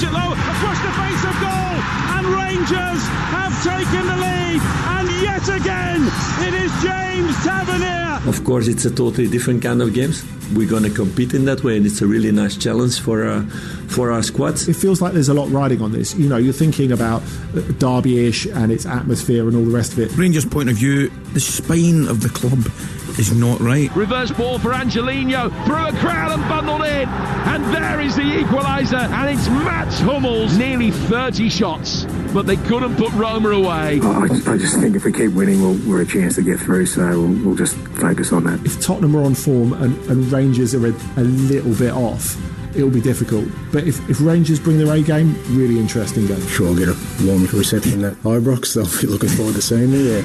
it low, across the face of goal, and Rangers have taken the lead, and yet again, it is James Tavernier. Of course, it's a totally different kind of games. We're going to compete in that way, and it's a really nice challenge for our squads. It feels like there's a lot riding on this. You know, you're thinking about Derby-ish and its atmosphere and all the rest of it. Rangers' point of view, the spine of the club is not right. Reverse ball for Angelino, through a crowd and bundled in, and there is the equaliser, and it's Mats Hummels. Nearly 30 shots, but they couldn't put Roma away. I just think if we keep winning, we're a chance to get through, so we'll just focus on that. If Tottenham are on form and Rangers are a little bit off, it'll be difficult. But if Rangers bring their A game, really interesting game. Sure, I'll get a warm reception at Ibrox. I'll be looking forward to seeing me there.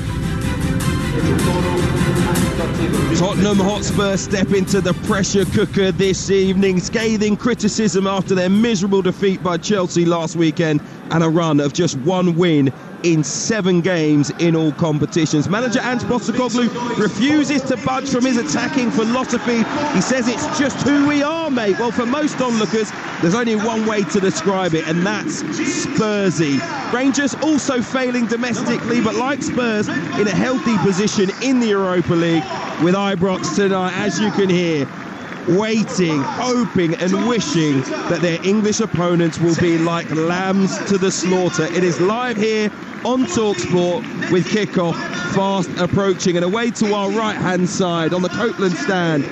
Tottenham Hotspur step into the pressure cooker this evening. Scathing criticism after their miserable defeat by Chelsea last weekend and a run of just one win in 7 games in all competitions. Manager Ange Postecoglou refuses to budge from his attacking philosophy. He says it's just who we are, mate. Well, for most onlookers, there's only one way to describe it, and that's Spursy. Rangers also failing domestically, but like Spurs, in a healthy position in the Europa League, with Ibrox tonight, as you can hear, waiting, hoping and wishing that their English opponents will be like lambs to the slaughter. It is live here on Talksport with kickoff fast approaching, and away to our right hand side on the Coatland stand,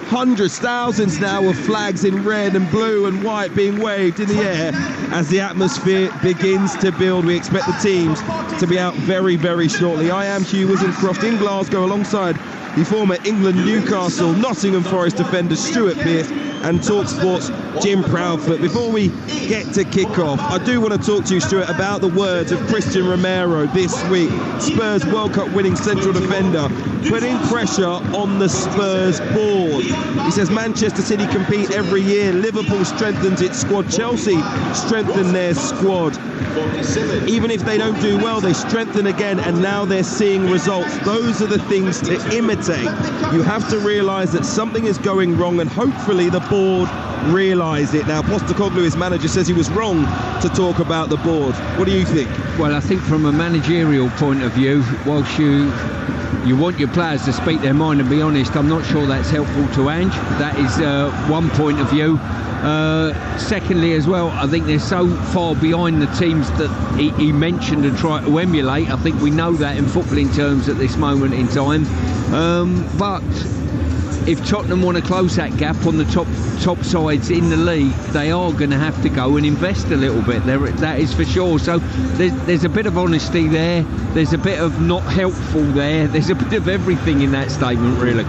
hundreds, thousands now of flags in red and blue and white being waved in the air as the atmosphere begins to build. We expect the teams to be out very, very shortly. I am Hugh Wissencroft in Glasgow alongside the former England, Newcastle, Nottingham Forest defender Stuart Pearce and Talksport's Jim Proudfoot. Before we get to kick-off, I do want to talk to you, Stuart, about the words of Christian Romero this week. Spurs World Cup winning central defender putting pressure on the Spurs board. He says Manchester City compete every year, Liverpool strengthens its squad, Chelsea strengthen their squad. Even if they don't do well, they strengthen again, and now they're seeing results. Those are the things to imitate. You have to realise that something is going wrong, and hopefully the board realise it. Now, Postecoglou, his manager, says he was wrong to talk about the board. What do you think? Well, I think from a managerial point of view, whilst you want your players to speak their mind and be honest, I'm not sure that's helpful to Ange. That is one point of view. Secondly, as well, I think they're so far behind the teams that he mentioned and tried to emulate. I think we know that in footballing terms at this moment in time. But if Tottenham want to close that gap on the top sides in the league, they are going to have to go and invest a little bit. That is for sure. So there's a bit of honesty there. There's a bit of not helpful there. There's a bit of everything in that statement, really.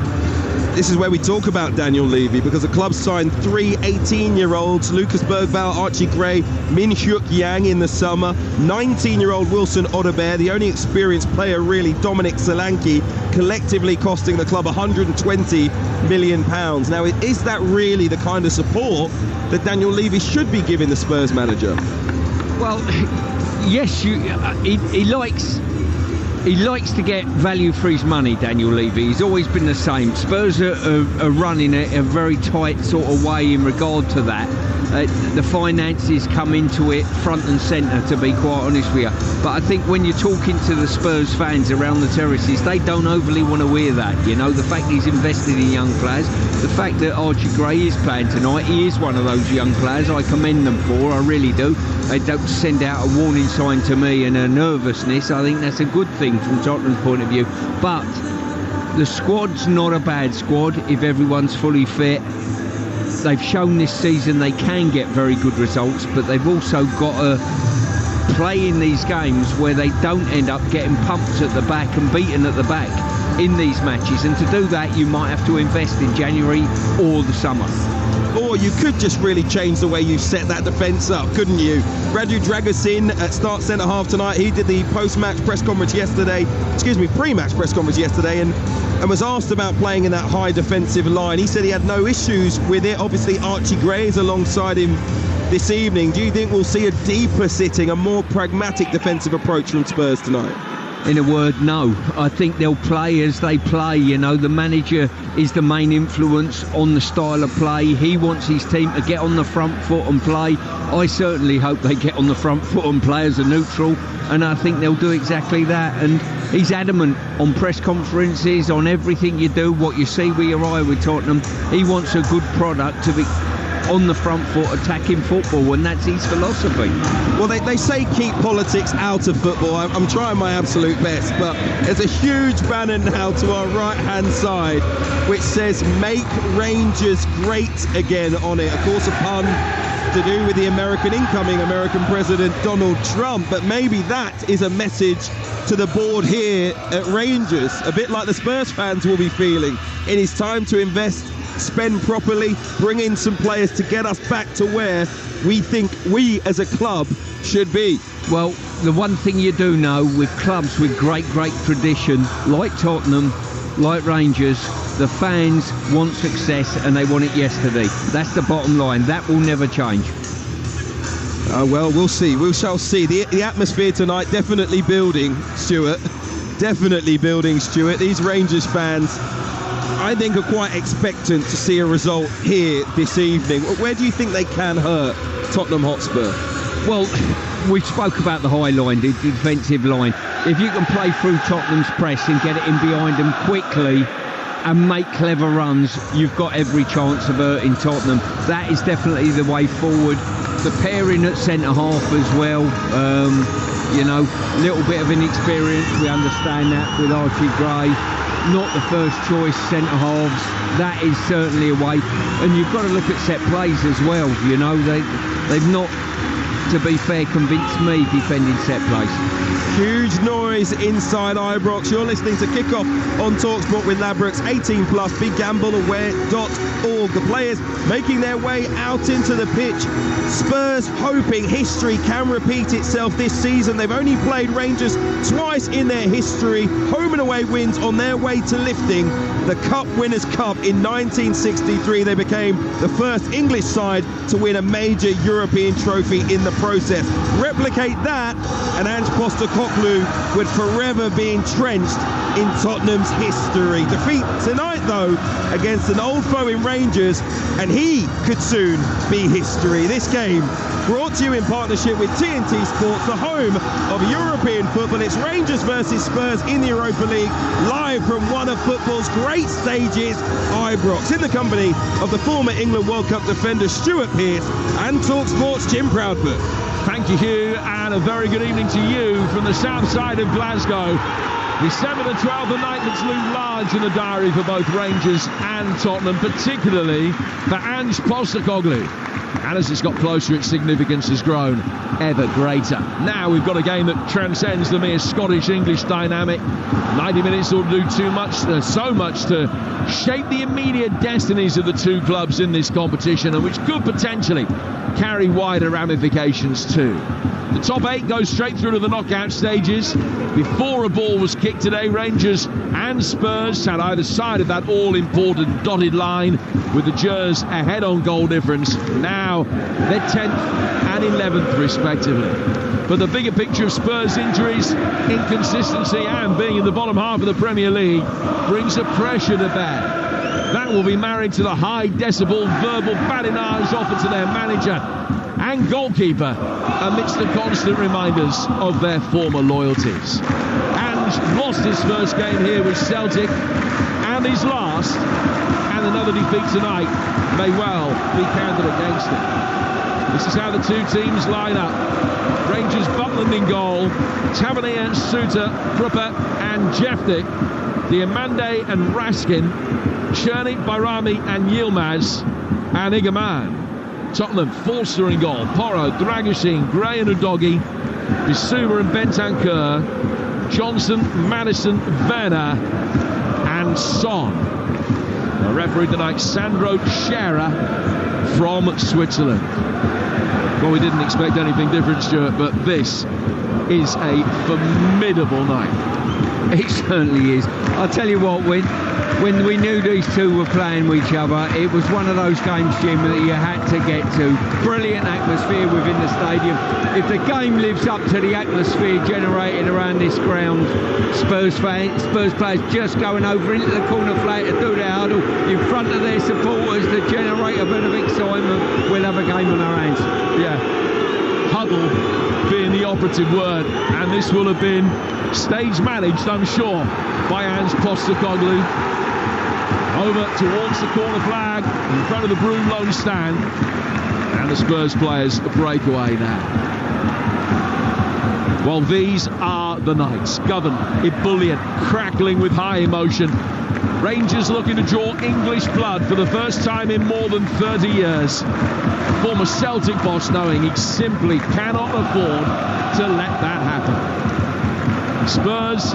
This is where we talk about Daniel Levy, because the club signed 3 18-year-olds, Lucas Bergvall, Archie Gray, Min Hyuk Yang in the summer, 19-year-old Wilson Odobert, the only experienced player really, Dominic Solanke, collectively costing the club £120 million. Now, is that really the kind of support that Daniel Levy should be giving the Spurs manager? Well, yes, he likes to get value for his money, Daniel Levy. He's always been the same. Spurs are running a very tight sort of way in regard to that. The finances come into it front and centre, to be quite honest with you. But I think when you're talking to the Spurs fans around the terraces, they don't overly want to hear that. You know, the fact he's invested in young players, the fact that Archie Gray is playing tonight, he is one of those young players. I commend them for, I really do. They don't send out a warning sign to me and a nervousness. I think that's a good thing from Tottenham's point of view. But the squad's not a bad squad if everyone's fully fit. They've shown this season they can get very good results, but they've also got to play in these games where they don't end up getting pumped at the back and beaten at the back in these matches. And to do that, you might have to invest in January or the summer. Or you could just really change the way you set that defence up, couldn't you? Radu Dragusin at start centre-half tonight. He did the post-match press conference yesterday, pre-match press conference yesterday, and was asked about playing in that high defensive line. He said he had no issues with it. Obviously, Archie Gray is alongside him this evening. Do you think we'll see a deeper sitting, a more pragmatic defensive approach from Spurs tonight? in a word, no. I think they'll play as they play. You know, the manager is the main influence on the style of play. He wants his team to get on the front foot and play. I certainly hope they get on the front foot and play as a neutral, and I think they'll do exactly that. And he's adamant on press conferences, on everything you do, what you see with your eye with Tottenham. He wants a good product to be on the front foot, attacking football, and that's his philosophy. Well, they say keep politics out of football. I'm trying my absolute best, but there's a huge banner now to our right-hand side which says "Make Rangers Great Again" on it. Of course, a pun to do with the incoming American President Donald Trump, but maybe that is a message to the board here at Rangers, a bit like the Spurs fans will be feeling. It is time to invest, spend properly, bring in some players to get us back to where we think we as a club should be. Well, the one thing you do know with clubs with great tradition like Tottenham, like Rangers, the fans want success and they want it yesterday. That's the bottom line. That will never change. Well, we'll see. We shall see. The atmosphere tonight definitely building, Stuart. Definitely building, Stuart. These Rangers fans, I think, are quite expectant to see a result here this evening. Where do you think they can hurt Tottenham Hotspur? Well, we spoke about the high line, the defensive line. If you can play through Tottenham's press and get it in behind them quickly and make clever runs, you've got every chance of hurting Tottenham. That is definitely the way forward. The pairing at centre-half as well, you know, little bit of inexperience, we understand that with Archie Gray. Not the first choice centre-halves. That is certainly a way. And you've got to look at set plays as well. You know, they've not, to be fair, convinced me defending set plays. Huge noise inside Ibrox. You're listening to Kickoff on Talksport with Ladbrokes 18+, BigGambleAware.org. The players making their way out into the pitch. Spurs hoping history can repeat itself this season. They've only played Rangers twice in their history. Home and away wins on their way to lifting the Cup Winners' Cup in 1963. They became the first English side to win a major European trophy in the process. Replicate that, and Ange Postecoglou would forever be entrenched in Tottenham's history. Defeat tonight, though, against an old foe in Rangers, and he could soon be history. This game brought to you in partnership with TNT Sports, the home of European football. It's Rangers versus Spurs in the Europa League, live from one of football's great stages, Ibrox, in the company of the former England World Cup defender Stuart Pearce and Talksport's Jim Proudfoot. Thank you, Hugh, and a very good evening to you from the south side of Glasgow. December the 12th, a night that's loomed large in the diary for both Rangers and Tottenham, particularly for Ange Postecoglou. And as it's got closer, its significance has grown ever greater. Now we've got a game that transcends the mere Scottish-English dynamic. 90 minutes will do so much to shape the immediate destinies of the two clubs in this competition, and which could potentially carry wider ramifications too. The top 8 go straight through to the knockout stages. Before a ball was kicked today, Rangers and Spurs sat either side of that all-important dotted line, with the Gers ahead on goal difference. Now they're 10th and 11th respectively. But the bigger picture of Spurs' injuries, inconsistency and being in the bottom half of the Premier League brings a pressure to bear. That will be married to the high decibel verbal badinage offered to their manager and goalkeeper amidst the constant reminders of their former loyalties. Ange lost his first game here with Celtic and his last, and another defeat tonight may well be counted against him. This is how the two teams line up. Rangers Butland in goal, Tavernier, Suter, Krupa and Jeftik, Diamande and Raskin, Cherny, Bayrami and Yilmaz and Igaman. Tottenham, Forster in goal, Porro, Dragoshin, Gray and Udogi, Bissouma and Bentancur, Johnson, Madison, Werner and Son. The referee tonight, Sandro Scherer from Switzerland. Well, we didn't expect anything different, Stuart, but this is a formidable night. It certainly is. I'll tell you what, when we knew these two were playing with each other, it was one of those games, Jim, that you had to get to. Brilliant atmosphere within the stadium. If the game lives up to the atmosphere generated around this ground, Spurs players just going over into the corner flag to do their huddle in front of their supporters to generate a bit of excitement, we'll have a game on our hands. Yeah, huddle being the operative word, and this will have been stage managed, I'm sure, by Ange Postecoglou. Over towards the corner flag in front of the Broomloan stand, and the Spurs players break away now. Well, these are the nights, governed, ebullient, crackling with high emotion. Rangers looking to draw English blood for the first time in more than 30 years. Former Celtic boss knowing he simply cannot afford to let that happen. Spurs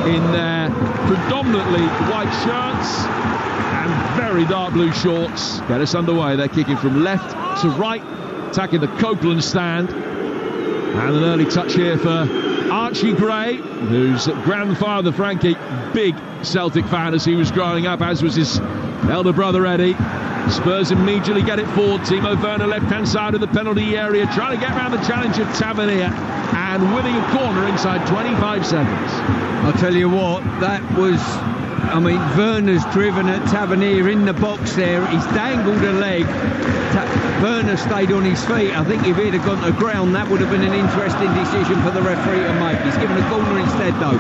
in their predominantly white shirts and very dark blue shorts get us underway. They're kicking from left to right, attacking the Copeland stand. And an early touch here for Archie Gray, whose grandfather Frankie, big Celtic fan as he was growing up, as was his elder brother Eddie. Spurs immediately get it forward. Timo Werner left-hand side of the penalty area, trying to get around the challenge of Tavernier and winning a corner inside 25 seconds. I'll tell you what, that was... I mean, Werner's driven at Tavernier in the box there. He's dangled a leg. Werner stayed on his feet. I think if he'd have gone to ground, that would have been an interesting decision for the referee to make. He's given a corner instead, though.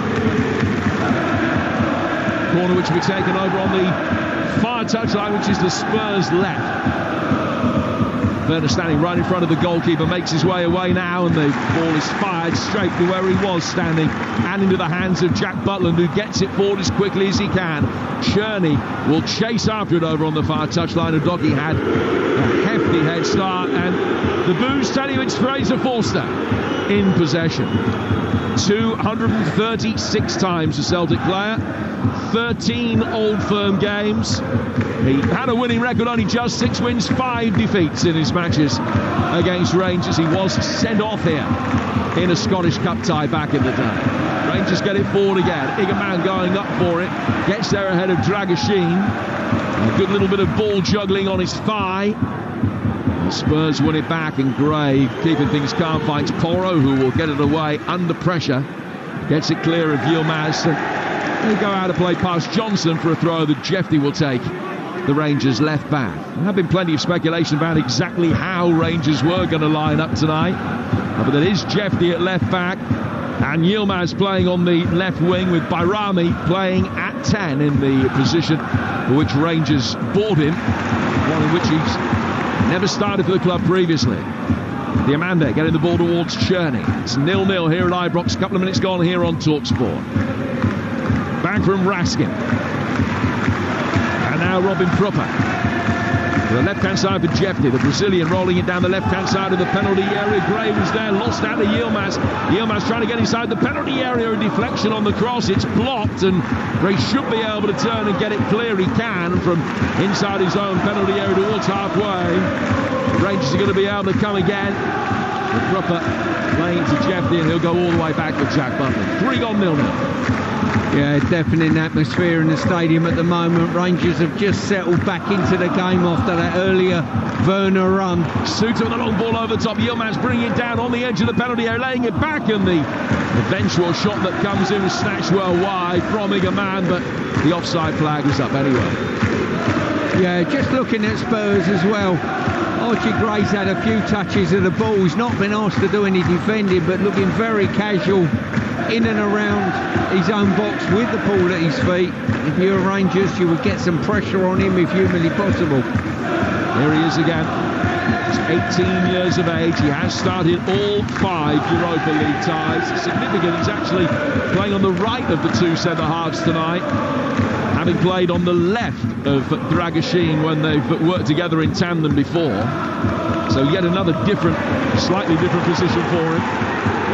Corner which will be taken over on the far touchline, which is the Spurs left. Werner standing right in front of the goalkeeper, makes his way away now, and the ball is fired straight to where he was standing and into the hands of Jack Butland, who gets it forward as quickly as he can. Cherney will chase after it over on the far touchline. Udogie had a hefty head start, and the boos tell you it's Fraser Forster in possession. 236 times a Celtic player, 13 Old Firm games. He had a winning record, only just 6 wins, 5 defeats in his matches against Rangers. He was sent off here in a Scottish Cup tie back in the day. Rangers get it forward again. Igerman going up for it, gets there ahead of Dragoshin. A good little bit of ball juggling on his thigh. The Spurs win it back, and Gray, keeping things calm, finds Porro, who will get it away under pressure. Gets it clear of Yilmaz. They go out to play past Johnson for a throw that Jeffy will take, the Rangers left back. There have been plenty of speculation about exactly how Rangers were going to line up tonight. But it is Jeffy at left back, and Yilmaz playing on the left wing, with Bayrami playing at 10 in the position for which Rangers bought him, one in which he's never started for the club previously. Diamande getting the ball towards Cherney. It's 0-0 here at Ibrox. A couple of minutes gone here on Talksport. Back from Raskin. And now Robin Prupper. To the left-hand side for Jeffy, the Brazilian, rolling it down the left-hand side of the penalty area. Gray was there, lost out to Yilmaz. Yilmaz trying to get inside the penalty area. A deflection on the cross. It's blocked, and Gray should be able to turn and get it clear. He can from inside his own penalty area towards halfway. The Rangers are going to be able to come again. Prupper playing to Jeffy, and he'll go all the way back to Jack Butland. 3 gone, 0-0. Yeah, deafening atmosphere in the stadium at the moment. Rangers have just settled back into the game after that earlier Werner run. Suter with a long ball over the top. Yilmaz bringing it down on the edge of the penalty area, laying it back, and the eventual shot that comes in was snatched well wide from Igerman, but the offside flag was up anyway. Yeah, just looking at Spurs as well. Archie Gray's had a few touches of the ball. He's not been asked to do any defending, but looking very casual in and around his own box with the ball at his feet. If you're Rangers, you would get some pressure on him if humanly possible. Here he is again. He's 18 years of age. He has started all 5 Europa League ties. It's significant. He's actually playing on the right of the 2 centre-halves tonight, having played on the left of Dragoshin when they've worked together in tandem before. So yet another different, slightly different position for him.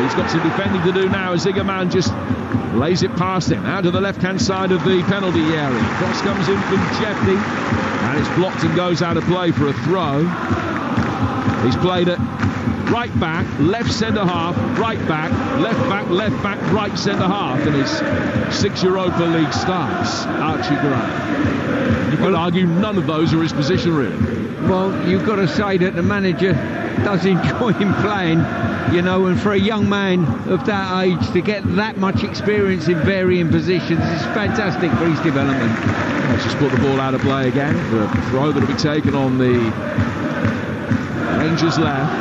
He's got some defending to do now as Igerman just lays it past him out to the left-hand side of the penalty area. Cross comes in from Jeffy, and it's blocked and goes out of play for a throw. He's played it right back, left centre-half, right back, right centre-half in his 6 Europa League starts, Archie Gray. You could argue none of those are his position, really. Well, you've got to say that the manager does enjoy him playing, you know, and for a young man of that age to get that much experience in varying positions is fantastic for his development. Let's just put the ball out of play again for a throw that will be taken on the Rangers left.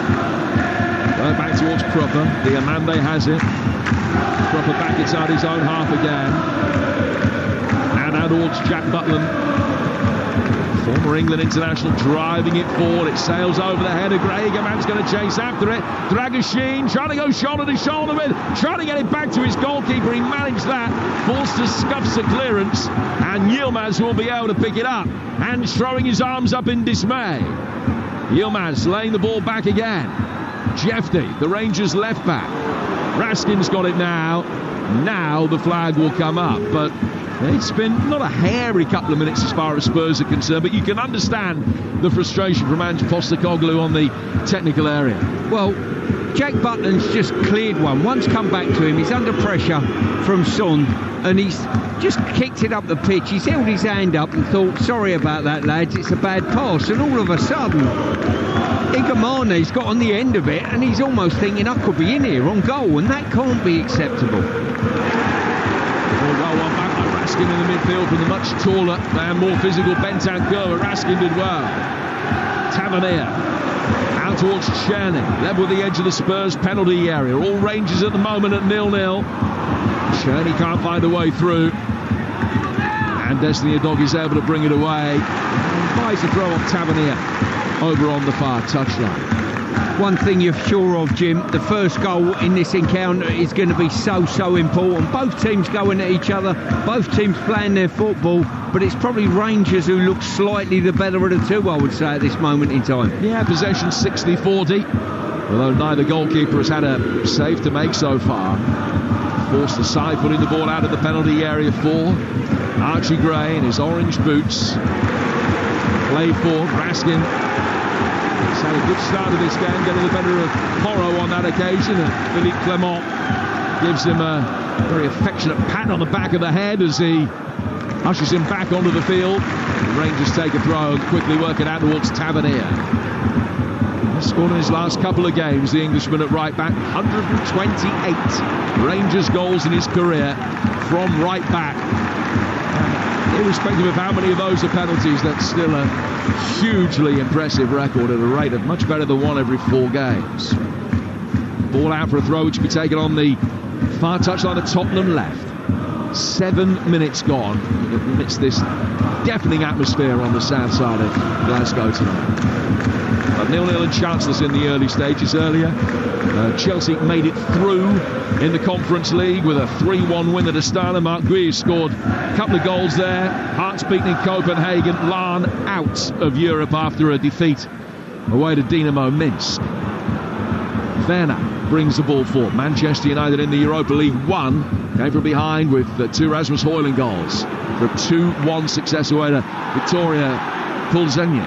Going back towards Prupper. Diamande has it. Prupper back inside his own half again. And out towards Jack Butland. Former England international driving it forward. It sails over the head of Gray. Egerman's going to chase after it. Dragoshin trying to go shoulder to shoulder with, trying to get it back to his goalkeeper. He managed that. Forster scuffs the clearance, and Yilmaz will be able to pick it up. And throwing his arms up in dismay. Yilmaz laying the ball back again. Jefty, the Rangers left back. Raskin's got it now. Now the flag will come up, but it's been not a hairy couple of minutes as far as Spurs are concerned, but you can understand the frustration from Ange Postecoglou on the technical area. Well, Jack Butland's just cleared one. One's come back to him. He's under pressure from Son, and he's just kicked it up the pitch. He's held his hand up and thought, sorry about that, lads, it's a bad pass. And all of a sudden, Igamane's got on the end of it, and he's almost thinking, I could be in here on goal, and that can't be acceptable. Well, one back by Raskin in the midfield from the much taller and more physical Bentancur. Raskin did well. Tavernier out towards Czerny, level with the edge of the Spurs penalty area. All Rangers at the moment at 0-0. Czerny can't find a way through, and Destiny Dog is able to bring it away. Buys the throw off Tavernier over on the far touchline. One thing you're sure of, Jim, the first goal in this encounter is going to be so important. Both teams going at each other, both teams playing their football, but it's probably Rangers who look slightly the better of the two, I would say, at this moment in time. Yeah, possession 60-40, although neither goalkeeper has had a save to make so far. Forced aside, putting the ball out of the penalty area for Archie Gray in his orange boots. Play for Raskin. He's had a good start of this game, getting the better of Porro on that occasion, and Philippe Clement gives him a very affectionate pat on the back of the head as he ushers him back onto the field. The Rangers take a throw and quickly work it out towards Tavernier. He's scored in his last couple of games, the Englishman at right back, 128 Rangers goals in his career from right back. Irrespective of how many of those are penalties, that's still a hugely impressive record at a rate of much better than one every 4 games. Ball out for a throw, which will be taken on the far touchline of Tottenham left. 7 minutes gone amidst this deafening atmosphere on the south side of Glasgow tonight. 0-0 and chanceless in the early stages earlier. Chelsea made it through in the Conference League with a 3-1 win at Astana. Mark Gui scored a couple of goals there. Hearts beaten in Copenhagen. Larn out of Europe after a defeat away to Dinamo Minsk. Werner brings the ball forward. Manchester United in the Europa League 1 came from behind with 2 Rasmus Højlund goals for a 2-1 success away to Victoria Plzeň.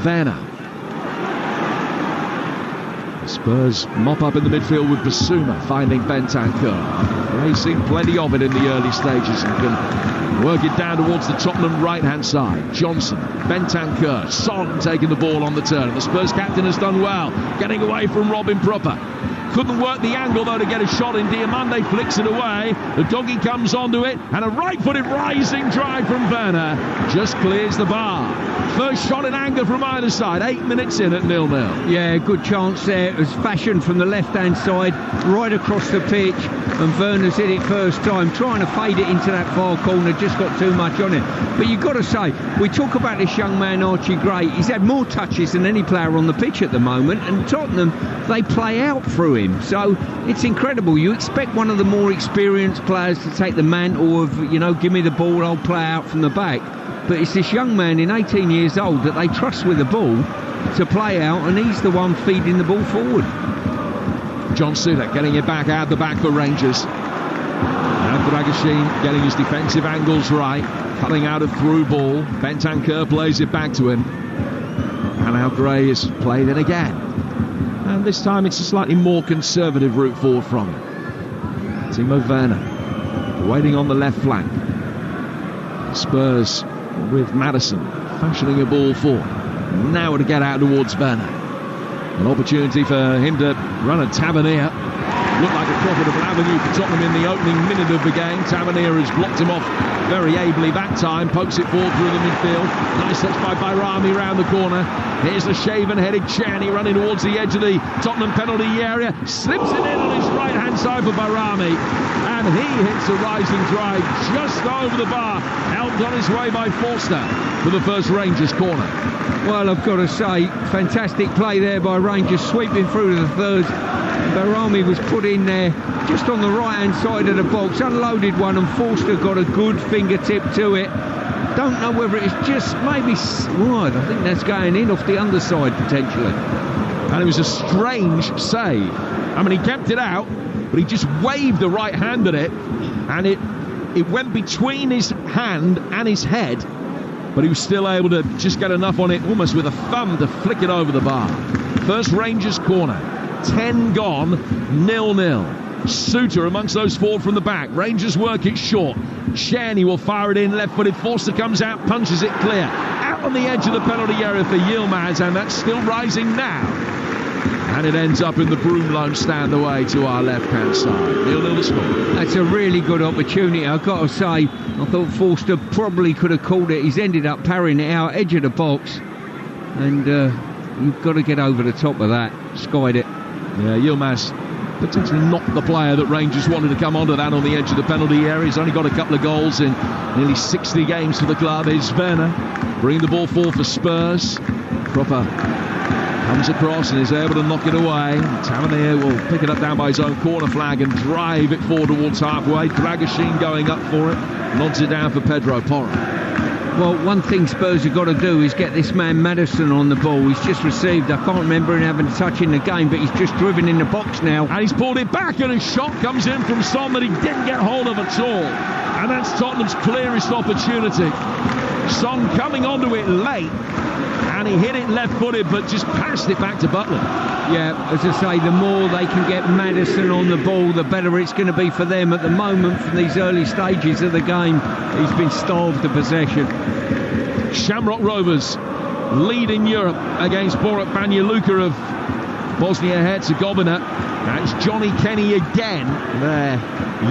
Werner. Spurs mop up in the midfield with Basuma finding Bentancur. They've seen plenty of it in the early stages and can work it down towards the Tottenham right-hand side. Johnson, Bentancur, Son taking the ball on the turn. The Spurs captain has done well, getting away from Robin Prupper. Couldn't work the angle though to get a shot in. Diamande flicks it away. The doggy comes onto it, and a right-footed rising drive from Werner just clears the bar. First shot in anger from either side. 8 minutes in at 0-0. Yeah, good chance there. It was fashioned from the left-hand side, right across the pitch, and Werner's hit it first time, trying to fade it into that far corner, just got too much on it. But you've got to say, we talk about this young man, Archie Gray. He's had more touches than any player on the pitch at the moment, and Tottenham, they play out through him. So it's incredible. You expect one of the more experienced players to take the mantle of, you know, give me the ball, I'll play out from the back. But it's this young man in 18 years old that they trust with the ball to play out, and he's the one feeding the ball forward. John Suda getting it back out the back for Rangers. And Dragoshin getting his defensive angles right, cutting out a through ball. Bentancur plays it back to him. And now Gray is played in again. And this time it's a slightly more conservative route forward from him. Timo Werner waiting on the left flank. Spurs with Maddison fashioning a ball forward. Now to get out towards Werner. An opportunity for him to run at Tavernier. Looked like a profitable avenue for Tottenham in the opening minute of the game. Tavernier has blocked him off very ably that time. Pokes it forward through the midfield. Nice touch by Bayrami round the corner. Here's the shaven-headed Czerny running towards the edge of the Tottenham penalty area. Slips it in on his right-hand side for Bayrami. And he hits a rising drive just over the bar. Helped on his way by Forster for the first Rangers corner. Well, I've got to say, fantastic play there by Rangers, sweeping through to the third. Bayrami was put in there just on the right-hand side of the box, unloaded one, and Forster got a good fingertip to it. Don't know whether it's just maybe wide. I think that's going in off the underside potentially. And it was a strange save. I mean, he kept it out, but he just waved the right hand at it, and it went between his hand and his head, but he was still able to just get enough on it, almost with a thumb, to flick it over the bar. First Rangers corner. 10 gone, 0-0. Suter amongst those four from the back. Rangers work it short. Czerny will fire it in, left-footed. Forster comes out, punches it clear. Out on the edge of the penalty area for Yilmaz, and that's still rising now. And it ends up in the Broomloan stand away to our left-hand side. 0-0 the score. That's a really good opportunity, I've got to say. I thought Forster probably could have called it. He's ended up parrying it out, edge of the box. And you've got to get over the top of that. Skied it. Yeah, Yilmaz potentially not the player that Rangers wanted to come onto that on the edge of the penalty area. He's only got a couple of goals in nearly 60 games for the club. Is Werner bringing the ball forward for Spurs. Proper comes across and is able to knock it away. Tavernier will pick it up down by his own corner flag and drive it forward towards halfway. Dragashin going up for it. Nods it down for Pedro Porro. Well, one thing Spurs have got to do is get this man Maddison on the ball. He's just received, I can't remember him having a touch in the game, but he's just driven in the box now. And he's pulled it back, and a shot comes in from Son that he didn't get hold of at all. And that's Tottenham's clearest opportunity. Son coming onto it late, and he hit it left-footed, but just passed it back to Butland. Yeah, as I say, the more they can get Maddison on the ball, the better it's going to be for them. At the moment, from these early stages of the game, he's been starved of possession. Shamrock Rovers lead in Europe against Borut Banja Luka of Bosnia-Herzegovina. That's Johnny Kenny again, their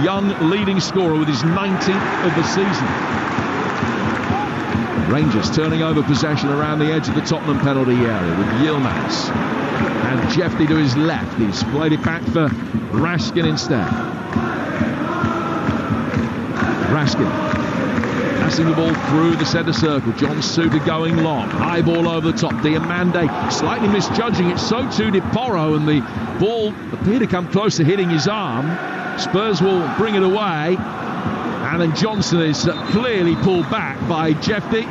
young leading scorer with his 19th of the season. Rangers turning over possession around the edge of the Tottenham penalty area with Yilmaz. And Jeffy to his left. He's played it back for Raskin instead. Raskin passing the ball through the centre circle. John Suter going long. High ball over the top. Diamande slightly misjudging it. So too did Porro, and the ball appeared to come close to hitting his arm. Spurs will bring it away. And then Johnson is clearly pulled back by Jeffy,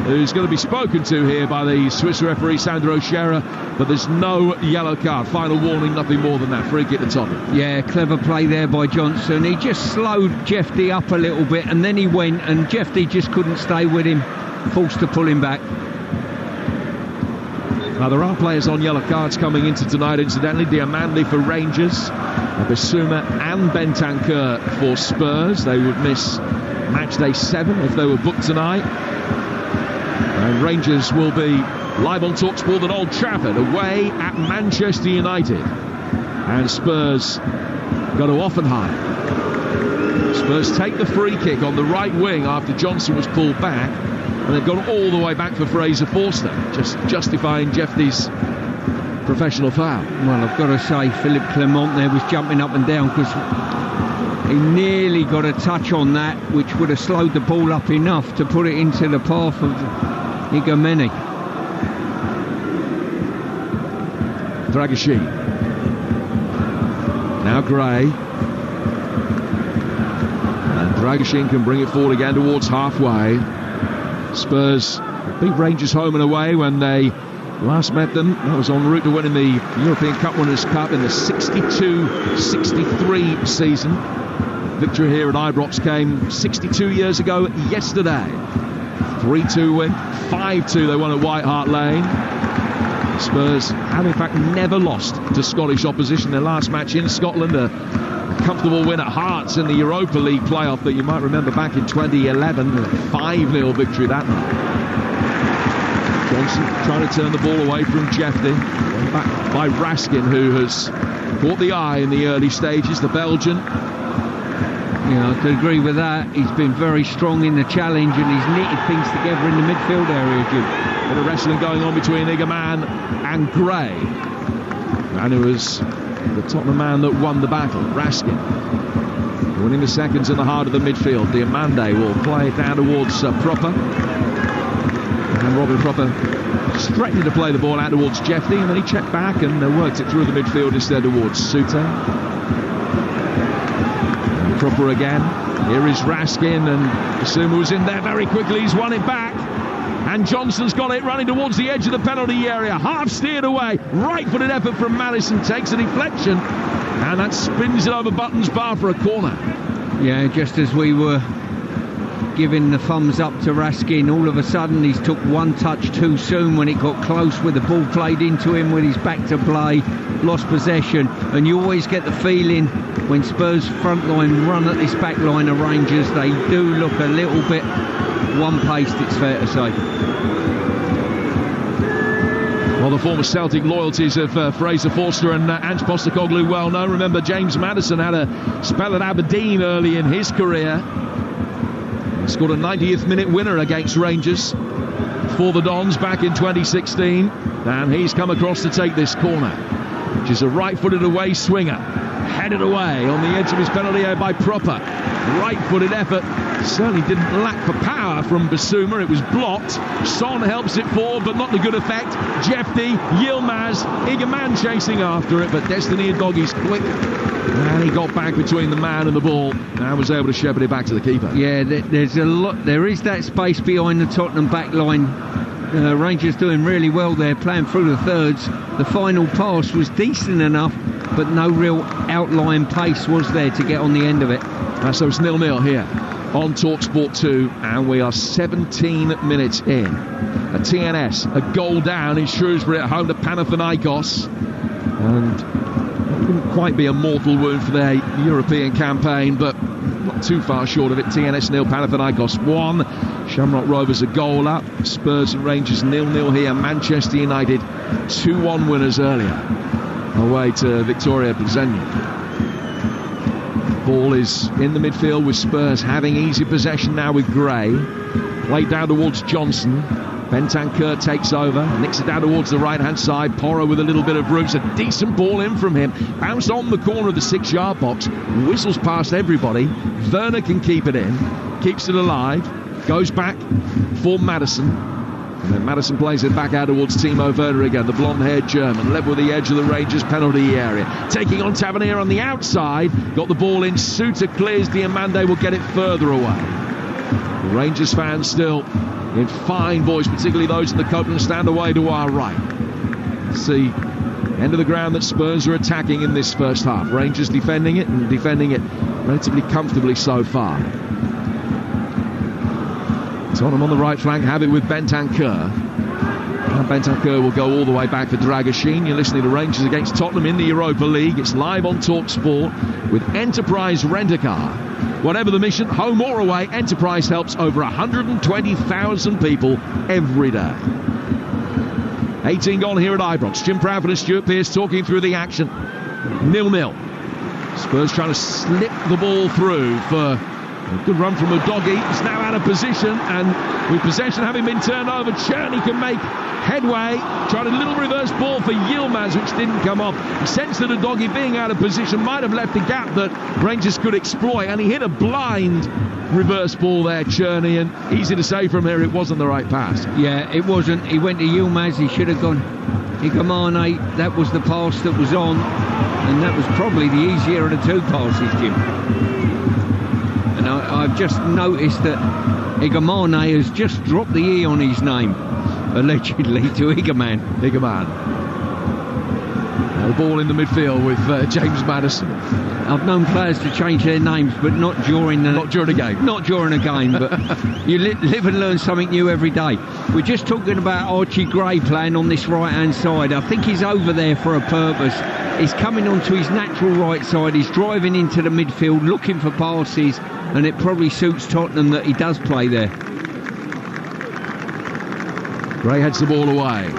who's going to be spoken to here by the Swiss referee Sandro Scherer, but there's no yellow card. Final warning, nothing more than that. Free kick to Tottenham. Yeah, clever play there by Johnson. He just slowed Jeffy up a little bit, and then he went, and Jeffy just couldn't stay with him, forced to pull him back. Now there are players on yellow cards coming into tonight, incidentally. Diamande for Rangers, Bissouma and Bentancur for Spurs. They would miss match day 7 if they were booked tonight. And Rangers will be live on Talksport at Old Trafford, away at Manchester United. And Spurs go to Offenheim. Spurs take the free kick on the right wing after Johnson was pulled back, and they've gone all the way back for Fraser Forster, just justifying Jeffy's professional foul. Well, I've got to say, Philippe Clement there was jumping up and down because he nearly got a touch on that, which would have slowed the ball up enough to put it into the path of Igomeni. Dragashin. Now Gray. And Dragashin can bring it forward again towards halfway. Spurs beat Rangers home and away when they last met them. That was en route to winning the European Cup Winners' Cup in the 62-63 season. Victory here at Ibrox came 62 years ago yesterday. 3-2 win, 5-2 they won at White Hart Lane. Spurs have in fact never lost to Scottish opposition. Their last match in Scotland, a comfortable win at Hearts in the Europa League playoff that you might remember back in 2011, a 5-0 victory that night. Johnson trying to turn the ball away from Jeffrey, back by Raskin, who has caught the eye in the early stages, the Belgian. Yeah, I could agree with that. He's been very strong in the challenge and he's knitted things together in the midfield area, Jim. Bit of wrestling going on between Igaman and Gray. And it was the Tottenham man that won the battle, Raskin. Winning the seconds in the heart of the midfield. Diamande will play it down towards Proper. And Robin Proper threatening to play the ball out towards Jeffrey, and then he checked back and worked it through the midfield instead towards Sute. And Proper again. Here is Raskin, and Basuma was in there very quickly. He's won it back. And Johnson's got it running towards the edge of the penalty area. Half steered away. Right-footed effort from Madison. Takes a deflection. And that spins it over Button's bar for a corner. Yeah, just as we were giving the thumbs up to Raskin, all of a sudden he's took one touch too soon when it got close with the ball played into him with his back to play, lost possession. And you always get the feeling when Spurs front line run at this back line of Rangers, they do look a little bit one-paced, it's fair to say. Well, the former Celtic loyalties of Fraser Forster and Ange Postecoglou well known. Remember, James Maddison had a spell at Aberdeen early in his career. Scored a 90th minute winner against Rangers for the Dons back in 2016. And he's come across to take this corner, which is a right-footed away swinger. Headed away on the edge of his penalty area by Proper. Right-footed effort. Certainly didn't lack for power from Basuma. It was blocked. Son helps it forward, but not to good effect. Jefty, Yilmaz, Igaman chasing after it, but Destiny Doggy's quick. And he got back between the man and the ball and was able to shepherd it back to the keeper. Yeah, there's a lot. There is that space behind the Tottenham back line. Rangers doing really well there, playing through the thirds. The final pass was decent enough, but no real outline pace was there to get on the end of it. So it's 0-0 here on Talksport 2, and we are 17 minutes in. A TNS, a goal down in Shrewsbury at home to Panathinaikos, and it wouldn't quite be a mortal wound for their European campaign, but not too far short of it. TNS 0, Panathinaikos 1. Shamrock Rovers a goal up. Spurs and Rangers 0-0 here. Manchester United 2-1 winners earlier away to Victoria Plzeň. Ball is in the midfield with Spurs having easy possession now with Gray. Played down towards Johnson. Bentancur takes over, nicks it down towards the right-hand side. Porro with a little bit of room. It's a decent ball in from him. Bounced on the corner of the 6-yard box. Whistles past everybody. Werner can keep it in. Keeps it alive. Goes back for Maddison. And then Maddison plays it back out towards Timo Werner again, the blonde-haired German, level with the edge of the Rangers penalty area. Taking on Tavernier on the outside. Got the ball in. Suter clears. Diamande will get it further away. The Rangers fans still in fine voice, particularly those in the Copeland stand away to our right. See, end of the ground that Spurs are attacking in this first half. Rangers defending it, and defending it relatively comfortably so far. Tottenham on the right flank have it with Bentancur. And Bentancur will go all the way back for Dragoshin. You're listening to Rangers against Tottenham in the Europa League. It's live on Talksport with Enterprise Rent-A-Car. Whatever the mission, home or away, Enterprise helps over 120,000 people every day. 18 gone here at Ibrox. Jim Proudfoot and Stuart Pearce talking through the action. 0-0. Spurs trying to slip the ball through for a good run from Udogie. He's now out of position, and with possession having been turned over, Cherney can make headway. Tried a little reverse ball for Yilmaz, which didn't come off. He sensed that Udogie being out of position might have left a gap that Rangers could exploit, and he hit a blind reverse ball there, Cherney, and easy to say from here it wasn't the right pass. Yeah, it wasn't. He went to Yilmaz, he should have gone Igamane. That was the pass that was on, and that was probably the easier of the two passes, Jim. And I've just noticed that Igamane has just dropped the E on his name, allegedly, to Igaman. The ball in the midfield with James Maddison. I've known players to change their names, but not during a game. Not during a game, but you live and learn something new every day. We're just talking about Archie Gray playing on this right-hand side. I think he's over there for a purpose. He's coming onto his natural right side. He's driving into the midfield, looking for passes, and it probably suits Tottenham that he does play there. Gray heads the ball away.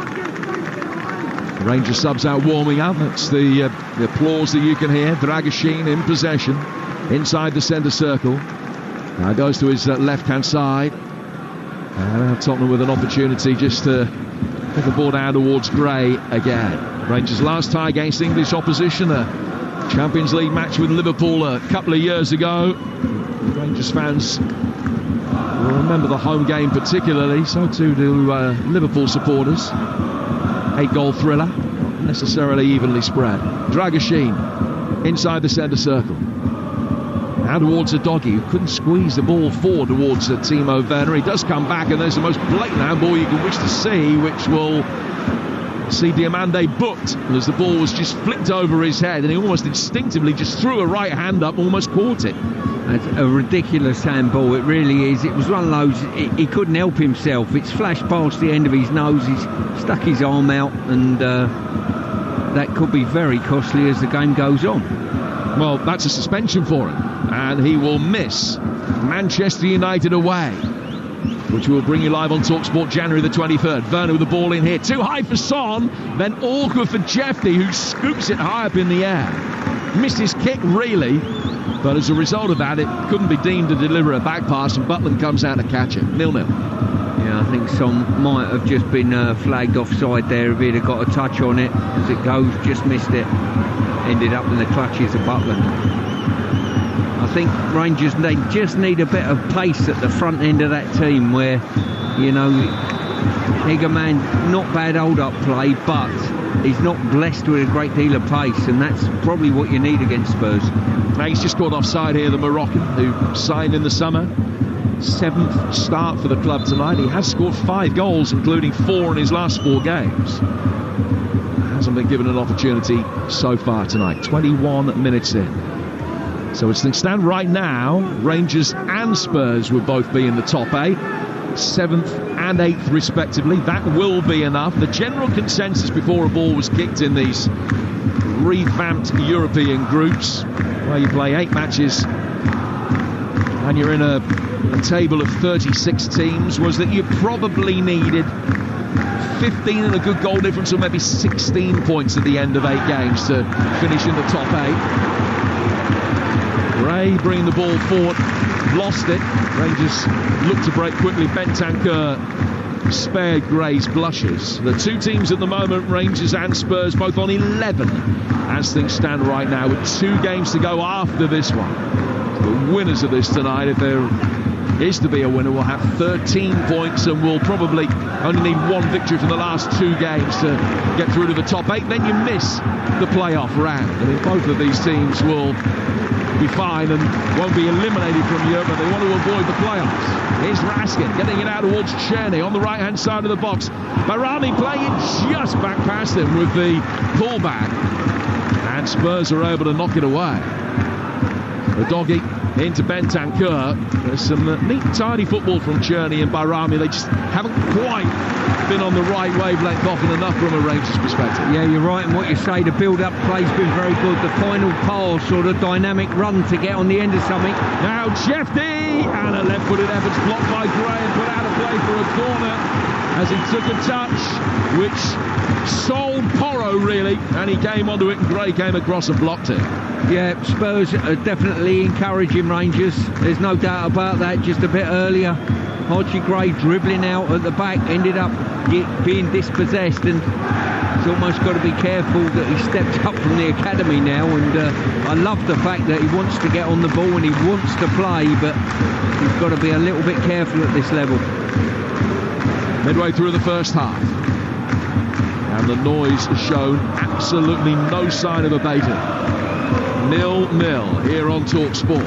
The Rangers subs out warming up. It's the applause that you can hear. Dragashin in possession inside the centre circle. Now goes to his left-hand side. And Tottenham with an opportunity just to put the ball down towards Gray again. Rangers' last tie against English opposition, a Champions League match with Liverpool a couple of years ago. Rangers fans will remember the home game particularly, so too do Liverpool supporters. 8-goal thriller, not necessarily evenly spread. Dragashin inside the centre circle. Now towards Udogie, who couldn't squeeze the ball forward towards Timo Werner. He does come back, and there's the most blatant handball you can wish to see, which will see Diomande booked as the ball was just flicked over his head, and he almost instinctively just threw a right hand up, almost caught it. It's a ridiculous handball, it really is. It was one of those, he couldn't help himself. It's flashed past the end of his nose, he's stuck his arm out, and that could be very costly as the game goes on. Well, that's a suspension for him, and he will miss Manchester United away, which will bring you live on Talksport January the 23rd. Werner with the ball in here, too high for Son, then awkward for Jeffy, who scoops it high up in the air. Missed his kick, really, but as a result of that, it couldn't be deemed to deliver a back pass, and Butland comes out to catch it. 0-0. Yeah, I think Son might have just been flagged offside there if he'd have got a touch on it. As it goes, just missed it. Ended up in the clutches of Butland. I think Rangers, they just need a bit of pace at the front end of that team where, you know, Egerman, not bad hold-up play, but he's not blessed with a great deal of pace, and that's probably what you need against Spurs. Now he's just caught offside here, the Moroccan, who signed in the summer. 7th start for the club tonight. He has scored 5 goals, including 4 in his last 4 games. Hasn't been given an opportunity so far tonight. 21 minutes in. So as things stand right now, Rangers and Spurs will both be in the top 8, 7th and 8th respectively. That will be enough. The general consensus before a ball was kicked in these revamped European groups, where you play 8 matches and you're in a table of 36 teams, was that you probably needed 15 and a good goal difference, or maybe 16 points at the end of 8 games to finish in the top 8. Gray bringing the ball forward, lost it. Rangers looked to break quickly. Bentancur spared Gray's blushes. The 2 teams at the moment, Rangers and Spurs, both on 11 as things stand right now, with 2 games to go after this one. The winners of this tonight, if there is to be a winner, will have 13 points and will probably only need 1 victory from the last 2 games to get through to the top 8. Then you miss the playoff round. I mean, both of these teams will be fine and won't be eliminated from Europe, but they want to avoid the playoffs. Here's Raskin getting it out towards Cherny on the right hand side of the box. Barami playing it just back past him with the pullback, and Spurs are able to knock it away. The doggy into Bentancur. There's some neat, tidy football from Cherny and Barami. They just haven't quite been on the right wavelength often enough from a Rangers perspective. Yeah, you're right in what you say. The build-up play's been very good. The final pass or the dynamic run to get on the end of something. Now Jeffy, and a left-footed effort's blocked by Gray and put out of play for a corner as he took a touch which sold Porro really, and he came onto it and Gray came across and blocked it. Yeah, Spurs are definitely encouraging Rangers. There's no doubt about that. Just a bit earlier, Archie Gray dribbling out at the back, ended up being dispossessed, and he's almost got to be careful that he stepped up from the academy now. And I love the fact that he wants to get on the ball and he wants to play, but he's got to be a little bit careful at this level. Midway through the first half, and the noise has shown absolutely no sign of abating. 0-0 here on Talksport.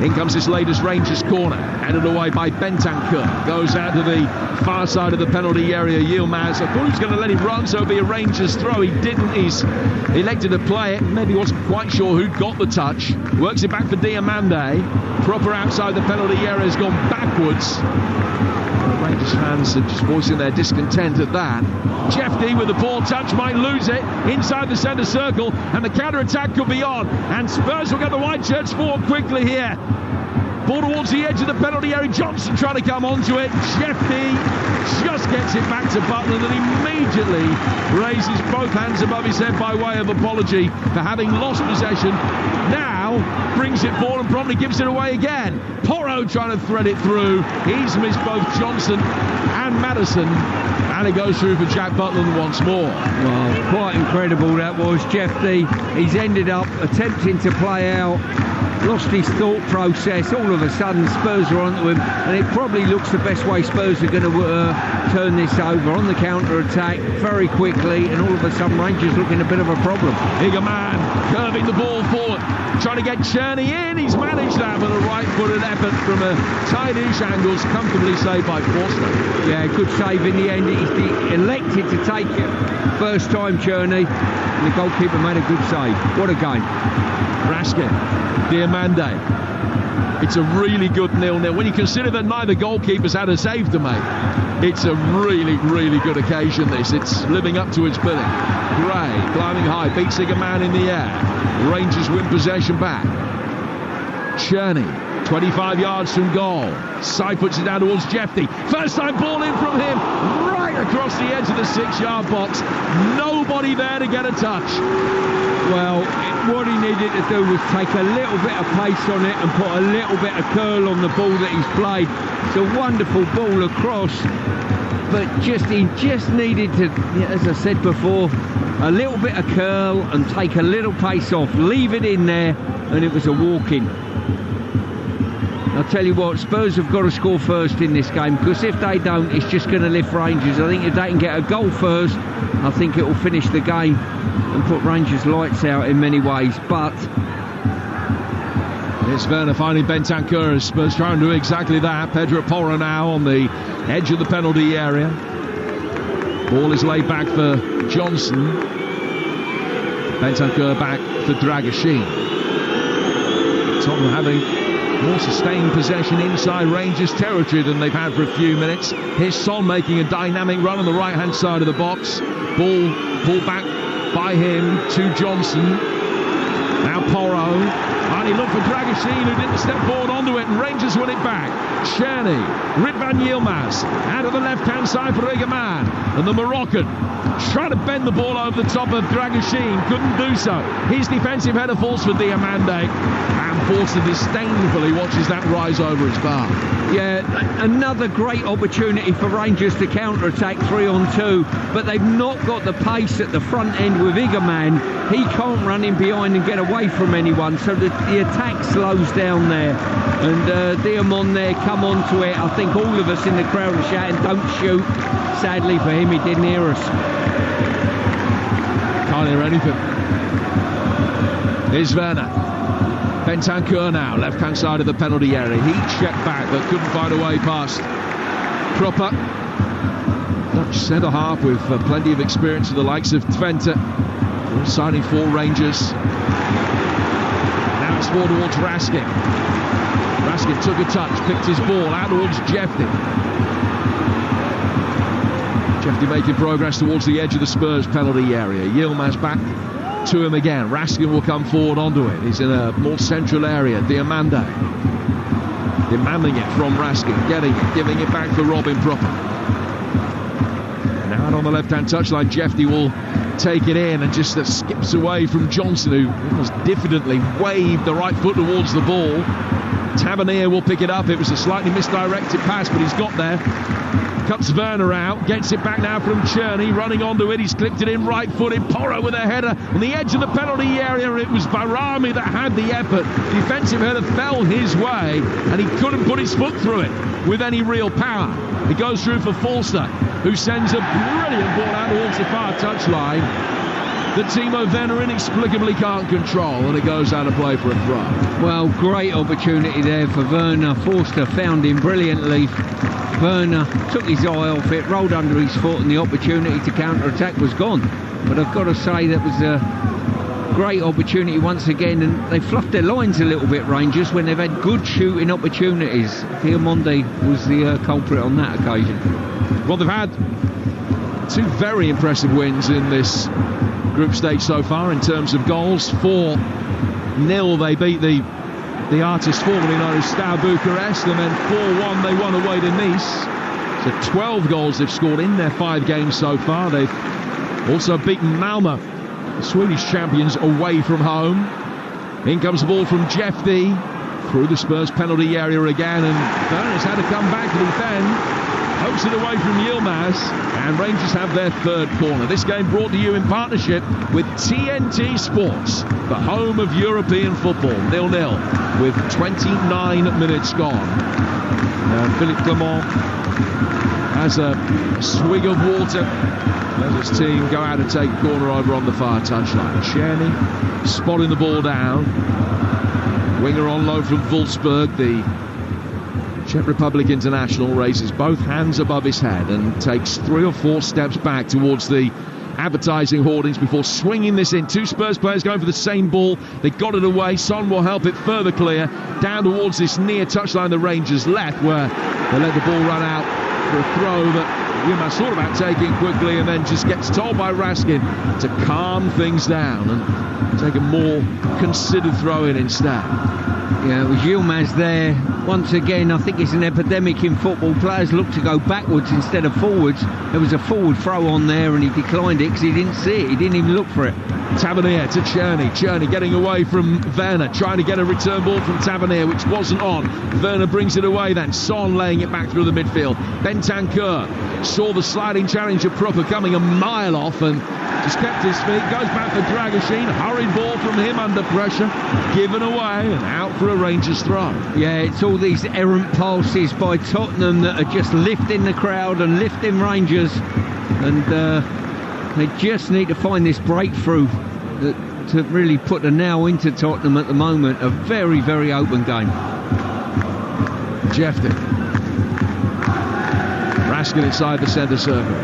In comes this latest Rangers corner, headed away by Bentancur. Goes out to the far side of the penalty area. Yilmaz, I thought he was going to let him run, so it'll be a Rangers throw. He didn't. He's elected to play it. Maybe wasn't quite sure who'd got the touch. Works it back for Diamande. Proper outside the penalty area, has gone backwards. The Rangers fans are just voicing their discontent at that. Jeffy with the ball touch, might lose it inside the centre circle, and the counter-attack could be on, and Spurs will get the white shirts forward quickly here. Ball towards the edge of the penalty area. Johnson trying to come onto it. Jeffy just gets it back to Butland and immediately raises both hands above his head by way of apology for having lost possession. Now brings it forward and probably gives it away again. Porro trying to thread it through. He's missed both Johnson and Maddison, and it goes through for Jack Butland once more. Well, quite incredible that was. Jeffy, he's ended up attempting to play out, lost his thought process. All of a sudden Spurs are onto him, and it probably looks the best way Spurs are going to turn this over on the counter-attack very quickly, and all of a sudden Rangers looking a bit of a problem. Igaman curving the ball forward, trying to get Cherney in. He's managed that with a right-footed effort from a tight-ish angles, comfortably saved by Forster. Yeah, good save in the end. He's elected to take it first time, Cherney, and the goalkeeper made a good save. What a game. Raskin, Diamande. It's a really good 0-0. When you consider that neither goalkeepers had a save to make, it's a really, really good occasion, this. It's living up to its billing. Gray climbing high, beats Igaman in the air. Rangers win possession back. Cherney, 25 yards from goal. Side puts it down towards Jeffy. First time ball in from him, right across the edge of the 6-yard box. Nobody there to get a touch. Well, what he needed to do was take a little bit of pace on it and put a little bit of curl on the ball that he's played. It's a wonderful ball across, but he just needed to, as I said before, a little bit of curl and take a little pace off, leave it in there, and it was a walk-in. I'll tell you what, Spurs have got to score first in this game, because if they don't, it's just going to lift Rangers. I think if they can get a goal first, I think it will finish the game and put Rangers' lights out in many ways. But here's Werner finding Bentancur as Spurs trying to do exactly that. Pedro Porro now on the edge of the penalty area. Ball is laid back for Johnson. Bentancur back for Dragashin. Tottenham having more sustained possession inside Rangers territory than they've had for a few minutes. Here's Son making a dynamic run on the right hand side of the box. Ball pulled back by him to Johnson. Now Porro, and he looked for Dragashin, who didn't step forward onto it, and Rangers win it back. Cherney, Ridvan Yilmaz out of the left hand side for Igaman, and the Moroccan trying to bend the ball over the top of Dragashin, couldn't do so. His defensive header falls for Diamande, and Forster disdainfully watches that rise over his bar. Yeah, another great opportunity for Rangers to counter-attack 3-on-2, but they've not got the pace at the front end with Igaman. He can't run in behind and get away from anyone, so the attack slows down there. And Diamond there come onto it. I think all of us in the crowd are shouting, "Don't shoot." Sadly for him, he didn't hear us. Can't hear anything. Here's Werner. Bentancur now, left-hand side of the penalty area. He checked back but couldn't find a way past Krupa. Dutch centre-half with plenty of experience with the likes of Twente. Signing for Rangers. Now it's forward towards Raskin. Raskin took a touch, picked his ball out towards Jeffy. Jeffy making progress towards the edge of the Spurs penalty area. Yilmaz back to him again. Raskin will come forward onto it. He's in a more central area. Diamande demanding it from Raskin, getting it, giving it back for Robin Proper. Now out on the left-hand touchline, Jeffy will take it in and just skips away from Johnson, who almost diffidently waved the right foot towards the ball. Tavernier will pick it up. It was a slightly misdirected pass, but he's got there. Cuts Werner out, gets it back now from Cherney, running onto it. He's clipped it in right-footed. Porro with a header on the edge of the penalty area. It was Barami that had the effort. Defensive header fell his way, and he couldn't put his foot through it with any real power. It goes through for Forster, who sends a brilliant ball out towards the far touchline. that Timo Werner inexplicably can't control, and it goes out of play for a throw. Well, great opportunity there for Werner. Forster found him brilliantly. Werner took his eye off it, rolled under his foot, and the opportunity to counter-attack was gone. But I've got to say that was a great opportunity once again, and they fluffed their lines a little bit, Rangers, when they've had good shooting opportunities. Diamonde was the culprit on that occasion. Well, they've had two very impressive wins in this group stage so far in terms of goals. 4-0 they beat the artist formerly known as Steaua Bucharest, and then 4-1 they won away to Nice. So 12 goals they've scored in their 5 games so far. They've also beaten Malmö, the Swedish champions, away from home. In comes the ball from Jeffy through the Spurs penalty area again, and Werner's had to come back to defend. Pokes it away from Yilmaz, and Rangers have their third corner. This game brought to you in partnership with TNT Sports, the home of European football. 0-0 with 29 minutes gone. Philippe Clement has a swig of water. Let his team go out and take corner over on the far touchline. Czerny spotting the ball down. Winger on loan from Wolfsburg, the Czech Republic international, raises both hands above his head and takes 3 or 4 steps back towards the advertising hoardings before swinging this in. 2 Spurs players going for the same ball. They got it away. Son will help it further clear down towards this near touchline the Rangers left, where they let the ball run out for a throw that Yilmaz thought about taking quickly, and then just gets told by Raskin to calm things down and take a more considered throw in instead. Yeah, it was Yilmaz there. Once again, I think it's an epidemic in football. Players look to go backwards instead of forwards. There was a forward throw on there and he declined it because he didn't see it. He didn't even look for it. Tavernier to Czerny. Czerny getting away from Werner, trying to get a return ball from Tavernier, which wasn't on. Werner brings it away then. Son laying it back through the midfield. Bentancur saw the sliding challenge of Prupper coming a mile off and just kept his feet. Goes back for Dragoshin. Hurried ball from him under pressure. Given away and out for a Rangers throw. Yeah, it's all these errant passes by Tottenham that are just lifting the crowd and lifting Rangers. And they just need to find this breakthrough to really put a nail into Tottenham at the moment. A very, very open game. Jefty. Raskin inside the centre circle.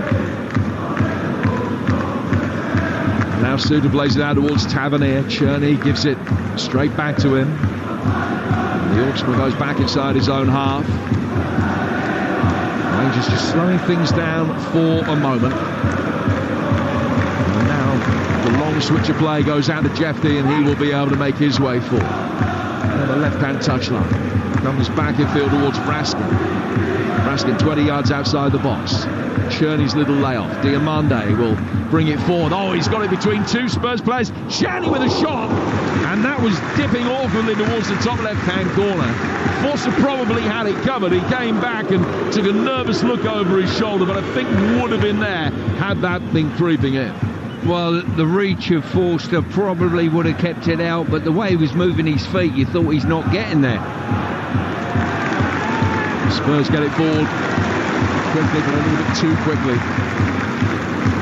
Now Suter plays it out towards Tavernier. Czerny gives it straight back to him. The Hotspur goes back inside his own half. Rangers just slowing things down for a moment. And now the long switch of play goes out to Jeffy, and he will be able to make his way forward. On the left-hand touchline. Comes back in field towards Raskin. Raskin 20 yards outside the box. Czerny's little layoff. Diamande will bring it forward. Oh, he's got it between 2 Spurs players. Czerny with a shot, and that was dipping awkwardly towards the top left-hand corner. Forster probably had it covered. He came back and took a nervous look over his shoulder, but I think would have been there had that been creeping in. Well, the reach of Forster probably would have kept it out, but the way he was moving his feet, you thought he's not getting there. Spurs get it forward quickly, but a little bit too quickly.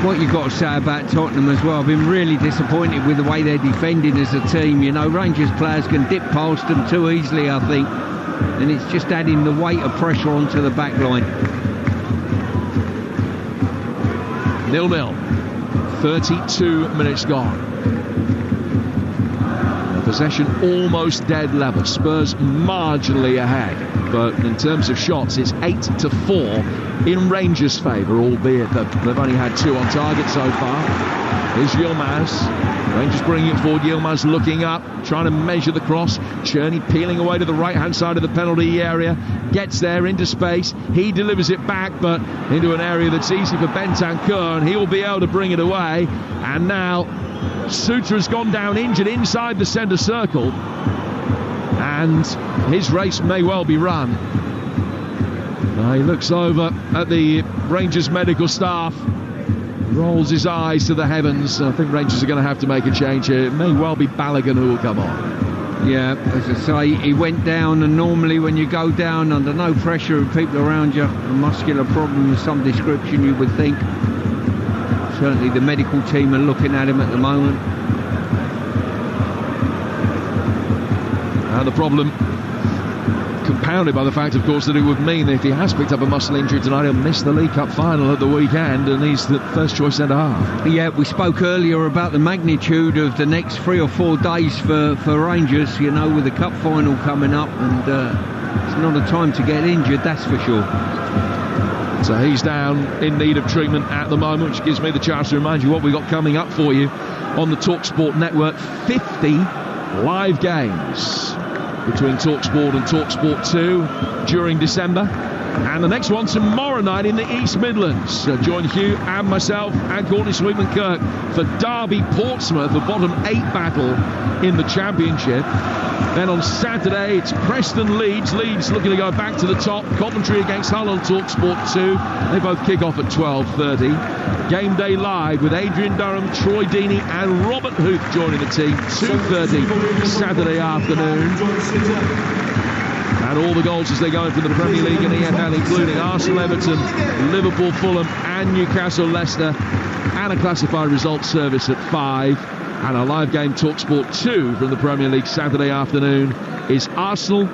What you've got to say about Tottenham as well, I've been really disappointed with the way they're defending as a team. You know, Rangers players can dip past them too easily, I think, and it's just adding the weight of pressure onto the back line. 0-0. 32 minutes gone. Possession almost dead level. Spurs marginally ahead, but in terms of shots, it's 8-4 in Rangers' favour, albeit that they've only had 2 on target so far. Here's Yilmaz. Rangers bringing it forward. Yilmaz looking up, trying to measure the cross. Czerny peeling away to the right-hand side of the penalty area. Gets there into space. He delivers it back, but into an area that's easy for Bentancur, and he will be able to bring it away. And now Suter has gone down injured inside the centre circle, and his race may well be run. He looks over at the Rangers medical staff, rolls his eyes to the heavens. I think Rangers are going to have to make a change here. It may well be Balogun who will come on. Yeah, as I say, he went down, and normally when you go down under no pressure of people around you, a muscular problem of some description, you would think Certainly the medical team are looking at him at the moment. And the problem compounded by the fact, of course, that it would mean that if he has picked up a muscle injury tonight, he'll miss the League Cup final at the weekend, and he's the first choice centre-half. Yeah, we spoke earlier about the magnitude of the next 3 or 4 days for Rangers, you know, with the cup final coming up, and it's not a time to get injured, that's for sure. So he's down in need of treatment at the moment, which gives me the chance to remind you what we've got coming up for you on the Talksport network. 50 live games between Talksport and Talksport 2 during December, and the next one tomorrow night in the East Midlands. Join Hugh and myself and Courtney Sweetman-Kirk for Derby Portsmouth, the bottom 8 battle in the Championship. Then on Saturday it's Preston Leeds looking to go back to the top. Coventry against Hull on Talksport 2. They both kick off at 12:30. Game day live with Adrian Durham, Troy Deeney and Robert Huth joining the team. 2:30 Saturday afternoon. And all the goals as they go in from the Premier League and EFL, including Arsenal, Everton, Liverpool, Fulham and Newcastle, Leicester, and a classified results service at 5. And a live game Talksport 2 from the Premier League Saturday afternoon is Arsenal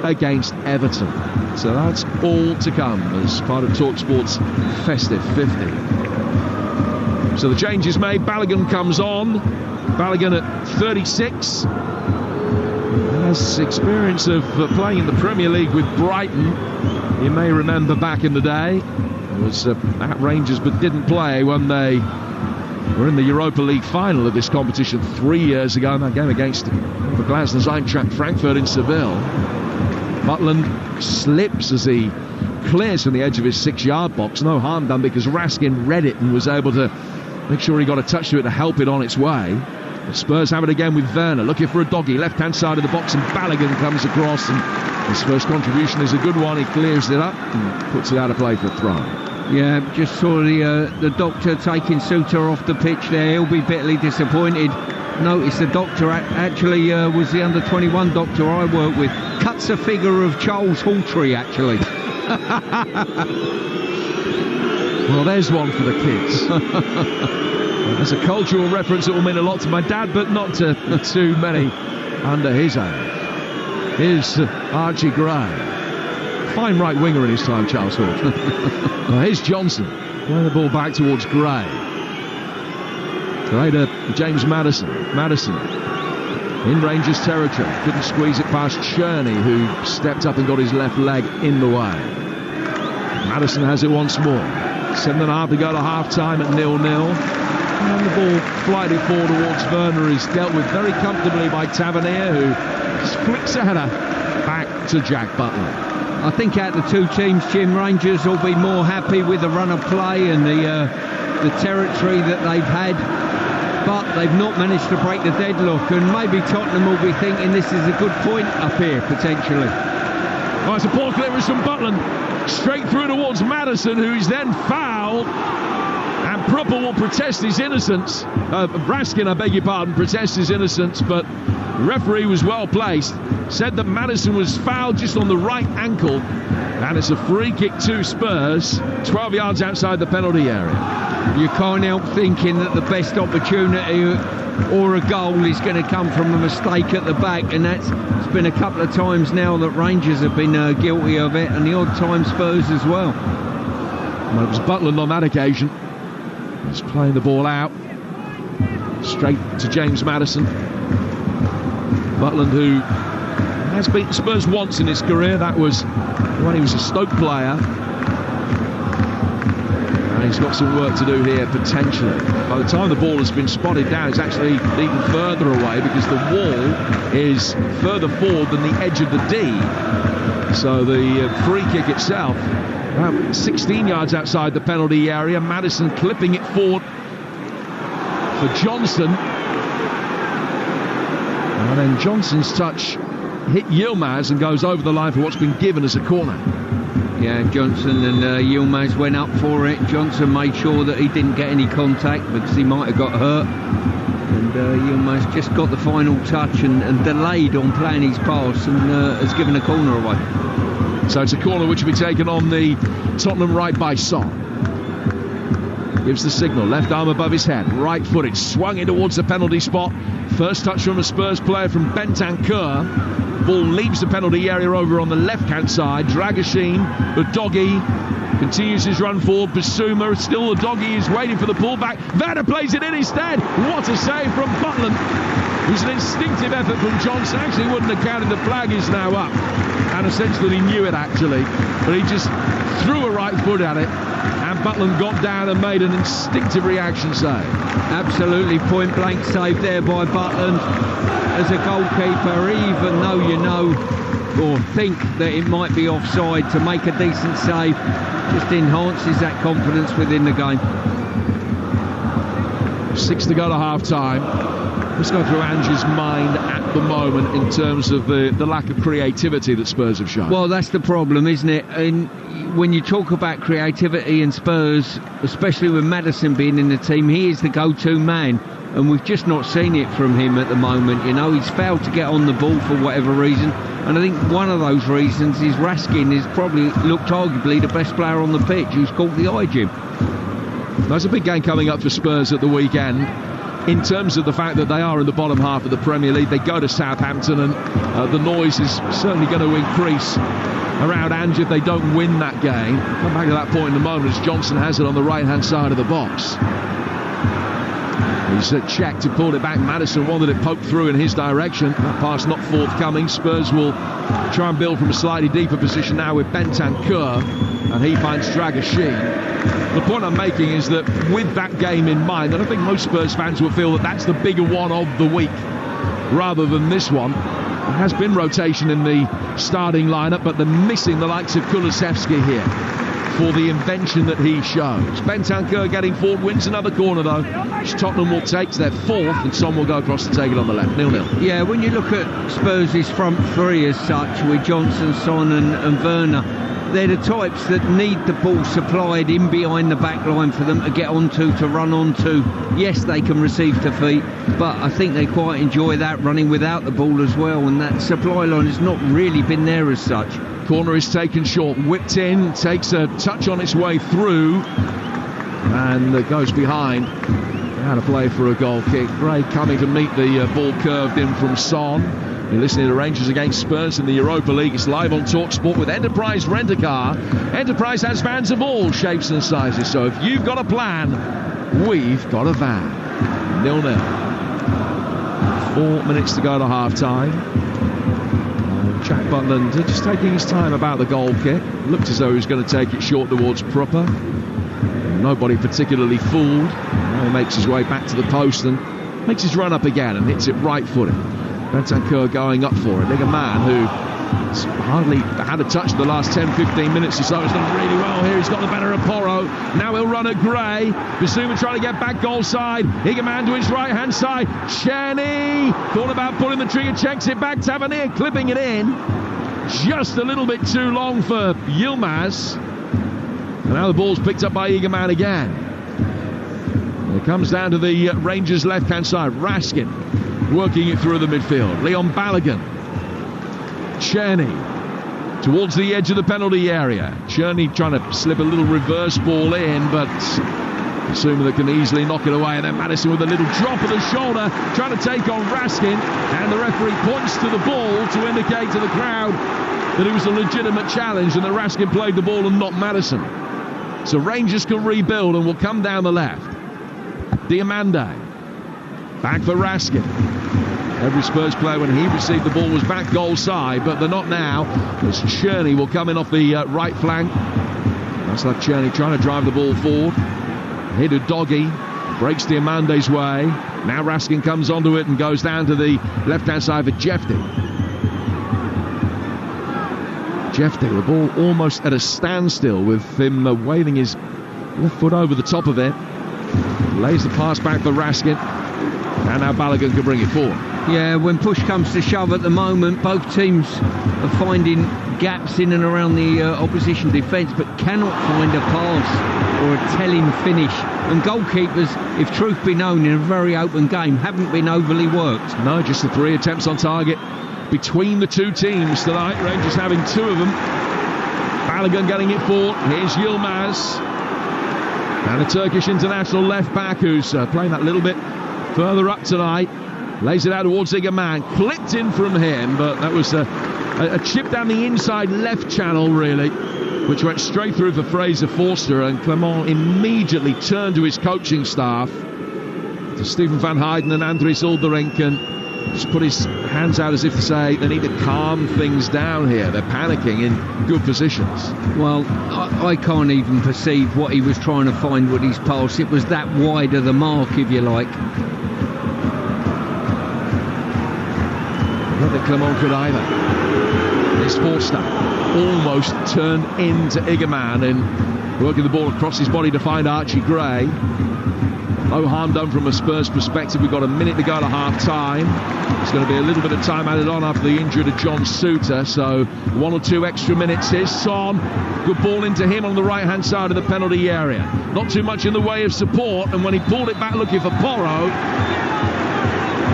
against Everton. So that's all to come as part of Talksport's festive 50. So the change is made. Balogun comes on. Balogun at 36. Has experience of playing in the Premier League with Brighton. You may remember back in the day. He was at Rangers but didn't play when they were in the Europa League final of this competition 3 years ago in that game against the Glasnow's Eintracht Frankfurt in Seville. Butland slips as he clears from the edge of his 6-yard box. No harm done because Raskin read it and was able to make sure he got a touch to it to help it on its way. The Spurs have it again with Werner looking for a doggy, left-hand side of the box, and Balogun comes across, and his first contribution is a good one. He clears it up and puts it out of play for a throw. Yeah, just saw the doctor taking Suter off the pitch there. He'll be bitterly disappointed. Notice the doctor actually was the under-21 doctor I worked with. Cuts a figure of Charles Hawtrey, actually. Well, there's one for the kids. There's a cultural reference that will mean a lot to my dad, but not to too many under his age. Here's Archie Gray. Fine right winger in his time, Charles Hawtrey. Well, here's Johnson playing the ball back towards Gray. Gray to James Maddison. Maddison in Rangers territory. Couldn't squeeze it past Cherney, who stepped up and got his left leg in the way. Maddison has it once more. 7.5 to go to half-time at 0-0. And the ball flighted forward towards Werner is dealt with very comfortably by Tavernier, who just flicks a header back to Jack Butland. I think out of the two teams, Jim, Rangers will be more happy with the run of play and the territory that they've had, but they've not managed to break the deadlock, and maybe Tottenham will be thinking this is a good point up here, potentially. Oh, it's a poor clearance from Butland, straight through towards Maddison, who is then fouled. And Prupper will protest his innocence. Raskin, I beg your pardon, protests his innocence, but the referee was well placed. Said that Maddison was fouled just on the right ankle, and it's a free kick to Spurs, 12 yards outside the penalty area. You can't help thinking that the best opportunity or a goal is going to come from a mistake at the back, and it's been a couple of times now that Rangers have been guilty of it, and the odd time Spurs as well. Well, it was Butland on that occasion. He's playing the ball out straight to James Maddison. Butland, who has beaten Spurs once in his career, that was when he was a Stoke player. And he's got some work to do here potentially. By the time the ball has been spotted down, it's actually even further away because the wall is further forward than the edge of the D. So the free kick itself about 16 yards outside the penalty area. Maddison clipping it forward for Johnson. And then Johnson's touch hit Yilmaz and goes over the line for what's been given as a corner. Yeah, Johnson and Yilmaz went up for it. Johnson made sure that he didn't get any contact because he might have got hurt. And Yilmaz just got the final touch and delayed on playing his pass and has given a corner away. So it's a corner which will be taken on the Tottenham right by Son. gives the signal, left arm above his head, right footed, swung in towards the penalty spot. First touch from a Spurs player from Bentancur. Ball leaves the penalty area over on the left-hand side. Dragashin, the doggy, continues his run forward. Basuma, still the doggy, is waiting for the pullback. Werner plays it in instead. What a save from Butland. It was an instinctive effort from Johnson. Actually wouldn't have counted, the flag is now up. And essentially knew it actually. But he just threw a right foot at it. And Butland got down and made an instinctive reaction save. Absolutely point blank save there by Butland. As a goalkeeper, even though you know or think that it might be offside, to make a decent save just enhances that confidence within the game. 6 to go to half-time. Let's go through Ange's mind at the moment in terms of the lack of creativity that Spurs have shown. Well, that's the problem, isn't it? And when you talk about creativity in Spurs, especially with Maddison being in the team, he is the go-to man. And we've just not seen it from him at the moment. You know, he's failed to get on the ball for whatever reason. And I think one of those reasons is Raskin is probably looked arguably the best player on the pitch, who's caught the eye, Jim. There's a big game coming up for Spurs at the weekend. In terms of the fact that they are in the bottom half of the Premier League, they go to Southampton, and the noise is certainly going to increase around Ange if they don't win that game. Come back to that point in a moment as Johnson has it on the right-hand side of the box. He's checked and pulled it back. Maddison wanted it poked through in his direction. That pass not forthcoming. Spurs will try and build from a slightly deeper position now with Bentancur, and he finds Dragashin. The point I'm making is that with that game in mind, I don't think most Spurs fans will feel that that's the bigger one of the week rather than this one. There has been rotation in the starting lineup, but they're missing the likes of Kulusevski here for the invention that he shows. Bentancur getting forward, wins another corner though, which Tottenham will take to their fourth, and Son will go across to take it on the left. 0-0. Yeah, when you look at Spurs' front three as such, with Johnson, Son and Werner, they're the types that need the ball supplied in behind the back line for them to get onto, to run onto. Yes, they can receive to feet, but I think they quite enjoy that, running without the ball as well, and that supply line has not really been there as such. Corner is taken short, whipped in, takes a touch on its way through, and goes behind. Out of play for a goal kick. Gray coming to meet the ball curved in from Son. You're listening to Rangers against Spurs in the Europa League. It's live on Talksport with Enterprise Rent-A-Car. Enterprise has vans of all shapes and sizes, so if you've got a plan, we've got a van. 0-0. 4 minutes to go to half-time. Jack Butland just taking his time about the goal kick. Looked as though he was going to take it short towards Prupper. Nobody particularly fooled. Now he makes his way back to the post and makes his run up again and hits it right-footed. Bentancur going up for it. Like a man who hardly had a touch in the last 10-15 minutes or so. He's done really well here. He's got the better of Porro. Now he'll run at Gray. Basuma trying to get back goal side. Higaman to his right-hand side. Cheney thought about pulling the trigger, checks it back. Tavernier clipping it in. Just a little bit too long for Yilmaz. And now the ball's picked up by Higaman again. It comes down to the Rangers left-hand side. Raskin working it through the midfield. Leon Balogun. Cherney towards the edge of the penalty area. Cherney trying to slip a little reverse ball in, but assuming that can easily knock it away. And then Maddison with a little drop of the shoulder, trying to take on Raskin. And the referee points to the ball to indicate to the crowd that it was a legitimate challenge and that Raskin played the ball and not Maddison. So Rangers can rebuild and will come down the left. Diamande. Back for Raskin. Every Spurs player when he received the ball was back goal side, but they're not now, as Cherney will come in off the right flank. That's like Cherney trying to drive the ball forward. Hit a doggy, breaks Diamande's way. Now Raskin comes onto it and goes down to the left-hand side for Jefty. Jefty, the ball almost at a standstill with him waving his left foot over the top of it. Lays the pass back for Raskin. And now Balogun can bring it forward. Yeah, when push comes to shove at the moment, both teams are finding gaps in and around the opposition defence, but cannot find a pass or a telling finish. And goalkeepers, if truth be known, in a very open game, haven't been overly worked. No, just the 3 attempts on target between the two teams tonight. Rangers having 2 of them. Balogun getting it forward. Here's Yilmaz. And a Turkish international left-back who's playing that little bit further up tonight. Lays it out towards Igaman. Clipped in from him, but that was a chip down the inside left channel, really, which went straight through for Fraser Forster. And Clement immediately turned to his coaching staff, to Stephen van Heijden and Andries Uldering, and just put his hands out as if to say they need to calm things down here. They're panicking in good positions. Well, I can't even perceive what he was trying to find with his pass. It was that wide of the mark, if you like. Not that Clement could either. This Forster almost turned into Igaman and working the ball across his body to find Archie Gray. No harm done from a Spurs perspective. We've got a minute to go to half-time. There's going to be a little bit of time added on after the injury to John Souttar, so 1 or 2 extra minutes. Here's Son. Good ball into him on the right-hand side of the penalty area. Not too much in the way of support, and when he pulled it back looking for Porro,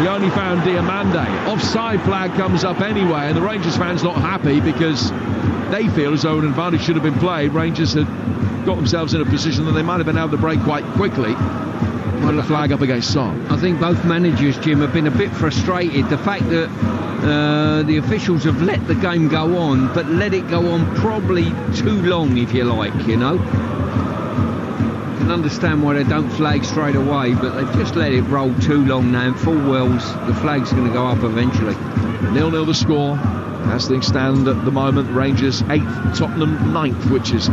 he only found Diamande. Offside flag comes up anyway, and the Rangers fans not happy because they feel as though an advantage should have been played. Rangers had got themselves in a position that they might have been able to break quite quickly. Put the flag up against Son. I think both managers, Jim, have been a bit frustrated. The fact that the officials have let the game go on, but let it go on probably too long, if you like, you know. I can understand why they don't flag straight away, but they've just let it roll too long now, and full wells the flag's going to go up eventually. 0-0 the score. As things stand at the moment, Rangers 8th, Tottenham 9th, which is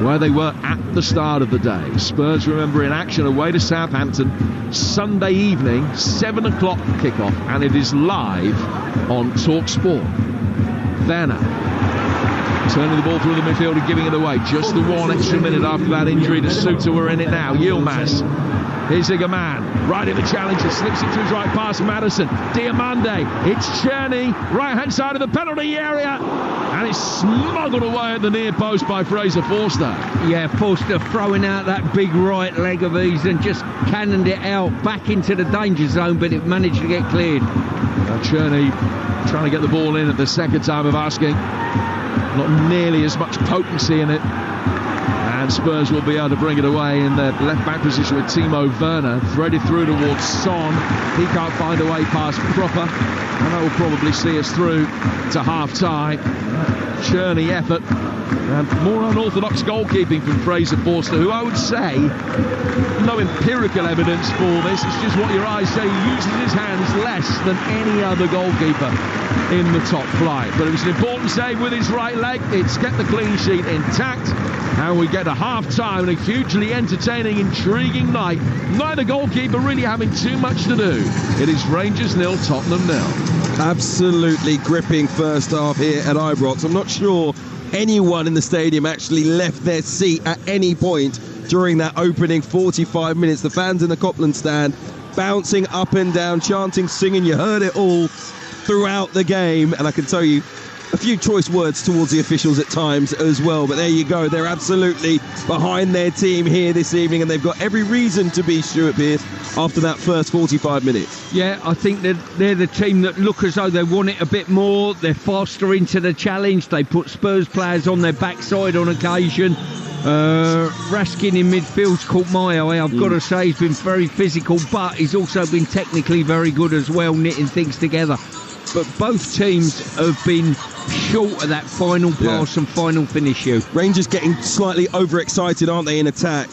where they were at the start of the day. Spurs, remember, in action away to Southampton Sunday evening, 7 o'clock kickoff, and it is live on Talksport. Werner turning the ball through the midfield and giving it away. Just the 1 extra minute after that injury to Souttar. We're in it now. Yilmaz. Here's Igaman, right in the challenge, slips it through his right past Madison. Diamande, it's Czerny, right-hand side of the penalty area, and it's smuggled away at the near post by Fraser Forster. Yeah, Forster throwing out that big right leg of his and just cannoned it out back into the danger zone, but it managed to get cleared. Czerny trying to get the ball in at the second time of asking. Not nearly as much potency in it. And Spurs will be able to bring it away in their left-back position with Timo Werner. Threaded through towards Son. He can't find a way past Proper. And that will probably see us through to half-time. Czerny effort. And more unorthodox goalkeeping from Fraser Forster, who I would say, no empirical evidence for this. It's just what your eyes say. He uses his hands less than any other goalkeeper in the top flight. But it was an important save with his right leg. It's kept the clean sheet intact. And we get a half-time and a hugely entertaining, intriguing night. Neither goalkeeper really having too much to do. It is Rangers 0, Tottenham 0. Absolutely gripping first half here at Ibrox. I'm not sure anyone in the stadium actually left their seat at any point during that opening 45 minutes. The fans in the Copland stand bouncing up and down, chanting, singing. You heard it all throughout the game, and I can tell you a few choice words towards the officials at times as well, but there you go. They're absolutely behind their team here this evening, and they've got every reason to be, Stuart Pearce, after that first 45 minutes. Yeah, I think that they're the team that look as though they want it a bit more. They're faster into the challenge. They put Spurs players on their backside on occasion. Raskin in midfield's caught my eye. I've got to say he's been very physical, but he's also been technically very good as well, knitting things together. But both teams have been short of that final pass and final finish. Rangers getting slightly overexcited, aren't they, in attack?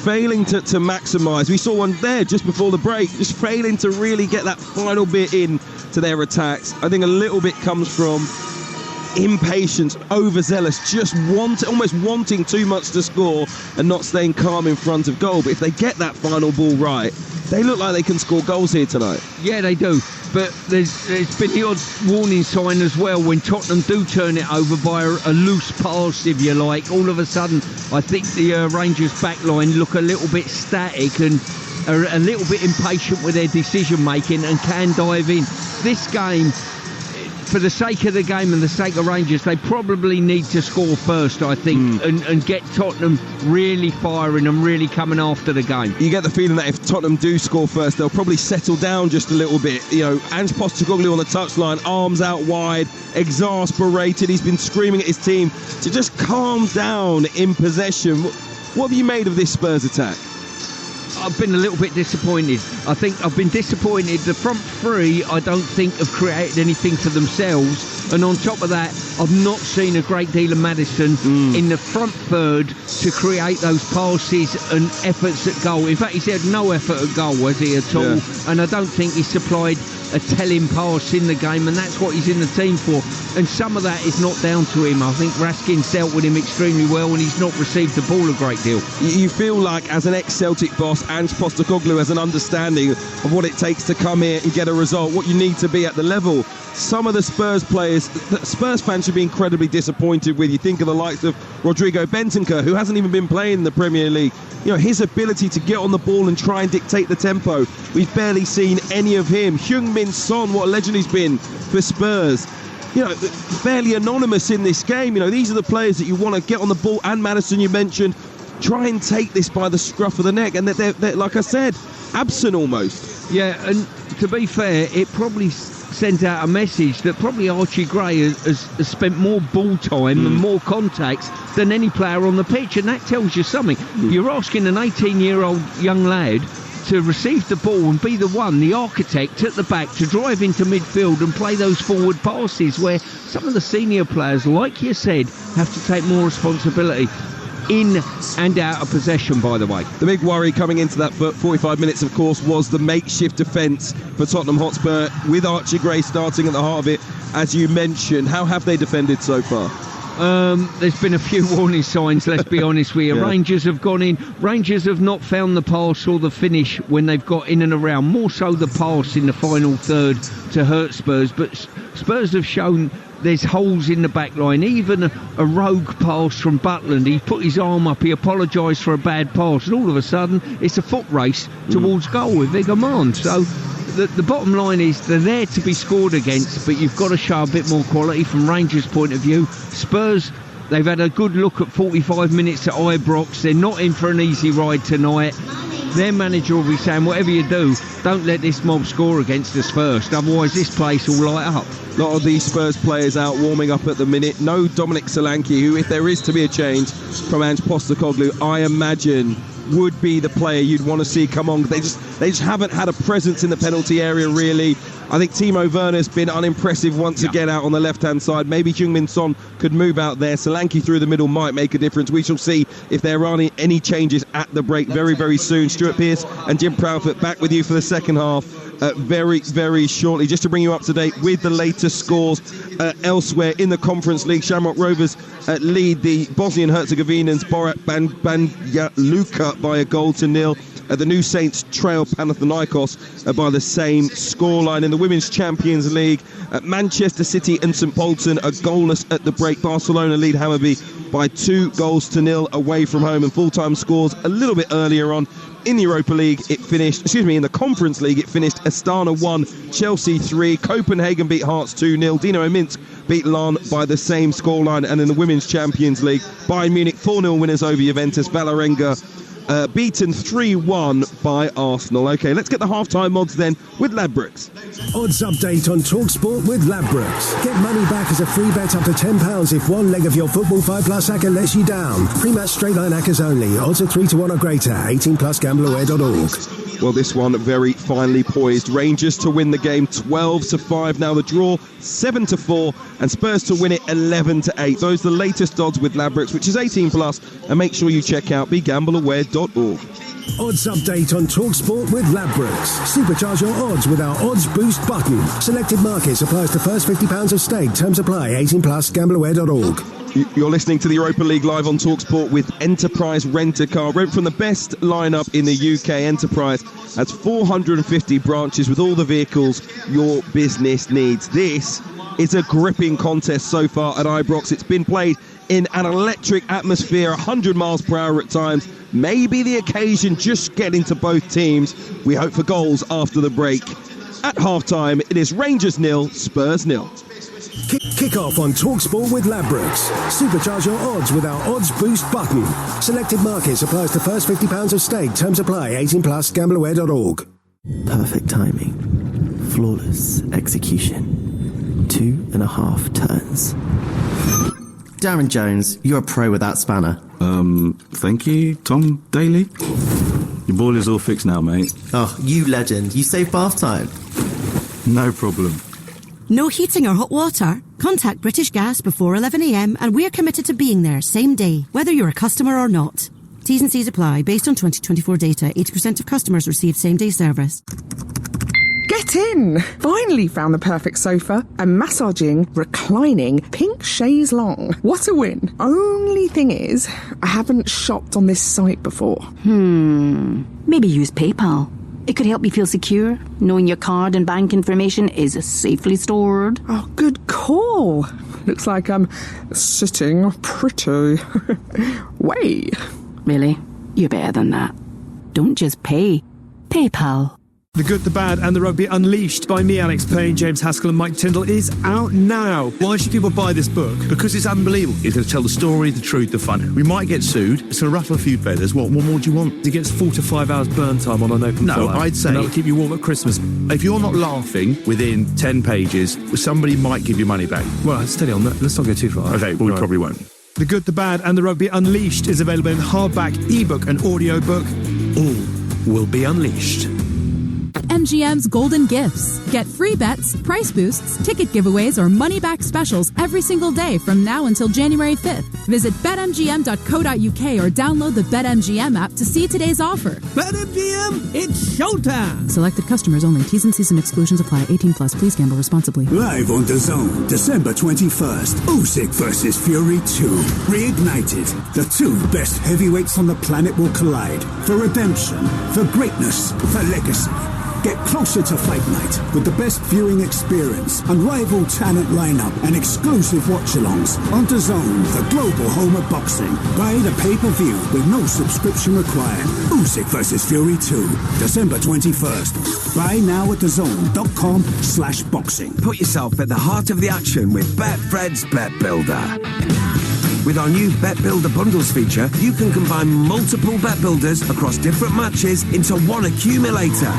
Failing to maximise. We saw one there just before the break, just failing to really get that final bit in to their attacks. I think a little bit comes from impatience, overzealous, just almost wanting too much to score and not staying calm in front of goal. But if they get that final ball right, they look like they can score goals here tonight. Yeah, they do. But there's been the odd warning sign as well when Tottenham do turn it over by a loose pass, if you like. All of a sudden, I think the Rangers backline look a little bit static and are a little bit impatient with their decision making and can dive in. This game, for the sake of the game and the sake of Rangers, they probably need to score first, I think, and get Tottenham really firing and really coming after the game. You get the feeling that if Tottenham do score first, they'll probably settle down just a little bit. You know, Ange Postecoglou on the touchline, arms out wide, exasperated. He's been screaming at his team to just calm down in possession. What have you made of this Spurs attack? I've been a little bit disappointed. I think I've been disappointed. The front three, I don't think, have created anything for themselves. And on top of that, I've not seen a great deal of Maddison in the front third to create those passes and efforts at goal. In fact, he's had no effort at goal, has he, at all? Yeah. And I don't think he's supplied a telling pass in the game, and that's what he's in the team for. And some of that is not down to him. I think Raskin's dealt with him extremely well, and he's not received the ball a great deal. You feel like, as an ex-Celtic boss, Ange Postecoglou has an understanding of what it takes to come here and get a result, what you need to be at the level. Some of the Spurs players, the Spurs fans should be incredibly disappointed with. You think of the likes of Rodrigo Bentancur, who hasn't even been playing in the Premier League. You know, his ability to get on the ball and try and dictate the tempo, we've barely seen any of him. Heung-min Son, what a legend he's been for Spurs. You know, fairly anonymous in this game. You know, these are the players that you want to get on the ball. And Maddison, you mentioned, try and take this by the scruff of the neck. And they're like I said, absent almost. Yeah, and to be fair, it probably sends out a message that probably Archie Gray has spent more ball time and more contacts than any player on the pitch, and that tells you something. You're asking an 18-year-old young lad to receive the ball and be the one, the architect at the back, to drive into midfield and play those forward passes, where some of the senior players, like you said, have to take more responsibility. In and out of possession, by the way. The big worry coming into that 45 minutes, of course, was the makeshift defence for Tottenham Hotspur, with Archie Gray starting at the heart of it, as you mentioned. How have they defended so far? There's been a few warning signs, let's be honest with you. Yeah. Rangers have gone in. Rangers have not found the pass or the finish when they've got in and around. More so the pass in the final third to hurt Spurs. But Spurs have shown there's holes in the back line. Even a rogue pass from Butland, he put his arm up, he apologised for a bad pass, and all of a sudden it's a foot race towards goal with Vigerman. So the bottom line is they're there to be scored against, but you've got to show a bit more quality from Rangers' point of view. Spurs, they've had a good look at 45 minutes at Ibrox. They're not in for an easy ride tonight. Their manager will be saying, whatever you do, don't let this mob score against us first, otherwise this place will light up. A lot of these Spurs players out warming up at the minute. No Dominic Solanke, who, if there is to be a change from Ange Postecoglou, I imagine would be the player you'd want to see come on. They just haven't had a presence in the penalty area, really. I think Timo Werner's been unimpressive once again out on the left-hand side. Maybe Heung-min Son could move out there. Solanke through the middle might make a difference. We shall see if there are any changes at the break very, very soon. Stuart Pearce and Jim Proudfoot back with you for the second half very, very shortly. Just to bring you up to date with the latest scores elsewhere in the Conference League. Shamrock Rovers lead the Bosnian-Herzegovinans Banja Luka by 1-0. The New Saints trail Panathinaikos by the same scoreline. In the Women's Champions League, Manchester City and St Polten are goalless at the break. Barcelona lead Hammarby by 2-0 away from home, and full-time scores a little bit earlier on. In the Europa League, in the Conference League, it finished Astana 1, Chelsea 3, Copenhagen beat Hearts 2-0, Dinamo Minsk beat Larn by the same scoreline, and in the Women's Champions League, Bayern Munich 4-0 winners over Juventus, Vålerenga beaten 3-1 by Arsenal. OK, let's get the half-time odds then with Ladbrokes. Odds update on Talksport with Ladbrokes. Get money back as a free bet up to £10 if one leg of your Football 5+ acca lets you down. Pre-match straight line accas only. Odds are 3-1 or greater. 18+ gambleaware.org. Well, this one very finely poised. Rangers to win the game 12-5. Now the draw 7-4, and Spurs to win it 11-8. Those are the latest odds with Ladbrokes, which is 18+. And make sure you check out begambleaware.org. Odds update on Talksport with Ladbrokes. Supercharge your odds with our Odds Boost button. Selected markets applies to first £50 of stake. Terms apply. 18+. Gambleaware.org. You're listening to the Europa League live on Talksport with Enterprise Rent-A-Car. Rent from the best lineup in the UK. Enterprise has 450 branches with all the vehicles your business needs. This is a gripping contest so far at Ibrox. It's been played in an electric atmosphere, 100 miles per hour at times. Maybe the occasion just getting to both teams. We hope for goals after the break. At half-time, it is Rangers 0, Spurs 0. Kick off on Talksport with Ladbrokes. Supercharge your odds with our Odds Boost button. Selected markets applies to first £50 of stake. Terms apply. 18+. Gambleaware.org. Perfect timing. Flawless execution. 2.5 turns. Darren Jones, you're a pro with that spanner. Thank you, Tom Daly. Your boiler's all fixed now, mate. Oh, you legend. You saved bath time. No problem. No heating or hot water? Contact British Gas before 11 a.m. and we're committed to being there same day, whether you're a customer or not. T's and C's apply. Based on 2024 data, 80% of customers received same-day service. Get in! Finally found the perfect sofa. A massaging, reclining, pink chaise longue. What a win. Only thing is, I haven't shopped on this site before. Maybe use PayPal. It could help you feel secure, knowing your card and bank information is safely stored. Oh, good call. Looks like I'm sitting pretty. Wait. Really? You're better than that. Don't just pay. PayPal. The Good, the Bad and the Rugby Unleashed by me, Alex Payne, James Haskell and Mike Tyndall is out now. Why should people buy this book? Because it's unbelievable. It's going to tell the story, the truth, the fun. We might get sued. It's going to ruffle a few feathers. What more do you want? It gets 4 to 5 hours burn time on an open fire. No, I'd say... And that'll keep you warm at Christmas. If you're not laughing within 10 pages, somebody might give you money back. Well, steady on that. Let's not go too far. Okay, well, we probably won't. The Good, the Bad and the Rugby Unleashed is available in hardback, ebook and audiobook. All will be unleashed. MGM's Golden Gifts. Get free bets, price boosts, ticket giveaways, or money-back specials every single day from now until January 5th. Visit betmgm.co.uk or download the BetMGM app to see today's offer. BetMGM, it's showtime! Selected customers only. T's and C's and exclusions apply. 18 plus. Please gamble responsibly. Live on DAZN, December 21st. Usyk versus Fury 2. Reignited. The two best heavyweights on the planet will collide. For redemption, for greatness, for legacy. Get closer to Fight Night with the best viewing experience, unrivaled talent lineup, and exclusive watch-alongs on DAZN, the global home of boxing. Buy the pay-per-view with no subscription required. Usyk vs Fury 2, December 21st. Buy now at DAZN.com/boxing. Put yourself at the heart of the action with Betfred's Bet Builder. With our new Bet Builder Bundles feature, you can combine multiple bet builders across different matches into one accumulator.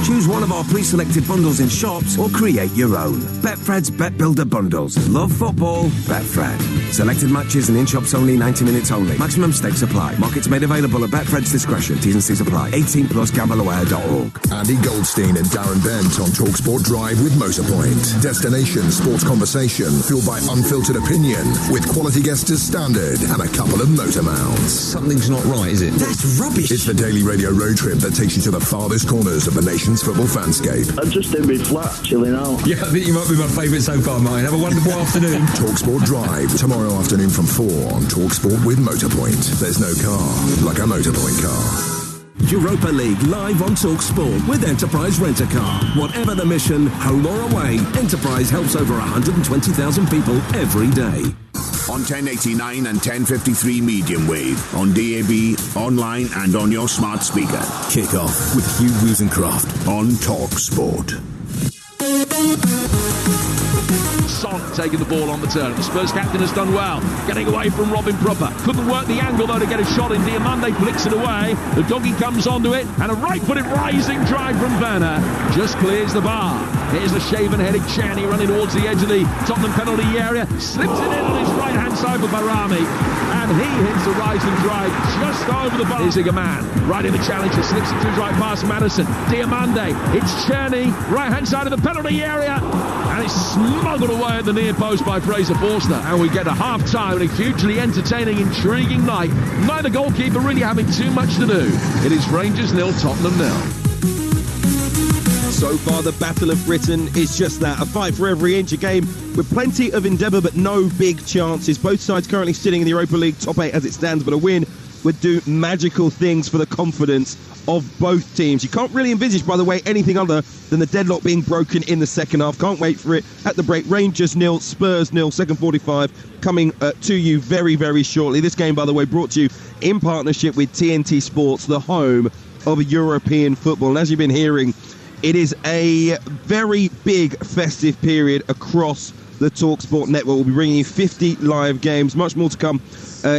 Choose one of our pre-selected bundles in shops or create your own. Betfred's Bet Builder Bundles. Love football? Betfred. Selected matches and in shops only, 90 minutes only. Maximum stakes apply. Markets made available at Betfred's discretion. T's and C's apply. 18 plus gambleaware.org. Andy Goldstein and Darren Bent on Talksport Drive with Motorpoint. Destination sports conversation fueled by unfiltered opinion with quality guests as standard and a couple of motor mounts. Something's not right, is it? That's rubbish. It's the daily radio road trip that takes you to the farthest corners of the nation's football fanscape. I'm just in my flat, chilling out. Yeah, I think you might be my favourite so far, mate. Have a wonderful afternoon. Talksport Drive, tomorrow afternoon from 4 on Talksport with Motorpoint. There's no car like a Motorpoint car. Europa League live on Talksport with Enterprise Rent-A-Car. Whatever the mission, home or away, Enterprise helps over 120,000 people every day. On 1089 and 1053 medium wave, on DAB, online and on your smart speaker. Kick off with Hugh Rosencroft on Talksport. Son taking the ball on the turn. The Spurs captain has done well, getting away from Robin Proper. Couldn't work the angle though to get a shot in. Diamande flicks it away. The doggy comes onto it, and a right-footed rising drive from Werner just clears the bar. Here's the shaven-headed Czerny running towards the edge of the Tottenham penalty area. Slips it in on his right-hand side for Barami, and he hits the rising drive just over the bar. Here's Zigaman, right in the challenger, slips it to his right past Madison. Diamande, it's Czerny, right-hand side of the penalty area, and it's smuggled away at the near post by Fraser Forster. And we get a half-time and a hugely entertaining, intriguing night. Neither goalkeeper really having too much to do. It is Rangers 0, Tottenham 0. So far, the Battle of Britain is just that, a fight for every inch, a game with plenty of endeavour but no big chances. Both sides currently sitting in the Europa League top 8 as it stands, but a win would do magical things for the confidence of both teams. You can't really envisage, by the way, anything other than the deadlock being broken in the second half. Can't wait for it at the break. Rangers 0, Spurs 0, second 45 coming to you very, very shortly. This game, by the way, brought to you in partnership with TNT Sports, the home of European football. And as you've been hearing, it is a very big festive period across the Talksport network. We'll be bringing you 50 live games, much more to come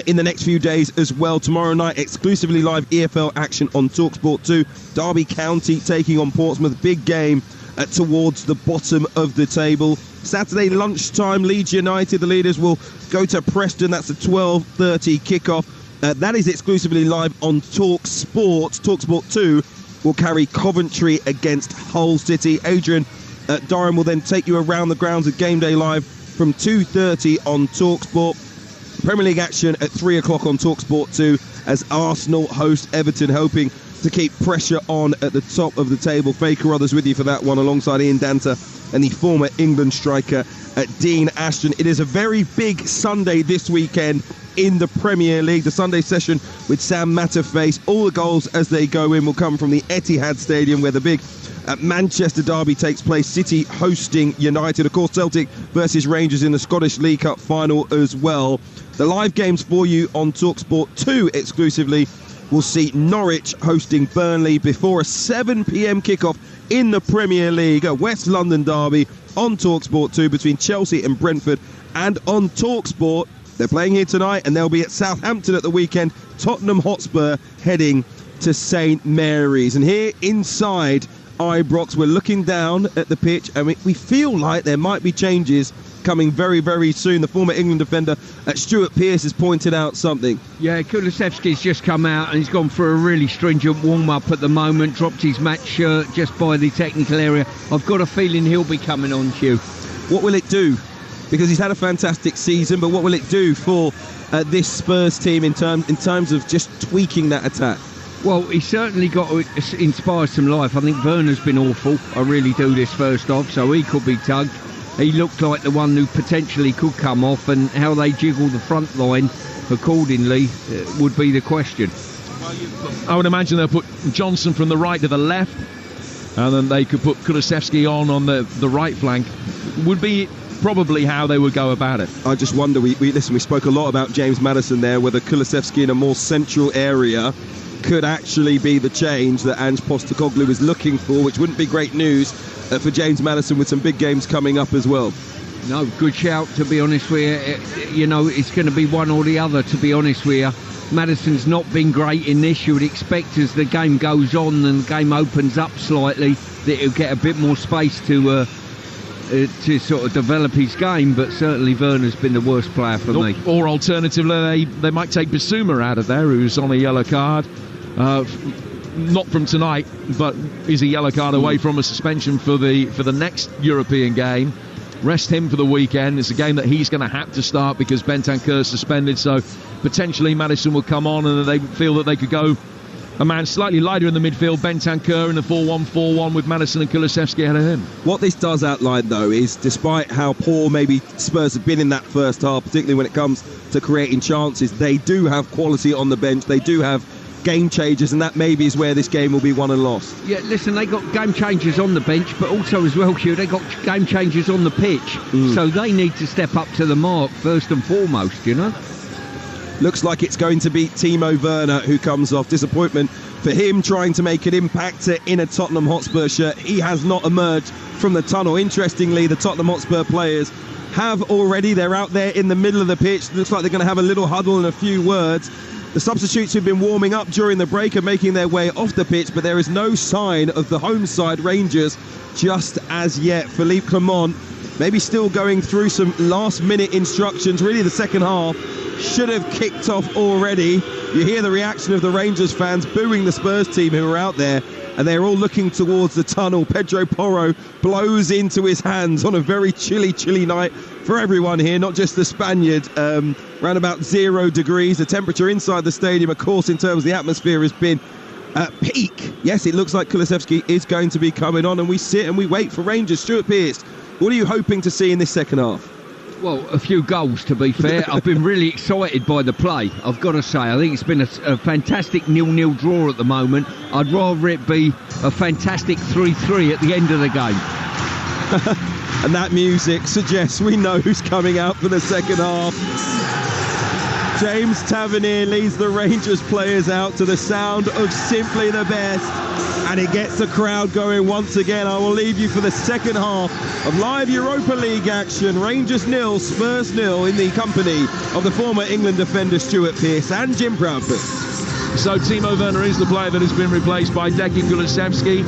in the next few days as well. Tomorrow night, exclusively live EFL action on Talksport 2. Derby County taking on Portsmouth. Big game towards the bottom of the table. Saturday lunchtime, Leeds United, the leaders, will go to Preston. That's a 12:30 kickoff. That is exclusively live on Talksport. Talksport 2 will carry Coventry against Hull City. Adrian Durham will then take you around the grounds of Game Day Live from 2:30 on Talksport. Premier League action at 3 o'clock on Talksport 2 as Arsenal host Everton, hoping to keep pressure on at the top of the table. Faye Carruthers with you for that one, alongside Ian Danter and the former England striker Dean Ashton. It is a very big Sunday this weekend in the Premier League. The Sunday session with Sam Matterface. All the goals as they go in will come from the Etihad Stadium, where the big Manchester derby takes place. City hosting United. Of course, Celtic versus Rangers in the Scottish League Cup final as well. The live games for you on Talksport 2 exclusively will see Norwich hosting Burnley before a 7 p.m. kickoff in the Premier League. A West London derby on Talksport 2 between Chelsea and Brentford. And on Talksport, they're playing here tonight and they'll be at Southampton at the weekend. Tottenham Hotspur heading to St Mary's. And here inside Ibrox, we're looking down at the pitch and we feel like there might be changes coming very, very soon. The former England defender Stuart Pearce has pointed out something. Yeah, Kulusevski's just come out and he's gone for a really stringent warm-up at the moment, dropped his match shirt just by the technical area. I've got a feeling he'll be coming on, Hugh. What will it do? Because he's had a fantastic season, but what will it do for this Spurs team in terms of just tweaking that attack? Well, he's certainly got to inspire some life. I think Werner's been awful. I really do, this first off, so he could be tugged. He looked like the one who potentially could come off, and how they jiggle the front line accordingly would be the question. I would imagine they'll put Johnson from the right to the left, and then they could put Kulusevski on the right flank. Would be probably how they would go about it. I just wonder, we spoke a lot about James Maddison there, whether Kulusevski in a more central area could actually be the change that Ange Postecoglou is looking for, which wouldn't be great news for James Maddison with some big games coming up as well. No, good shout, to be honest with you. You know, it's going to be one or the other, to be honest with you. Maddison's not been great in this. You would expect as the game goes on and the game opens up slightly that he'll get a bit more space to sort of develop his game, but certainly Werner's been the worst player for me. Or alternatively, they might take Bissouma out of there, who's on a yellow card. Not from tonight, but is a yellow card away from a suspension for the next European game. Rest him for the weekend. It's a game that he's going to have to start because Bentancur's suspended, so potentially Maddison will come on, and they feel that they could go a man slightly lighter in the midfield, Bentancur in the 4-1-4-1 with Maddison and Kulusevski ahead of him. What this does outline, though, is despite how poor maybe Spurs have been in that first half, particularly when it comes to creating chances, they do have quality on the bench. They do have game changers, and that maybe is where this game will be won and lost. Yeah, listen, they got game changers on the bench, but also as well, Hugh, they got game changers on the pitch. So they need to step up to the mark first and foremost, you know. Looks like it's going to be Timo Werner who comes off. Disappointment for him, trying to make an impact in a Tottenham Hotspur shirt. He has not emerged from the tunnel. Interestingly, the Tottenham Hotspur players have already. They're out there in the middle of the pitch. Looks like they're going to have a little huddle and a few words. The substitutes who've been warming up during the break are making their way off the pitch, but there is no sign of the home side Rangers just as yet. Philippe Clement maybe still going through some last-minute instructions. Really, the second half should have kicked off already. You hear the reaction of the Rangers fans booing the Spurs team who are out there, and they're all looking towards the tunnel. Pedro Porro blows into his hands on a very chilly night for everyone here, not just the Spaniard. Around about 0 degrees. The temperature inside the stadium, of course, in terms of the atmosphere, has been at peak. Yes, it looks like Kulusevski is going to be coming on, and we sit and we wait for Rangers. Stuart Pearce, what are you hoping to see in this second half? Well, a few goals, to be fair. I've been really excited by the play, I've got to say. I think it's been a fantastic 0-0 draw at the moment. I'd rather it be a fantastic 3-3 at the end of the game. And that music suggests we know who's coming out for the second half. James Tavernier leads the Rangers players out to the sound of Simply the Best. and it gets the crowd going once again. I will leave you for the second half of live Europa League action. Rangers 0, Spurs 0, in the company of the former England defender Stuart Pearce and Jim Proudfoot. So Timo Werner is the player that has been replaced by Decky Kulusevski.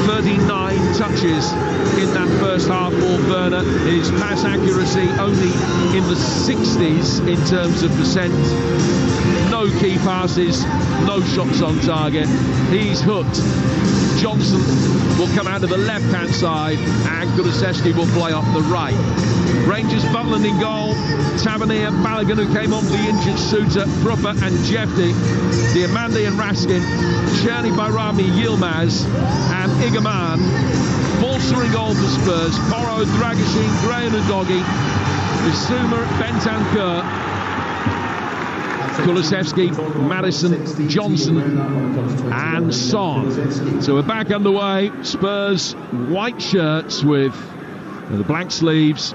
39 touches in that first half for Werner. His pass accuracy only in the 60s in terms of percent. No key passes, no shots on target. He's hooked. Johnson will come out to the left-hand side and Kulusevski will play off the right. Rangers Butland in goal. Tavernier, Balogun, who came on for the injured Suter, Prupper and Jefty, Diamande and Raskin, Cherny, Bayrami, Yilmaz and Igaman. Bolster in goal for Spurs. Porro, Dragashin, Gray and Udogi, Bissouma, Bentancur, Kulusevski, Madison, Johnson and Son. So we're back underway. Spurs white shirts with the black sleeves,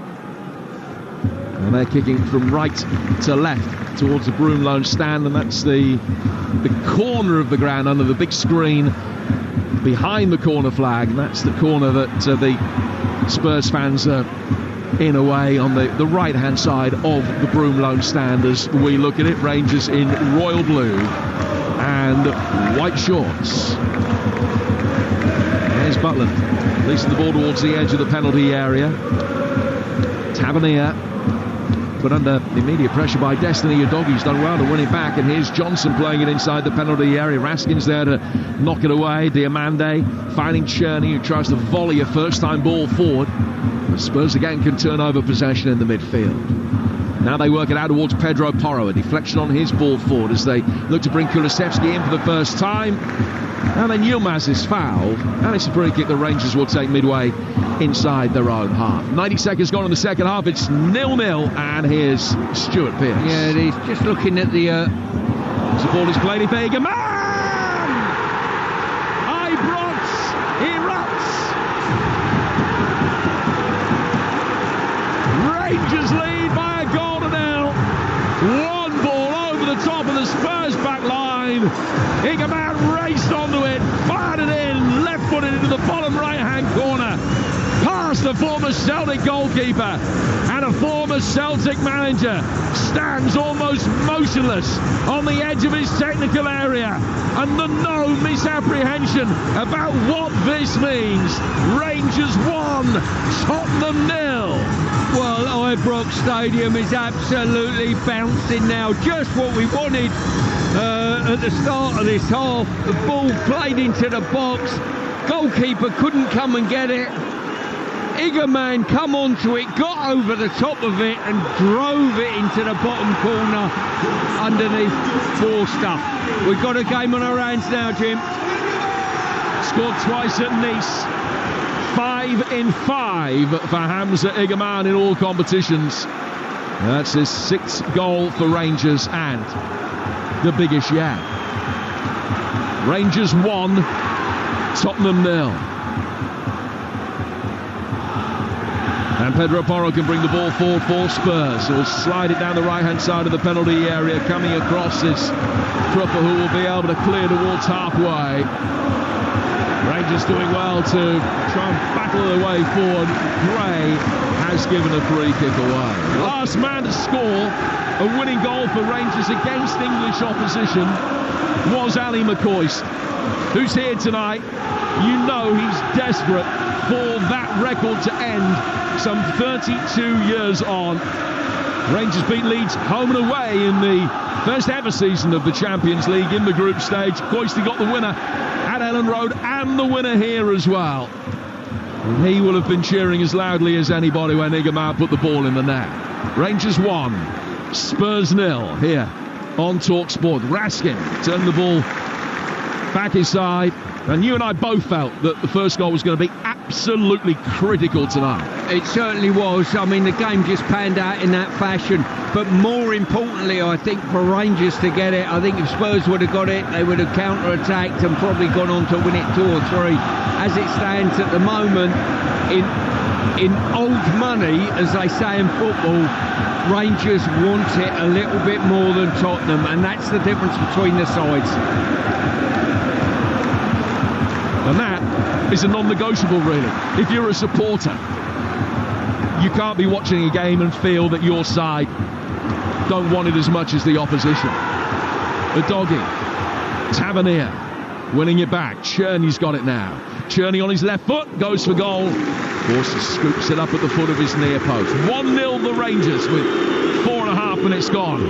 and they're kicking from right to left towards the Broomloan stand, and that's the corner of the ground under the big screen behind the corner flag. And that's the corner that the Spurs fans are in a way on the right hand side of the Broomloan stand as we look at it. Rangers in royal blue and white shorts. There's Butland releasing the ball towards the edge of the penalty area. Tavernier put under immediate pressure by Destiny. Udogi's done well to win it back, and here's Johnson playing it inside the penalty area. Raskin's there to knock it away. Diamande finding Cherny, who tries to volley a first-time ball forward. Spurs again can turn over possession in the midfield. Now they work it out towards Pedro Porro. A deflection on his ball forward as they look to bring Kulusevski in for the first time. And then Yilmaz is fouled, and it's a free kick the Rangers will take midway inside their own half. 90 seconds gone in the second half. It's 0-0, and here's Stuart Pearce. Yeah, he's just looking at the... The ball is played in for Igaman! Ibrox erupts! Rangers lead by a goal to 0. One ball over the top of the Spurs back line. Igaman raced onto it, fired it in, left-footed into the bottom right-hand corner. Past the former Celtic goalkeeper and a former Celtic manager. Stands almost motionless on the edge of his technical area. Under no misapprehension about what this means. Rangers 1, Tottenham 0. Well, Ibrox Stadium is absolutely bouncing now. Just what we wanted at the start of this half. The ball played into the box. Goalkeeper couldn't come and get it. Igaman come onto it, got over the top of it and drove it into the bottom corner underneath Forster. We've got a game on our hands now, Jim. Scored twice at Nice. 5 in 5 for Hamza Igaman in all competitions. That's his 6th goal for Rangers and the biggest yet. Rangers 1, Tottenham 0. And Pedro Porro can bring the ball forward for Spurs. He'll slide it down the right-hand side of the penalty area. Coming across is Prupper, who will be able to clear towards halfway. Rangers doing well to try and battle their way forward. Gray has given a free kick away. Last man to score a winning goal for Rangers against English opposition was Ali McCoist, who's here tonight. You know he's desperate for that record to end some 32 years on. Rangers beat Leeds home and away in the first ever season of the Champions League in the group stage. Coisty got the winner at Ellen Road and the winner here as well. And he will have been cheering as loudly as anybody when Igaman put the ball in the net. Rangers 1, Spurs 0 here on Talksport. Raskin turned the ball back his side. And you and I both felt that the first goal was going to be absolutely critical tonight. It certainly was. I mean, the game just panned out in that fashion. But more importantly, I think for Rangers to get it, I think if Spurs would have got it, they would have counter-attacked and probably gone on to win it 2 or 3. As it stands at the moment, in old money, as they say in football, Rangers want it a little bit more than Tottenham, and that's the difference between the sides. And that is a non-negotiable, really. If you're a supporter, you can't be watching a game and feel that your side don't want it as much as the opposition. The doggy, Tavernier, winning it back. Cherney's got it now. Cherney on his left foot, goes for goal. Forster scoops it up at the foot of his near post. 1-0 the Rangers with 4.5 minutes gone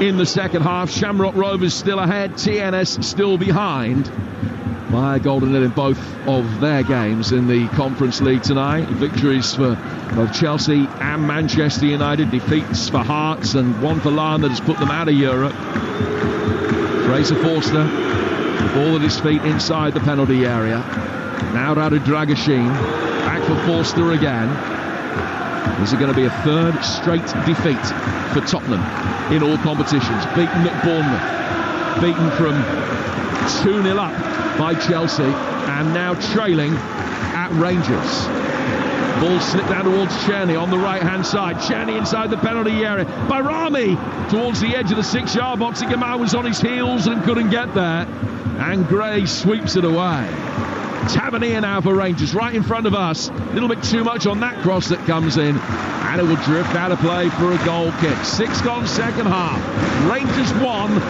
in the second half. Shamrock Rovers still ahead, TNS still behind by a goal to nil in both of their games in the Conference League tonight. Victories for both Chelsea and Manchester United, defeats for Hearts and one for Larne that has put them out of Europe. Fraser Forster, the ball at his feet inside the penalty area. Now Radu Dragoshin, back for Forster again. Is it going to be a third straight defeat for Tottenham in all competitions? Beaten at Bournemouth, beaten from 2-0 up by Chelsea, and now trailing at Rangers. Ball slipped down towards Cherney on the right-hand side. Cherney inside the penalty area. Bayrami towards the edge of the 6-yard box. Igamar was on his heels and couldn't get there. And Gray sweeps it away. Tavernier now for Rangers, right in front of us. A little bit too much on that cross that comes in. And it will drift out of play for a goal kick. 6 gone second half. Rangers 1,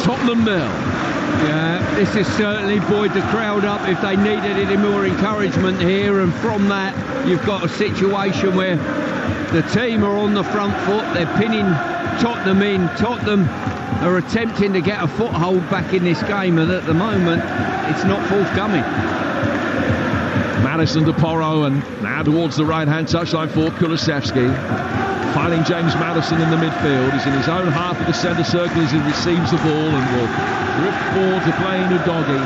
Tottenham 0. Yeah, this has certainly buoyed the crowd up if they needed any more encouragement here, and from that you've got a situation where the team are on the front foot, they're pinning Tottenham in. Tottenham are attempting to get a foothold back in this game, and at the moment it's not forthcoming. Madison to Porro, and now towards the right-hand touchline for Kulusevski. Finding James Madison in the midfield. He's in his own half of the centre circle as he receives the ball and will drift forward to play Udogie.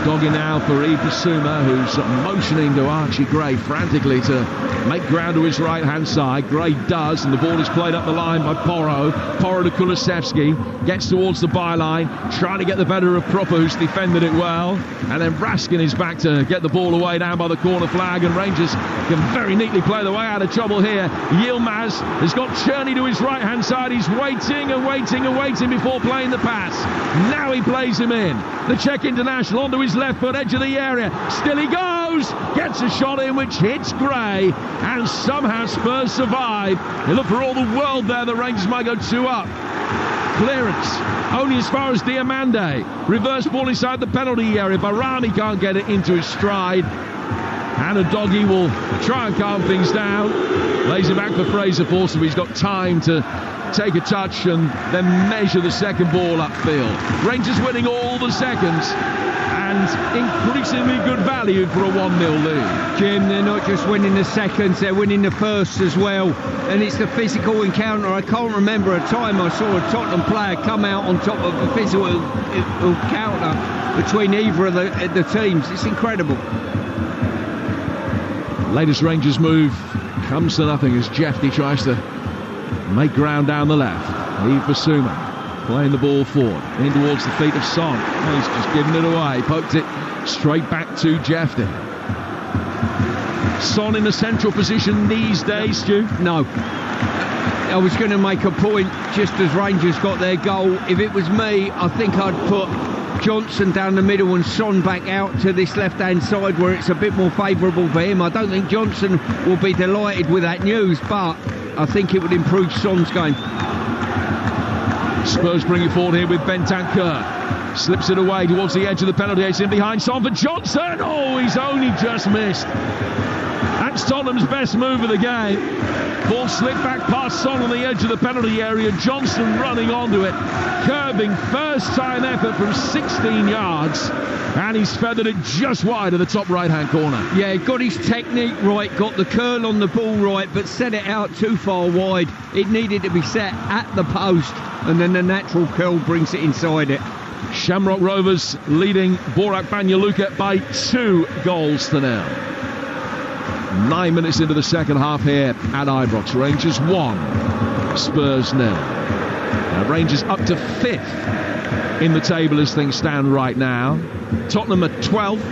Udogie now for Yves Bissouma, who's motioning to Archie Gray frantically to make ground to his right-hand side. Gray does, and the ball is played up the line by Porro. Porro to Kulusevski, gets towards the byline, trying to get the better of Proper, who's defended it well. And then Raskin is back to get the ball away down by the corner flag, and Rangers can very neatly play the way out of trouble here. Yilmaz has got Cherney to his right-hand side. He's waiting and waiting and waiting before playing the pass. Now he plays him in. The Czech international onto his left foot, edge of the area. Still he goes. Gets a shot in which hits Gray. And somehow Spurs survive. They look for all the world there. The Rangers might go 2 up. Clearance only as far as Diamande. Reverse ball inside the penalty area. Bayrami can't get it into his stride. And Udogie will try and calm things down. Lays it back for Fraser Forster. He's got time to take a touch and then measure the second ball upfield. Rangers winning all the seconds and increasingly good value for a 1-0 lead. Jim, they're not just winning the seconds, they're winning the firsts as well. And it's the physical encounter. I can't remember a time I saw a Tottenham player come out on top of a physical encounter between either of the teams. It's incredible. Latest Rangers move comes to nothing as Jeffney tries to make ground down the left. Yves Bissouma playing the ball forward, in towards the feet of Son. He's just given it away, poked it straight back to Jeffney. Son in a central position these days, Stu? No. I was going to make a point just as Rangers got their goal. If it was me, I think I'd put Johnson down the middle and Son back out to this left-hand side where it's a bit more favourable for him. I don't think Johnson will be delighted with that news, but I think it would improve Son's game. Spurs bring it forward here with Bentancur. Slips it away towards the edge of the penalty. It's in behind Son for Johnson. Oh, he's only just missed. That's Tottenham's best move of the game. Ball slipped back past Son on the edge of the penalty area. Johnson running onto it. Curbing first-time effort from 16 yards. And he's feathered it just wide of the top right-hand corner. Yeah, got his technique right, got the curl on the ball right, but set it out too far wide. It needed to be set at the post, and then the natural curl brings it inside it. Shamrock Rovers leading Borak Banja by 2 goals to 0. 9 minutes into the second half here at Ibrox. Rangers 1, Spurs 0. Now Rangers up to 5th in the table as things stand right now. Tottenham at 12th,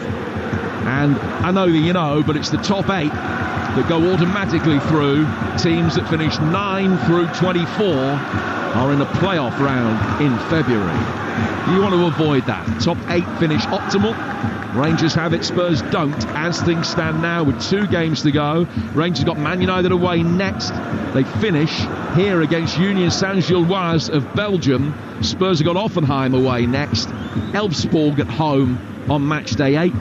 and I know that you know, but it's the top 8 that go automatically through. Teams that finish 9 through 24 are in a playoff round in February. You want to avoid that. Top 8 finish optimal. Rangers have it, Spurs don't, as things stand now with 2 games to go. Rangers got Man United away next. They finish here against Union Saint-Gilloise of Belgium. Spurs have got Offenheim away next. Elfsborg at home on match day 8.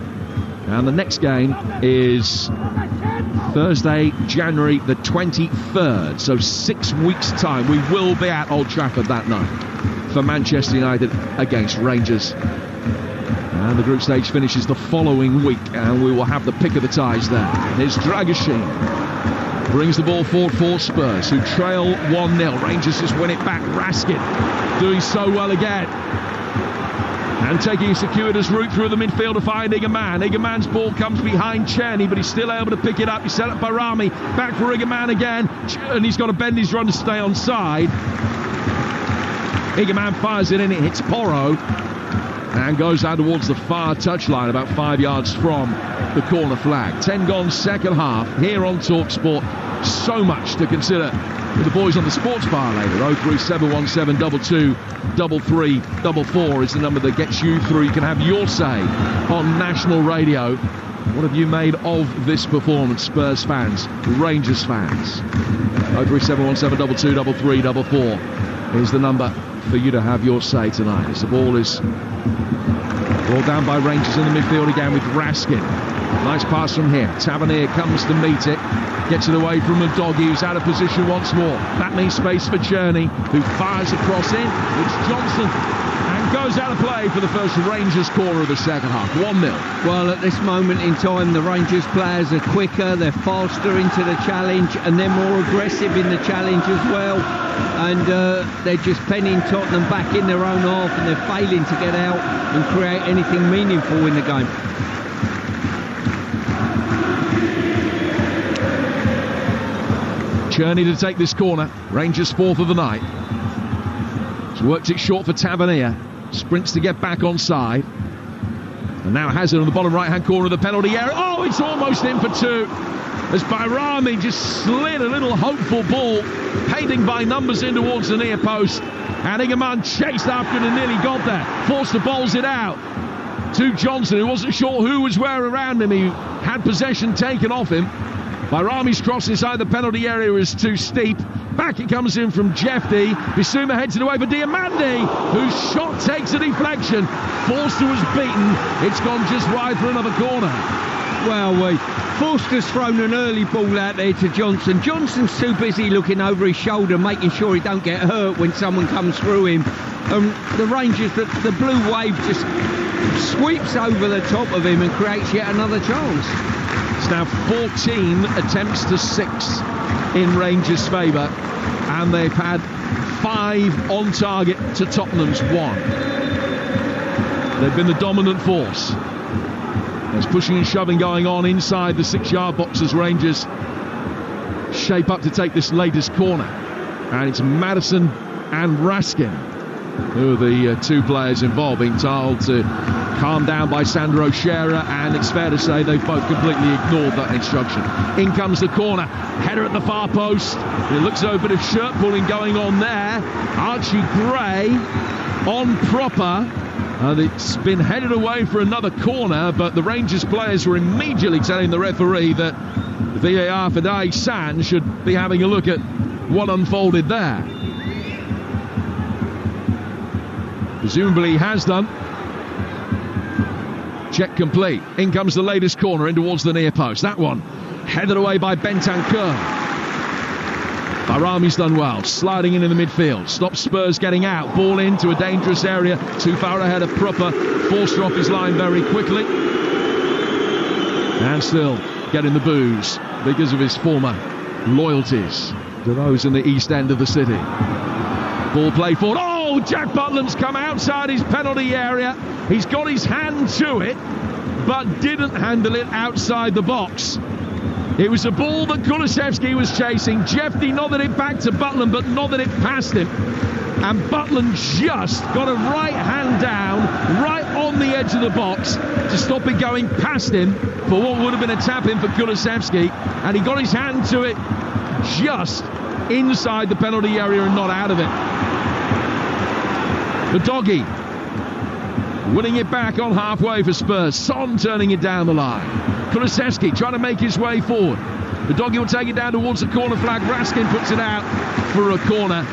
And the next game is Thursday, January the 23rd. So 6 weeks' time. We will be at Old Trafford that night for Manchester United against Rangers. And the group stage finishes the following week, and we will have the pick of the ties there. Here's Dragoshin. Brings the ball forward for Spurs, who trail 1-0. Rangers just win it back. Raskin doing so well again. And taking a circuitous route through the midfield to find Igerman. Igerman's ball comes behind Czerny, but he's still able to pick it up. He's set up by Rami. Back for Igerman again. And he's got to bend his run to stay on side. Igerman fires it in. It hits Porro. And goes out towards the far touchline, about 5 yards from the corner flag. 10 gone, second half, here on Talksport. So much to consider with the boys on the sports bar later. 03717 223344 is the number that gets you through. You can have your say on national radio. What have you made of this performance, Spurs fans, Rangers fans? 03717 223344 is the number for you to have your say tonight. As the ball is brought down by Rangers in the midfield again with Raskin. Nice pass from here. Tavernier comes to meet it. Gets it away from Udogie, who's out of position once more. That means space for Czerny, who fires across in. It's Johnson. And goes out of play for the first Rangers corner of the second half. 1-0. Well, at this moment in time, the Rangers players are quicker, they're faster into the challenge, and they're more aggressive in the challenge as well. And they're just penning Tottenham back in their own half, and they're failing to get out and create anything meaningful in the game. Czerny to take this corner. Rangers 4th of the night. He's worked it short for Tavernier. Sprints to get back on side. And now Hazard on the bottom right-hand corner of the penalty area. Oh, it's almost in for 2. As Bayrami just slid a little hopeful ball, painting by numbers in towards the near post. And Igerman chased after it and nearly got there. Forster bowls it out to Johnson, who wasn't sure who was where around him. He had possession taken off him. Bayrami's cross inside the penalty area is too steep. Back it comes in from Jeffy. Bissouma heads it away for Diamandi, whose shot takes a deflection. Forster was beaten. It's gone just wide for another corner. Well, Forster's thrown an early ball out there to Johnson. Johnson's too busy looking over his shoulder, making sure he don't get hurt when someone comes through him. The Rangers, the blue wave just sweeps over the top of him and creates yet another chance. It's now 14 attempts to 6 in Rangers' favour, and they've had 5 on target to Tottenham's 1. They've been the dominant force. There's pushing and shoving going on inside the 6-yard box as Rangers shape up to take this latest corner. And it's Maddison and Raskin who are the 2 players involved, being told to calm down by Sandro Scherer, and it's fair to say they've both completely ignored that instruction. In comes the corner, header at the far post. It looks like a bit of shirt pulling going on there. Archie Gray on proper. And it's been headed away for another corner, but the Rangers players were immediately telling the referee that VAR for Dai San should be having a look at what unfolded there. Presumably he has done. Check complete. In comes the latest corner in towards the near post. That one headed away by Bentancur. Bayrami's done well, sliding in the midfield. Stops Spurs getting out. Ball into a dangerous area. Too far ahead of Prupper. Forster off his line very quickly. And still getting the boos because of his former loyalties to those in the east end of the city. Ball played forward. Oh, Jack Butland's come outside his penalty area. He's got his hand to it, but didn't handle it outside the box. It was a ball that Kulusevski was chasing. Jeffy nodded it back to Butland, but nodded it past him. And Butland just got a right hand down, right on the edge of the box, to stop it going past him for what would have been a tap-in for Kulusevski. And he got his hand to it just inside the penalty area and not out of it. The doggy winning it back on halfway for Spurs. Son turning it down the line. Kulusevski trying to make his way forward. The doggy will take it down towards the corner flag. Raskin puts it out for a corner.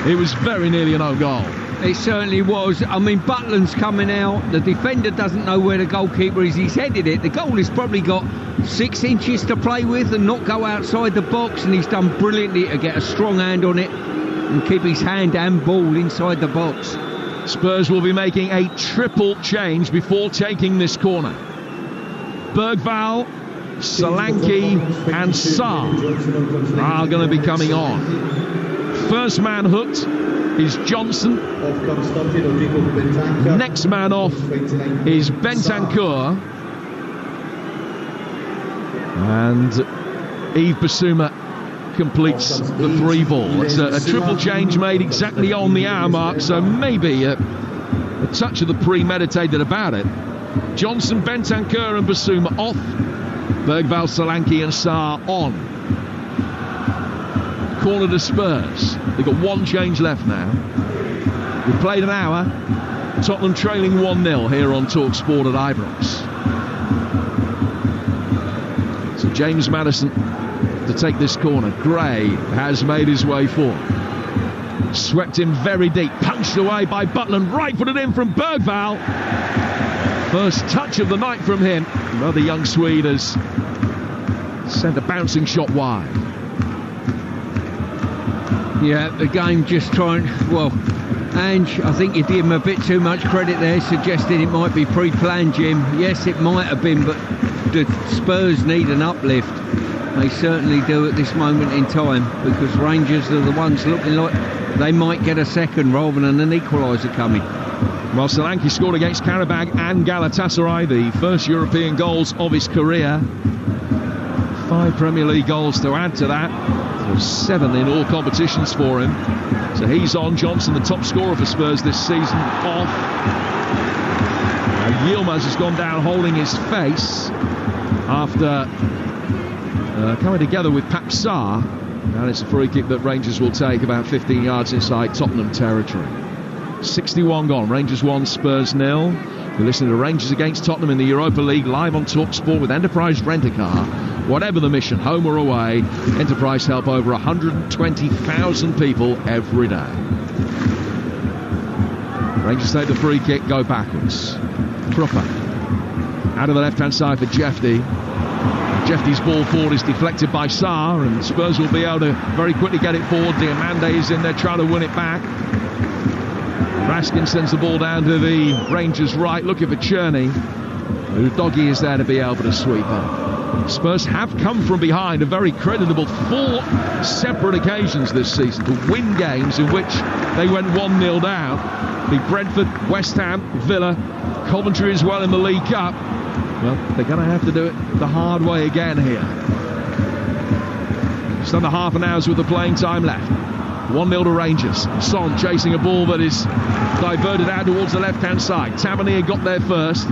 It was very nearly an own goal. It certainly was. I mean, Butland's coming out. The defender doesn't know where the goalkeeper is. He's headed it. The goalie's probably got 6 inches to play with and not go outside the box, and he's done brilliantly to get a strong hand on it and keep his hand and ball inside the box. Spurs will be making a triple change before taking this corner. Bergvall, Solanke and Sarr are going to be coming on. First man hooked is Johnson. Next man off is Bentancur. And Yves Bissouma completes the 3-ball. It's a triple change made exactly on the hour mark, so maybe a touch of the premeditated about it. Johnson, Bentancur and Bissouma off. Bergvall, Solanke and Sarr on. Corner to Spurs. They've got 1 change left now. We've played an hour. Tottenham trailing 1-0 here on Talksport at Ibrox. So James Maddison to take this corner. Gray has made his way forward. Swept in very deep. Punched away by Butland. Right footed in from Bergvall. First touch of the night from him. Another young Swede has sent a bouncing shot wide. Yeah, the game just trying... Well, Ange, I think you did him a bit too much credit there, suggesting it might be pre-planned, Jim. Yes, it might have been, but the Spurs need an uplift. They certainly do at this moment in time, because Rangers are the ones looking like they might get a second rather than an equaliser coming. Well, Solanke scored against Karabag and Galatasaray, the first European goals of his career. 5 Premier League goals to add to that. There's 7 in all competitions for him. So he's on. Johnson, the top scorer for Spurs this season, off. Now Yilmaz has gone down holding his face after coming together with Papsar. And it's a free kick that Rangers will take about 15 yards inside Tottenham territory. 61 gone. Rangers 1, Spurs 0. You're listening to Rangers against Tottenham in the Europa League live on Talksport with Enterprise Rent-A-Car. Whatever the mission, home or away, Enterprise help over 120,000 people every day. Rangers take the free kick, go backwards. Krupper out of the left-hand side for Jefty. Jefty's ball forward is deflected by Sarr, and Spurs will be able to very quickly get it forward. Diamande is in there trying to win it back. Raskin sends the ball down to the Rangers' right, looking for Cherney. Doggy is there to be able to sweep up. Spurs have come from behind a very creditable 4 separate occasions this season to win games in which they went 1-0 down. The Brentford, West Ham, Villa, Coventry as well in the League Cup. Well, they're going to have to do it the hard way again here. Just under half an hour's worth of playing time left. 1-0 to Rangers. Son chasing a ball that is diverted out towards the left-hand side. Tavernier got there first.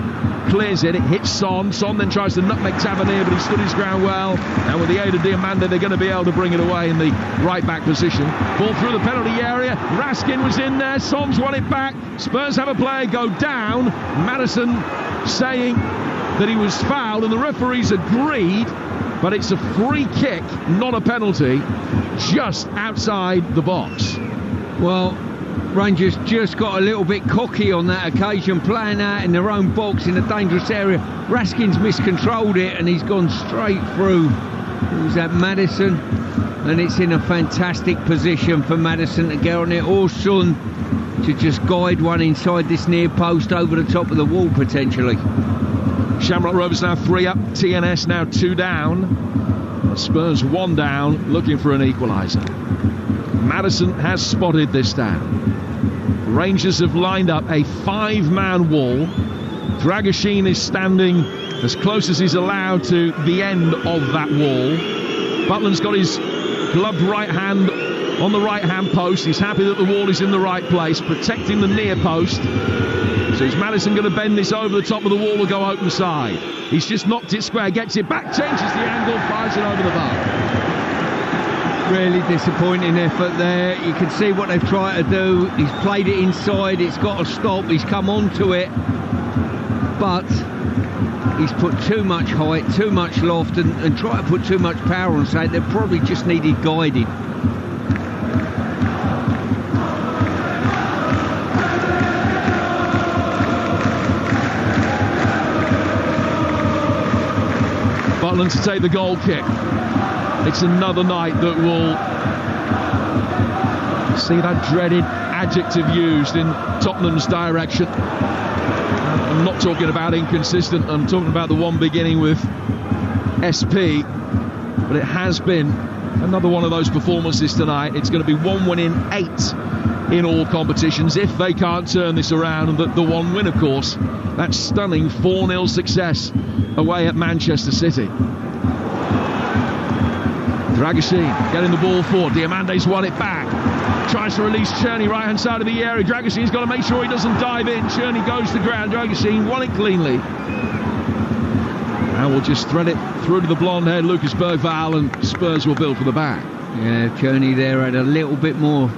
Clears it. It hits Son. Son then tries to nutmeg Tavernier, but he stood his ground well. And with the aid of Diamande, they're going to be able to bring it away in the right-back position. Ball through the penalty area. Raskin was in there. Son's won it back. Spurs have a player go down. Maddison saying that he was fouled, and the referees agreed. But it's a free kick, not a penalty, just outside the box. Well, Rangers just got a little bit cocky on that occasion, playing out in their own box in a dangerous area. Raskin's miscontrolled it and he's gone straight through. It was at Maddison, and it's in a fantastic position for Maddison to get on it, or Son to just guide one inside this near post over the top of the wall potentially. Shamrock Rovers now 3 up, TNS now 2 down. Spurs 1 down, looking for an equaliser. Maddison has spotted this down. Rangers have lined up a 5-man wall. Dragashin is standing as close as he's allowed to the end of that wall. Butland's got his gloved right hand on the right-hand post. He's happy that the wall is in the right place, protecting the near post. So is Maddison going to bend this over the top of the wall or go open side? He's just knocked it square, gets it back, changes the angle, fires it over the bar. Really disappointing effort there. You can see what they've tried to do. He's played it inside, it's got to stop. He's come onto it, but he's put too much height, too much loft, and tried to put too much power on side. They probably just needed guiding. Butland to take the goal kick. It's another night that will see that dreaded adjective used in Tottenham's direction. I'm not talking about inconsistent, I'm talking about the one beginning with SP, but it has been another one of those performances tonight. It's going to be 1 win in 8 in all competitions if they can't turn this around, and the one win, of course, that stunning 4-0 success away at Manchester City. Dragusin getting the ball forward. Diamante's won it back. Tries to release Cherney, right hand side of the area. Dragusin's got to make sure he doesn't dive in. Cherney goes to the ground. Dragusin won it cleanly. And we'll just thread it through to the blonde-haired Lucas Bergvall, and Spurs will build for the back. Yeah, Cherney there had a little bit more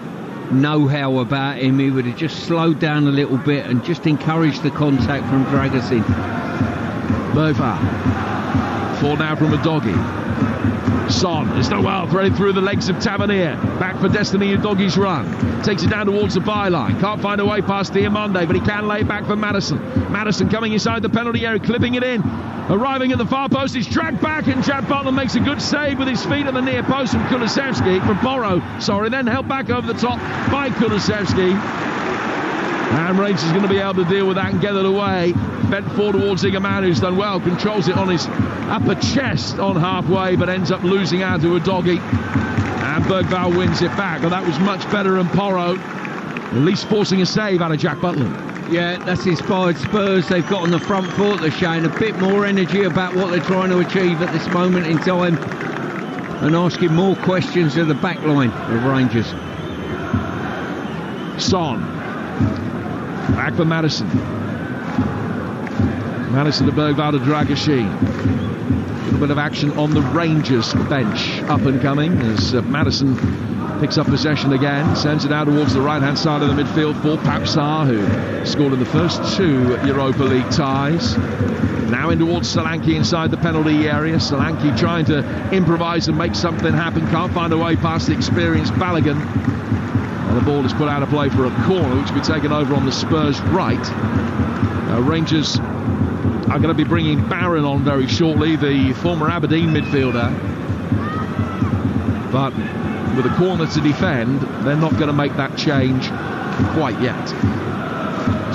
know-how about him. He would have just slowed down a little bit and just encouraged the contact from Dragusin. Bergvall. Forward now from Udogie. Son is no well threaded through the legs of Tavernier. Back for Destiny Udogie's run. Takes it down towards the byline. Can't find a way past Diamande, but he can lay it back for Maddison. Maddison coming inside the penalty area, clipping it in. Arriving at the far post, it's dragged back, and Jack Butland makes a good save with his feet at the near post from Kulusevski, from Porro, then held back over the top by Kulusevski. And Rangers is going to be able to deal with that and get it away. Bent forward towards Ingerman, who's done well, controls it on his upper chest on halfway, but ends up losing out to Udogie. And Bergvall wins it back. But that was much better than Porro, at least forcing a save out of Jack Butland. Yeah, that's inspired Spurs. They've got on the front foot. They're showing a bit more energy about what they're trying to achieve at this moment in time, and asking more questions of the back line of Rangers. Son. Back for Maddison. Maddison to Bergvall to Dragusin. A little bit of action on the Rangers bench, up and coming, as Maddison picks up possession again, sends it out towards the right-hand side of the midfield for Papsar, who scored in the first 2 Europa League ties. Now in towards Solanke inside the penalty area. Solanke trying to improvise and make something happen. Can't find a way past the experienced Balogun. And the ball is put out of play for a corner, which will be taken over on the Spurs right. Rangers are going to be bringing Barron on very shortly, the former Aberdeen midfielder. But with a corner to defend, they're not going to make that change quite yet.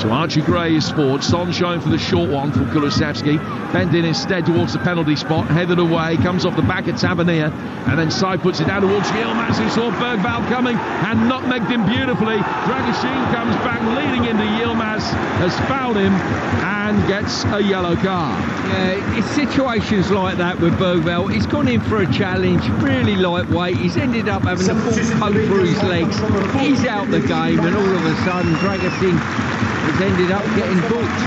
So Archie Gray is forward. Son showing for the short one from Kulusevski. Bent in instead towards the penalty spot. Headed away. Comes off the back of Tavernier. And then side puts it down towards Yilmaz, who saw Bergvall coming and nutmegged him beautifully. Dragusin comes back leading into Yilmaz. Has fouled him and gets a yellow card. Yeah, it's situations like that with Bergvall. He's gone in for a challenge, really lightweight. He's ended up having the ball poke through his legs. He's out the game, and all of a sudden Dragusin has ended up getting booked.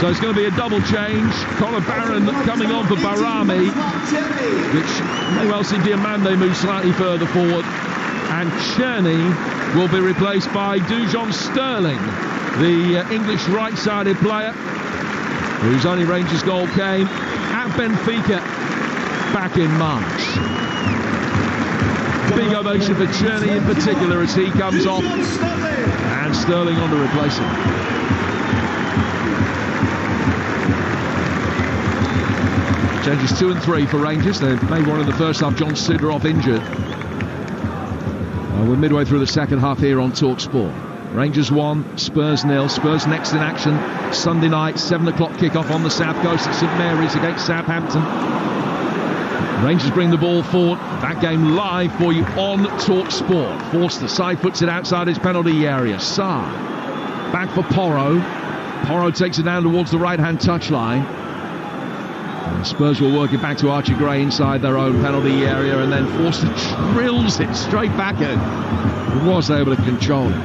So it's going to be a double change. Conor Barron coming on for Barami, which may well see Diamande move slightly further forward. And Cherney will be replaced by Dujon Sterling, the English right-sided player, whose only Rangers goal came at Benfica back in March. Big ovation for Cherney in particular as he comes off, and Sterling on to replace him. Changes 2 and 3 for Rangers. They made one in the first half. John Suderoff injured. We're midway through the second half here on Talksport. Rangers 1, Spurs 0. Spurs next in action Sunday night, 7 o'clock kickoff on the south coast at St Mary's against Southampton. Rangers bring the ball forward. That game live for you on Talksport. Forster side puts it outside his penalty area. Sarr back for Porro. Porro takes it down towards the right-hand touchline. And Spurs will work it back to Archie Gray inside their own penalty area, and then Forster drills it straight back at. He was able to control it.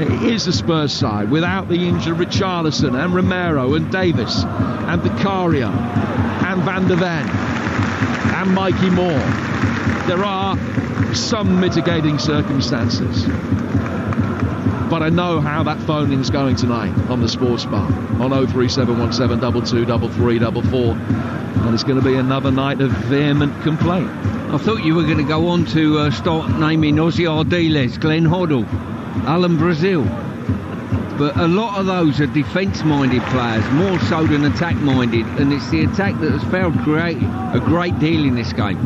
It is the Spurs side without the injured Richarlison and Romero and Davis and Vicario and Van der Ven. and Mikey Moore. There are some mitigating circumstances, but I know how that phone-in's going tonight on the Sports Bar on 03717 223344, and it's going to be another night of vehement complaint. I thought you were going to go on to start naming Ozzy Ardiles, Glenn Hoddle, Alan Brazil. But a lot of those are defence-minded players, more so than attack-minded, and it's the attack that has failed a great deal in this game.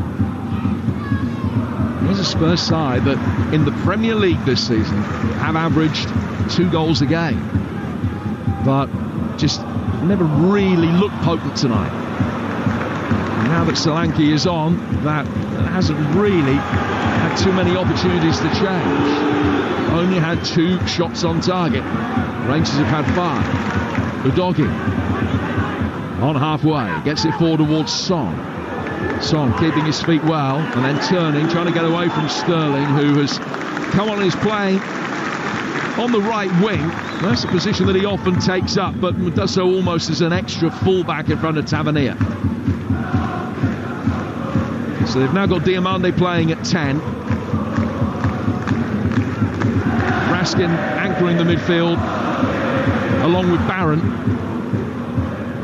Here's a Spurs side that in the Premier League this season have averaged 2 goals a game, but just never really looked potent tonight. And now that Solanke is on, that hasn't really had too many opportunities to change. Only had 2 shots on target. Rangers have had 5. Udogie on halfway, gets it forward towards Son. Son keeping his feet well and then turning, trying to get away from Sterling, who has come on and is playing on the right wing. That's a position that he often takes up, but does so almost as an extra fullback in front of Tavernier. So they've now got Diomande playing at 10. Raskin anchoring the midfield along with Barron,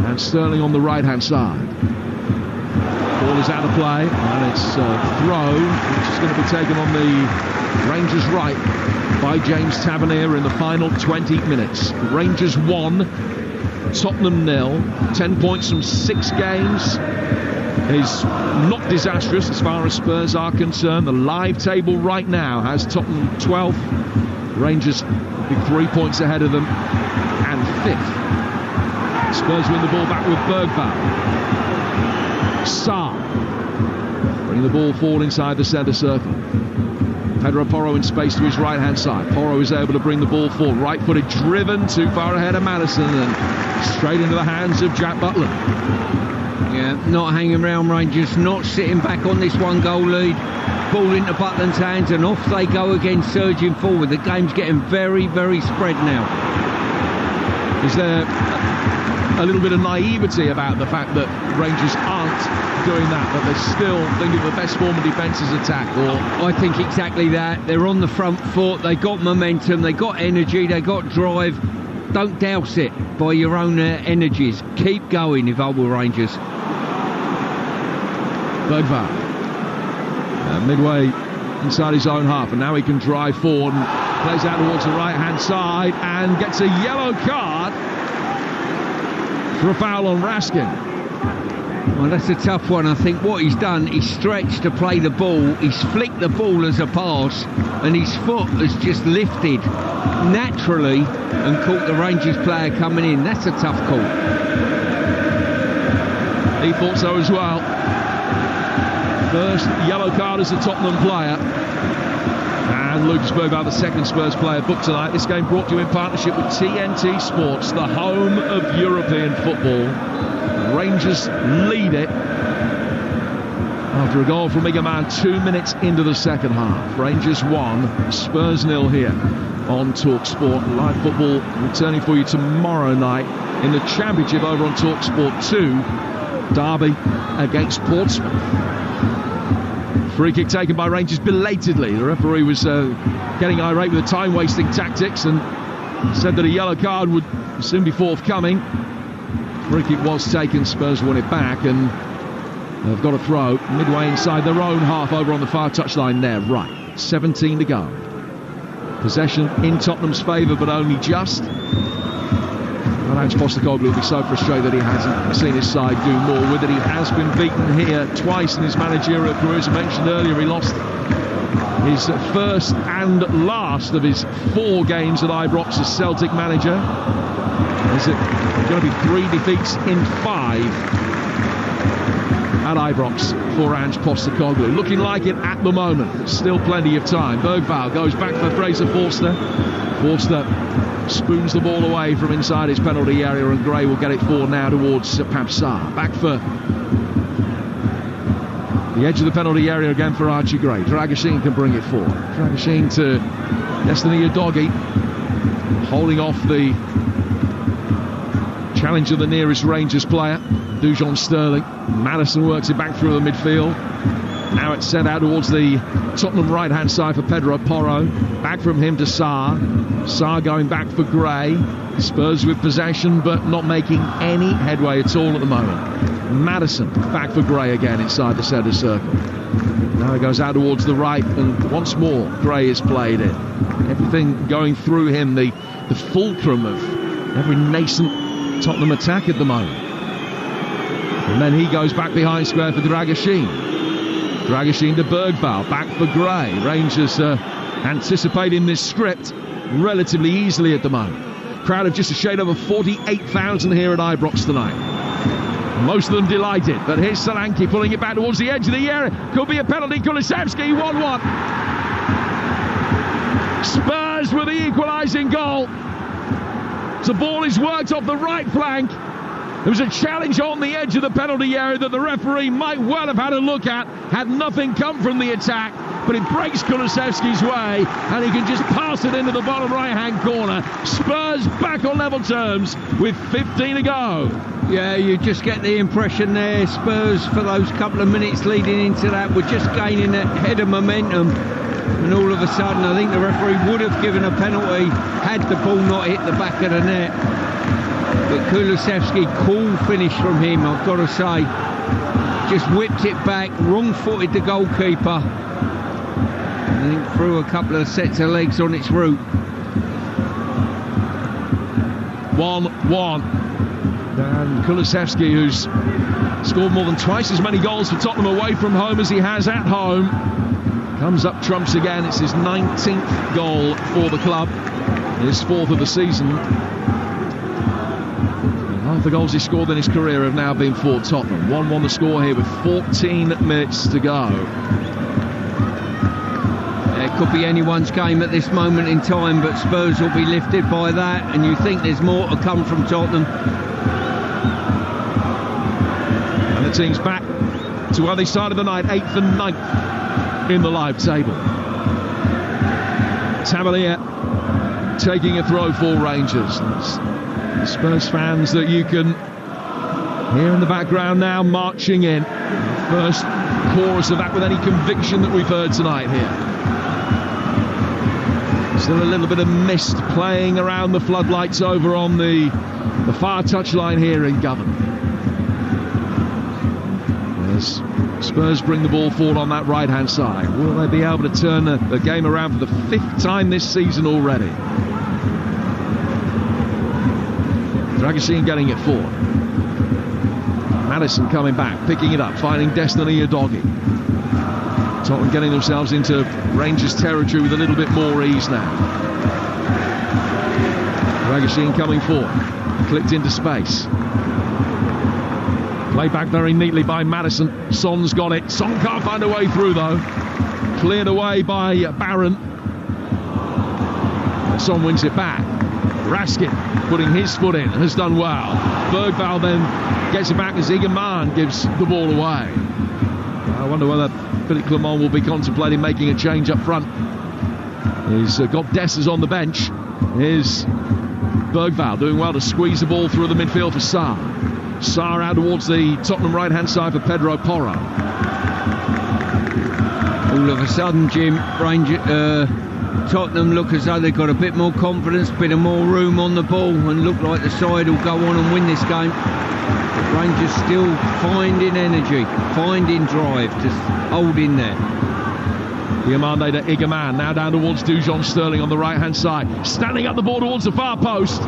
and Sterling on the right hand side. Ball is out of play, and it's a throw which is going to be taken on the Rangers right by James Tavernier in the final 20 minutes. Rangers 1, Tottenham 0. 10 points from 6 games is not disastrous as far as Spurs are concerned. The live table right now has Tottenham 12th, Rangers big 3 points ahead of them, and 5th. Spurs win the ball back with Bergvall. Sarr bringing the ball forward inside the centre circle. Pedro Porro in space to his right hand side. Porro is able to bring the ball forward, right footed, driven too far ahead of Maddison and straight into the hands of Jack Butland. Yeah, not hanging around Rangers, not sitting back on this 1-goal lead. Ball into Butland's hands and off they go again, surging forward. The game's getting very, very spread now. Is there a little bit of naivety about the fact that Rangers aren't doing that they're still thinking the best form of defence is attack? Or I think exactly that. They're on the front foot, they got momentum, they got energy, they got drive. Don't douse it by your own energies. Keep going if I were Rangers. Bergvall midway inside his own half, and now he can drive forward and plays out towards the right hand side and gets a yellow card for a foul on Raskin. Well, that's a tough one. I think what he's done, he's stretched to play the ball, he's flicked the ball as a pass, and his foot has just lifted naturally and caught the Rangers player coming in. That's a tough call. He thought so as well. First yellow card as a Tottenham player. And Lucas Bergvall, the second Spurs player booked tonight. This game brought to you in partnership with TNT Sports, the home of European football. Rangers lead it after a goal from Igaman 2 minutes into the second half. Rangers 1, Spurs 0 here on Talksport. Live football returning for you tomorrow night in the Championship over on Talksport 2. Derby against Portsmouth. Free kick taken by Rangers belatedly. The referee was getting irate with the time-wasting tactics and said that a yellow card would soon be forthcoming. Free kick was taken, Spurs won it back, and they've got a throw midway inside their own half over on the far touchline there. Right, 17 to go. Possession in Tottenham's favour, but only just. Ange Postecoglou will be so frustrated that he hasn't seen his side do more with it. He has been beaten here twice in his managerial career. As I mentioned earlier, he lost his first and last of his 4 games at Ibrox as Celtic manager. Is it going to be 3 defeats in 5 at Ibrox for Ange Postecoglou? Looking like it at the moment. There's still plenty of time. Bergvall goes back for Fraser Forster. Forster spoons the ball away from inside his penalty area, and Gray will get it forward now towards Pape Sarr. Back for the edge of the penalty area again for Archie Gray. Dragashin can bring it forward. Dragashin to Destiny Udogie, holding off the Challenge of the nearest Rangers player, Dujon Sterling. Maddison works it back through the midfield. Now it's sent out towards the Tottenham right-hand side for Pedro Porro. Back from him to Sarr. Sarr going back for Gray. Spurs with possession, but not making any headway at all at the moment. Maddison back for Gray again inside the centre circle. Now he goes out towards the right, and once more Gray is played in. Everything going through him, the fulcrum of every nascent Tottenham attack at the moment. And then he goes back behind square for Dragashin. Dragashin to Bergvall, back for Gray. Rangers anticipating this script relatively easily at the moment. Crowd of just a shade over 48,000 here at Ibrox tonight. Most of them delighted, but here's Solanke pulling it back towards the edge of the area. Could be a penalty. Kulusevski 1-1. Spurs with the equalising goal. The ball is worked off the right flank. There was a challenge on the edge of the penalty area that the referee might well have had a look at had nothing come from the attack, but it breaks Kulusevski's way and he can just pass it into the bottom right-hand corner. Spurs back on level terms with 15 to go. Yeah, you just get the impression there, Spurs for those couple of minutes leading into that were just gaining a head of momentum, and all of a sudden I think the referee would have given a penalty had the ball not hit the back of the net. But Kulusevski, cool finish from him, I've got to say. Just whipped it back, wrong-footed the goalkeeper. I think threw a couple of sets of legs on its route. 1-1. And Kulusevski, who's scored more than twice as many goals for Tottenham away from home as he has at home, comes up trumps again. It's his 19th goal for the club, his 4th of the season. Half the goals he scored in his career have now been for Tottenham. 1-1 the score here with 14 minutes to go. It could be anyone's game at this moment in time, but Spurs will be lifted by that, and you think there's more to come from Tottenham. And the team's back to where they started the night, 8th and 9th in the live table. Tavernier taking a throw for Rangers. The Spurs fans that you can hear in the background now marching in. First chorus of that with any conviction that we've heard tonight here. Still a little bit of mist playing around the floodlights over on the far touchline here in Govan. As Spurs bring the ball forward on that right-hand side. Will they be able to turn the game around for the 5th time this season already? Dragashin getting it forward. Maddison coming back, picking it up, finding Destiny Udogie. Tottenham getting themselves into Rangers territory with a little bit more ease now. Dragashin coming forward, clipped into space. Played back very neatly by Maddison. Son's got it. Son can't find a way through though. Cleared away by Barron. Son wins it back. Raskin putting his foot in, has done well. Bergvall then gets it back as Igaman gives the ball away. I wonder whether Philippe Clement will be contemplating making a change up front. He's got Dessers on the bench. Here's Bergvall doing well to squeeze the ball through the midfield for Sarr. Sarr out towards the Tottenham right-hand side for Pedro Porro. All of a sudden, Jim, Tottenham look as though they've got a bit more confidence, a bit of more room on the ball, and look like the side will go on and win this game. But Rangers still finding energy, finding drive to hold in there. Diamande to Igaman, now down towards Dujon Sterling on the right-hand side. Standing up the ball towards the far post.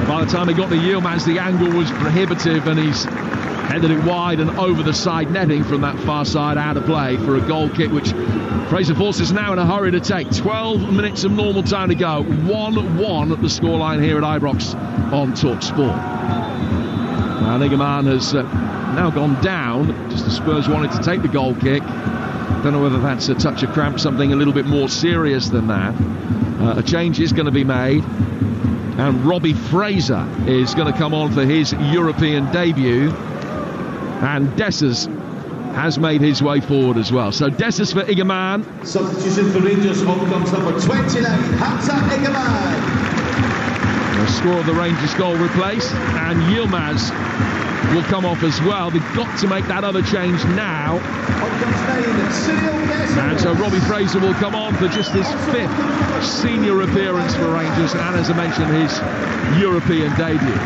By the time he got to Yilmaz, the angle was prohibitive and he's headed it wide and over the side netting from that far side out of play for a goal kick, which Fraser Forster is now in a hurry to take. 12 minutes of normal time to go. 1-1 at the scoreline here at Ibrox on Talksport. Now Igaman has now gone down, just as Spurs wanted to take the goal kick. Don't know whether that's a touch of cramp, something a little bit more serious than that. A change is going to be made, and Robbie Fraser is going to come on for his European debut, and Dessers has made his way forward as well. So Dessers for Igaman. Substitution for Rangers, on comes number 29, Hamza Igaman. The score of the Rangers goal replaced, and Yilmaz will come off as well. They've got to make that other change now. And so Robbie Fraser will come on for just his 5th senior appearance for Rangers, and as I mentioned, his European debut.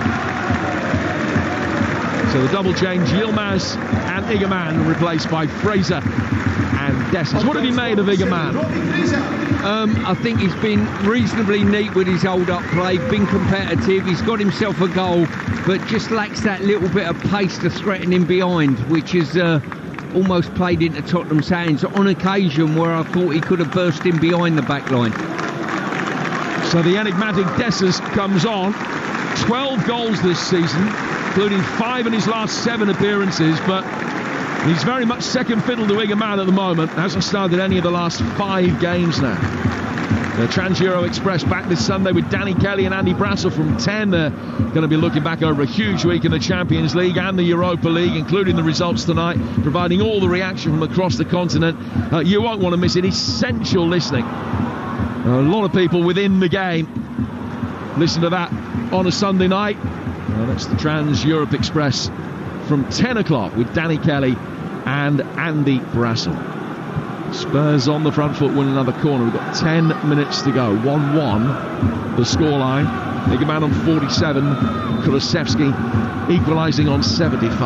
So the double change, Yilmaz and Igaman replaced by Fraser and Dessers. What have you made of Igaman? I think he's been reasonably neat with his hold-up play, been competitive, he's got himself a goal, but just lacks that little bit of pace to threaten him behind, which is almost played into Tottenham's hands on occasion where I thought he could have burst in behind the back line. So the enigmatic Dessers comes on. 12 goals this season, including 5 in his last 7 appearances, but he's very much second fiddle to Igaman at the moment. Hasn't started any of the last 5 games now. The Trans-Euro Express back this Sunday with Danny Kelly and Andy Brassel from 10. They're going to be looking back over a huge week in the Champions League and the Europa League, including the results tonight, providing all the reaction from across the continent. You won't want to miss it. Essential listening. A lot of people within the game listen to that on a Sunday night. That's the Trans-Europe Express from 10 o'clock with Danny Kelly and Andy Brassel. Spurs on the front foot, win another corner. We've got 10 minutes to go. 1-1 the scoreline. Igaman on 47, Kulusevski equalising on 75.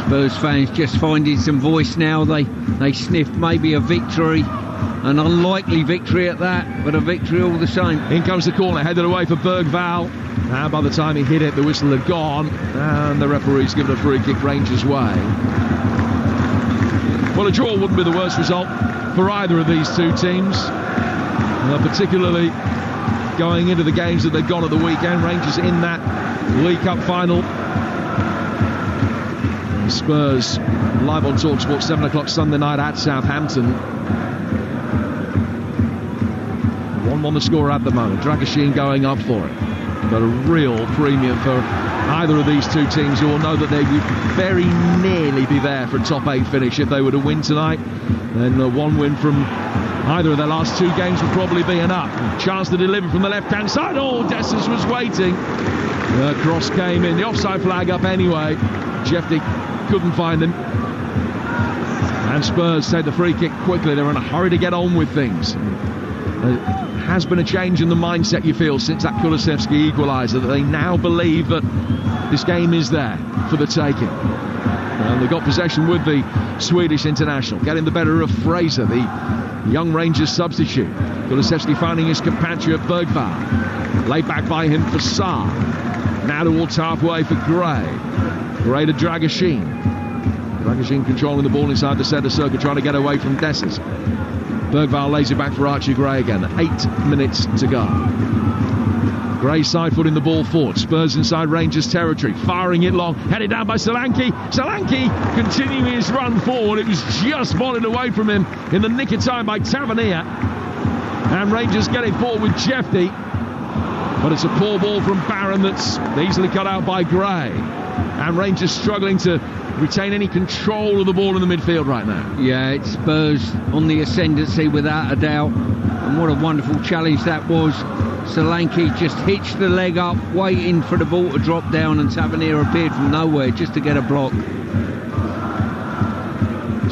Spurs fans just finding some voice now. They sniffed maybe a victory, an unlikely victory at that, but a victory all the same. In comes the corner, headed away for Bergvall. And by the time he hit it, the whistle had gone, and the referee's given a free kick Rangers' way. Well, a draw wouldn't be the worst result for either of these two teams, particularly going into the games that they've gone at the weekend. Rangers in that League Cup final. Spurs live on Talksport, 7 o'clock Sunday night at Southampton. 1-1 the score at the moment. Dragoshin going up for it. But a real premium for either of these two teams, who will know that they would very nearly be there for a top 8 finish if they were to win tonight. Then one win from either of their last 2 games would probably be enough. Chance to deliver from the left-hand side. Oh, Dessers was waiting. The cross came in. The offside flag up anyway. Jeffy couldn't find him. And Spurs take the free kick quickly. They're in a hurry to get on with things. There has been a change in the mindset, you feel, since that Kulusevski equaliser, that they now believe that this game is there for the taking. And they got possession with the Swedish international, getting the better of Fraser, the young Rangers substitute. Kulusevski finding his compatriot Bergvall. Laid back by him for Sarr. Now towards halfway for Gray. Gray to Dragoshin. Dragoshin controlling the ball inside the centre circle, trying to get away from Dessers. Bergvall lays it back for Archie Gray again. 8 minutes to go. Gray side footing the ball forward. Spurs inside Rangers territory. Firing it long. Headed down by Solanke. Solanke continuing his run forward. It was just volleyed away from him in the nick of time by Tavernier. And Rangers get it forward with Jeffy. But it's a poor ball from Barron that's easily cut out by Gray. And Rangers struggling to retain any control of the ball in the midfield right now. Yeah, it's Spurs on the ascendancy without a doubt. And what a wonderful challenge that was. Solanke just hitched the leg up, waiting for the ball to drop down, and Tavernier appeared from nowhere just to get a block.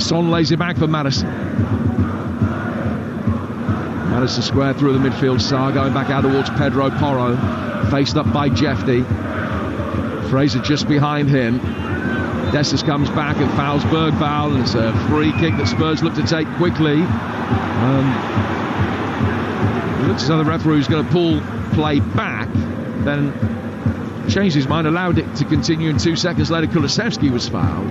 Son lays it back for Madison. Madison square through the midfield. Sarr going back out towards Pedro Porro. Faced up by Jeffy. Fraser just behind him. Dessers comes back and fouls Bergvall, and it's a free kick that Spurs look to take quickly. It looks as though the referee was going to pull play back, then changed his mind, allowed it to continue, and 2 seconds later Kulusevski was fouled.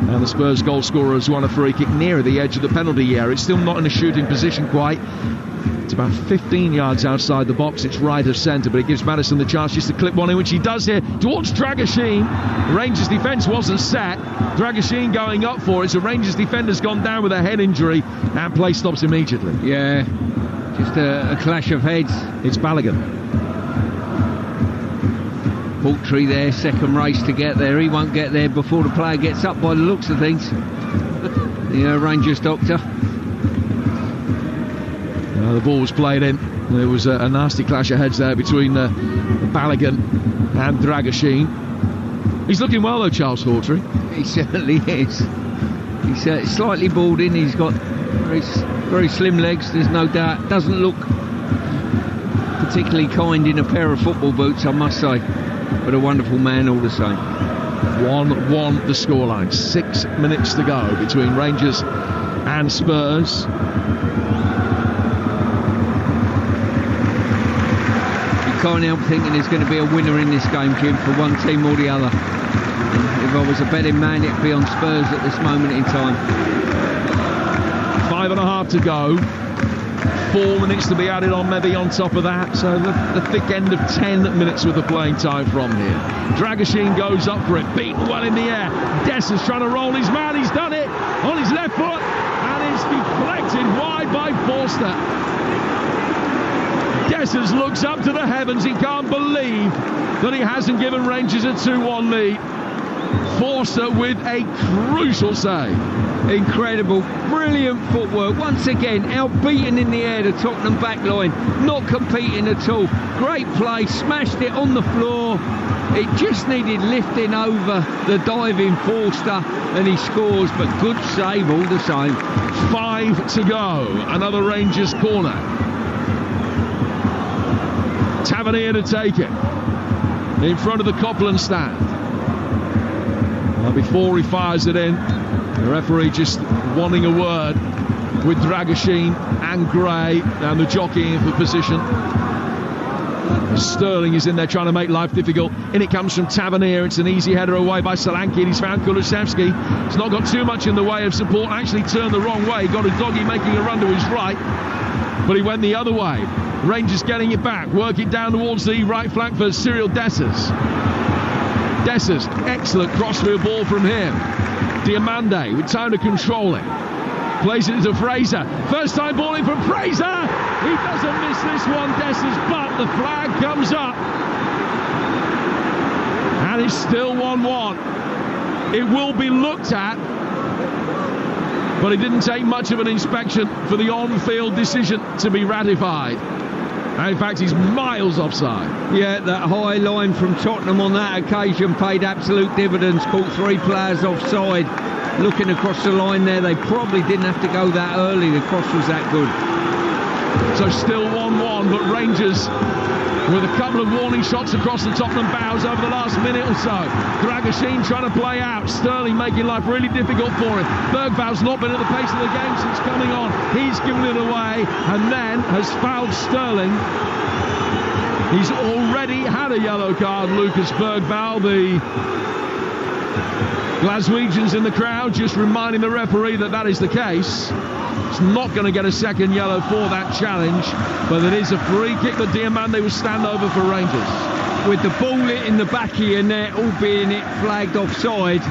And the Spurs goal scorer has won a free kick near the edge of the penalty area. It's still not in a shooting position quite. It's about 15 yards outside the box. It's right of centre, but it gives Madison the chance just to clip one in, which he does here towards Dragoshin. The Rangers defence wasn't set. Dragoshin going up for it, so Rangers defender's gone down with a head injury, and play stops immediately. Yeah, just a clash of heads. It's Balogun. Poultry there, second race to get there. He won't get there before the player gets up by the looks of things. The Rangers doctor. The ball was played in. There was a nasty clash of heads there between Balogun and Dragoshin. He's looking well though, Charles Hawtrey. He certainly is. He's slightly balding. He's got very slim legs, there's no doubt. Doesn't look particularly kind in a pair of football boots, I must say, but a wonderful man all the same. 1-1 the scoreline. 6 minutes to go between Rangers and Spurs. You can't help thinking there's going to be a winner in this game, Kim, for one team or the other. If I was a betting man, it'd be on Spurs at this moment in time. 5.5 to go. 4 minutes to be added on, maybe on top of that. So the thick end of 10 minutes with the playing time from here. Dragoshin goes up for it, beaten well in the air. Dessers trying to roll his man. He's done it on his left foot, and it's deflected wide by Forster. Dessers looks up to the heavens. He can't believe that he hasn't given Rangers a 2-1 lead. Forster with a crucial save. Incredible, brilliant footwork. Once again, outbeaten in the air, the Tottenham back line, not competing at all. Great play, smashed it on the floor. It just needed lifting over the diving Forster, and he scores, but good save all the same. 5 to go, another Rangers corner. Tavernier to take it in front of the Copland stand. Well, before he fires it in, the referee just wanting a word with Dragoshin and Gray and the jockeying for position. Sterling is in there trying to make life difficult. In it comes from Tavernier. It's an easy header away by Solanke, and he's found Kulusevski. He's not got too much in the way of support. Actually turned the wrong way. Got a doggy making a run to his right, but he went the other way. Rangers getting it back. Work it down towards the right flank for Cyril Dessers. Dessers, excellent crossfield ball from him. Diamande with time to control it. Plays it into Fraser. First time ball in from Fraser. He doesn't miss this one, Dessers, but the flag comes up. And it's still 1-1. It will be looked at, but it didn't take much of an inspection for the on-field decision to be ratified. And in fact, he's miles offside. Yeah, that high line from Tottenham on that occasion paid absolute dividends. Caught 3 players offside. Looking across the line there, they probably didn't have to go that early. The cross was that good. So still 1-1, but Rangers with a couple of warning shots across the Tottenham bows over the last minute or so. Dragoshin trying to play out. Sterling making life really difficult for him. Bergvall's not been at the pace of the game since coming on. He's given it away and then has fouled Sterling. He's already had a yellow card, Lucas Bergvall. The Glaswegians in the crowd just reminding the referee that is the case. He's not going to get a second yellow for that challenge, but it is a free kick that Diamande will stand over for Rangers. With the ball in the back of your net, albeit it flagged offside,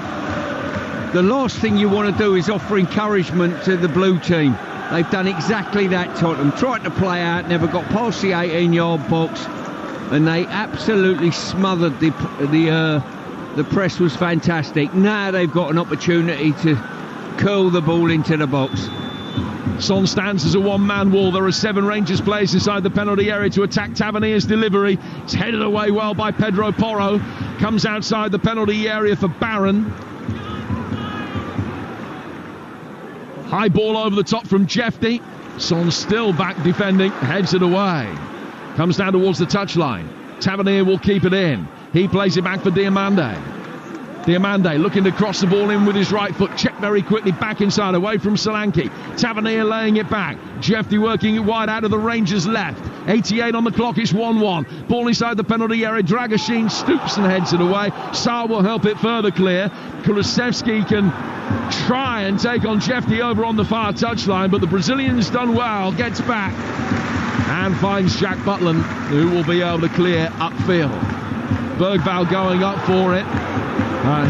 the last thing you want to do is offer encouragement to the blue team. They've done exactly that, Tottenham. Tried to play out, never got past the 18-yard box, and they absolutely smothered the press. Was fantastic. Now they've got an opportunity to curl the ball into the box. Son stands as a one-man wall. There are 7 Rangers players inside the penalty area to attack Tavernier's delivery. It's headed away well by Pedro Porro. Comes outside the penalty area for Barron. High ball over the top from Jeffy. Son still back defending. Heads it away. Comes down towards the touchline. Tavernier will keep it in. He plays it back for Diamande. Diamande looking to cross the ball in with his right foot. Check very quickly back inside, away from Solanke. Tavernier laying it back. Jeffy working it wide out of the Rangers' left. 88 on the clock, it's 1-1. Ball inside the penalty area. Dragoshin stoops and heads it away. Sarr will help it further clear. Kulusevski can try and take on Jeffy over on the far touchline, but the Brazilian's done well. Gets back and finds Jack Butland, who will be able to clear upfield. Bergvall going up for it.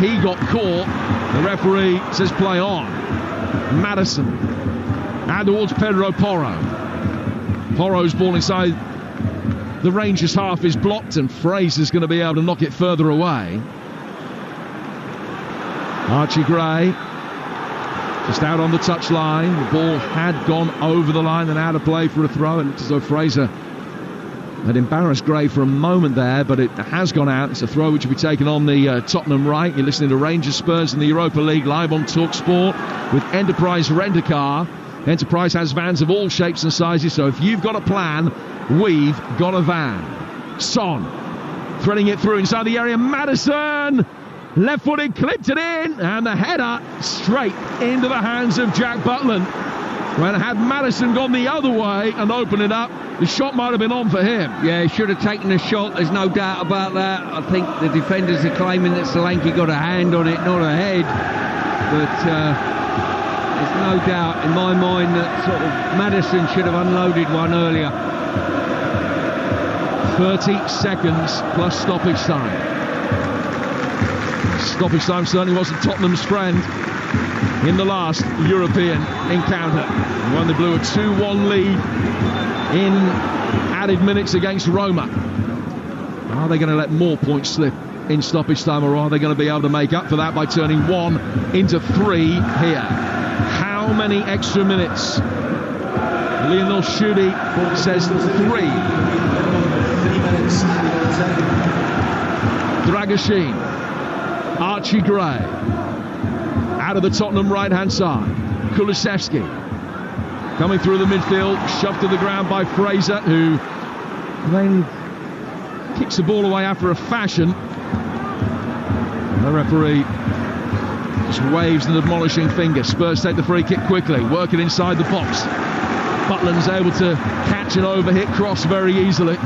He got caught. The referee says play on. Madison. And towards Pedro Porro. Porro's ball inside the Rangers half is blocked, and Fraser's going to be able to knock it further away. Archie Gray just out on the touchline. The ball had gone over the line and out of play for a throw. It looks as though Fraser Had embarrassed Gray for a moment there, but it has gone out. It's a throw which will be taken on the Tottenham right. You're listening to Rangers Spurs in the Europa League live on Talksport with Enterprise Rent-A-Car. Enterprise has vans of all shapes and sizes, so if you've got a plan, we've got a van. Son threading it through inside the area. Maddison, left-footed, clipped it in, and the header straight into the hands of Jack Butland. When had Maddison gone the other way and opened it up, the shot might have been on for him. Yeah, he should have taken a shot, there's no doubt about that. I think the defenders are claiming that Solanke got a hand on it, not a head. But there's no doubt in my mind that sort of Maddison should have unloaded one earlier. 30 seconds plus stoppage time. Stoppage time certainly wasn't Tottenham's friend in the last European encounter, when they blew a 2-1 lead in added minutes against Roma. Are they going to let more points slip in stoppage time, or are they going to be able to make up for that by turning 1 into 3 here? How many extra minutes? Lionel Shudi says 3. Dragashin, Archie Gray out of the Tottenham right-hand side. Kulusevski coming through the midfield, shoved to the ground by Fraser, who then kicks the ball away after a fashion. The referee just waves an admonishing finger. Spurs take the free kick quickly, work it inside the box. Butland's able to catch an overhit cross very easily.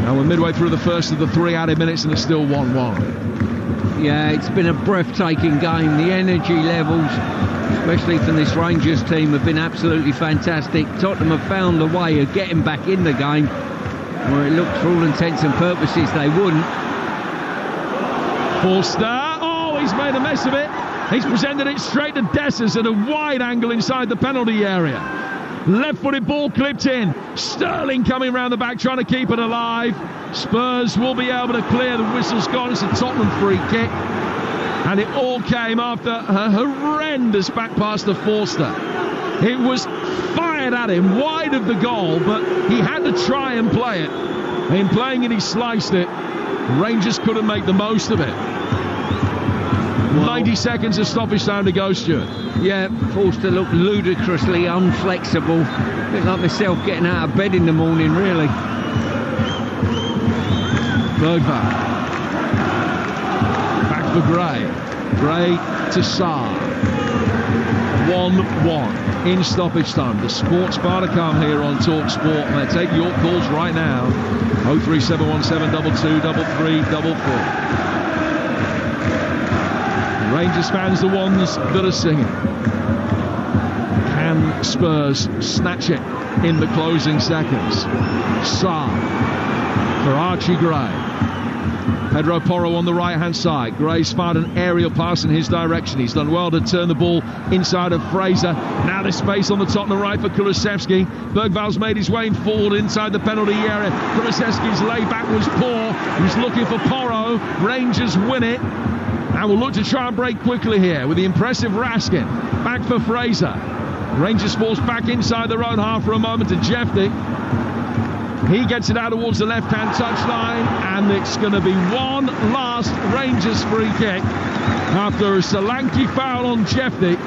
And we're midway through the first of the 3 added minutes, and it's still 1-1. Yeah, it's been a breathtaking game. The energy levels, especially from this Rangers team, have been absolutely fantastic. Tottenham have found a way of getting back in the game, where it looked for all intents and purposes they wouldn't. Forster, oh, he's made a mess of it. He's presented it straight to Dessers at a wide angle inside the penalty area. Left-footed ball clipped in. Sterling coming round the back trying to keep it alive. Spurs will be able to clear. The whistle's gone. It's a Tottenham free kick. And it all came after a horrendous back pass to Forster. It was fired at him wide of the goal, but he had to try and play it. In playing it, he sliced it. Rangers couldn't make the most of it. 90 seconds of stoppage time to go, Stuart. Yeah, Forster looked ludicrously unflexible. A bit like myself getting out of bed in the morning, really. Bergvall. Back for Gray. Gray to Sarr. 1-1 in stoppage time. The sports bar to come here on Talksport. And I take your calls right now. 03717 223344. Rangers fans, the ones that are singing. Can Spurs snatch it in the closing seconds? Sarr for Archie Gray. Pedro Porro on the right-hand side. Gray's fired an aerial pass in his direction. He's done well to turn the ball inside of Fraser. Now there's space on the Tottenham right for Kulusevski. Bergvall's made his way forward inside the penalty area. Kulusevski's layback was poor. He's looking for Porro. Rangers win it. And we'll look to try and break quickly here with the impressive Raskin. Back for Fraser. Rangers force back inside their own half for a moment to Jeffney. He gets it out towards the left-hand touchline, and it's going to be one last Rangers free kick after a Solanke foul on Jeffney.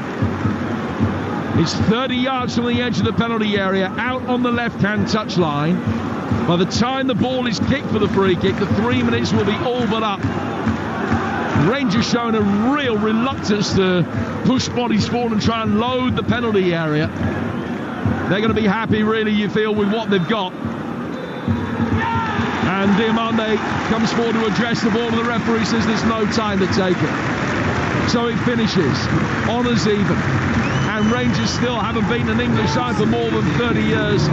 It's 30 yards from the edge of the penalty area, out on the left-hand touchline. By the time the ball is kicked for the free kick, the 3 minutes will be all but up. Rangers showing a real reluctance to push bodies forward and try and load the penalty area. They're going to be happy, really, you feel, with what they've got. And Diamande comes forward to address the ball, and the referee says there's no time to take it. So it finishes. Honours even. And Rangers still haven't beaten an English side for more than 30 years.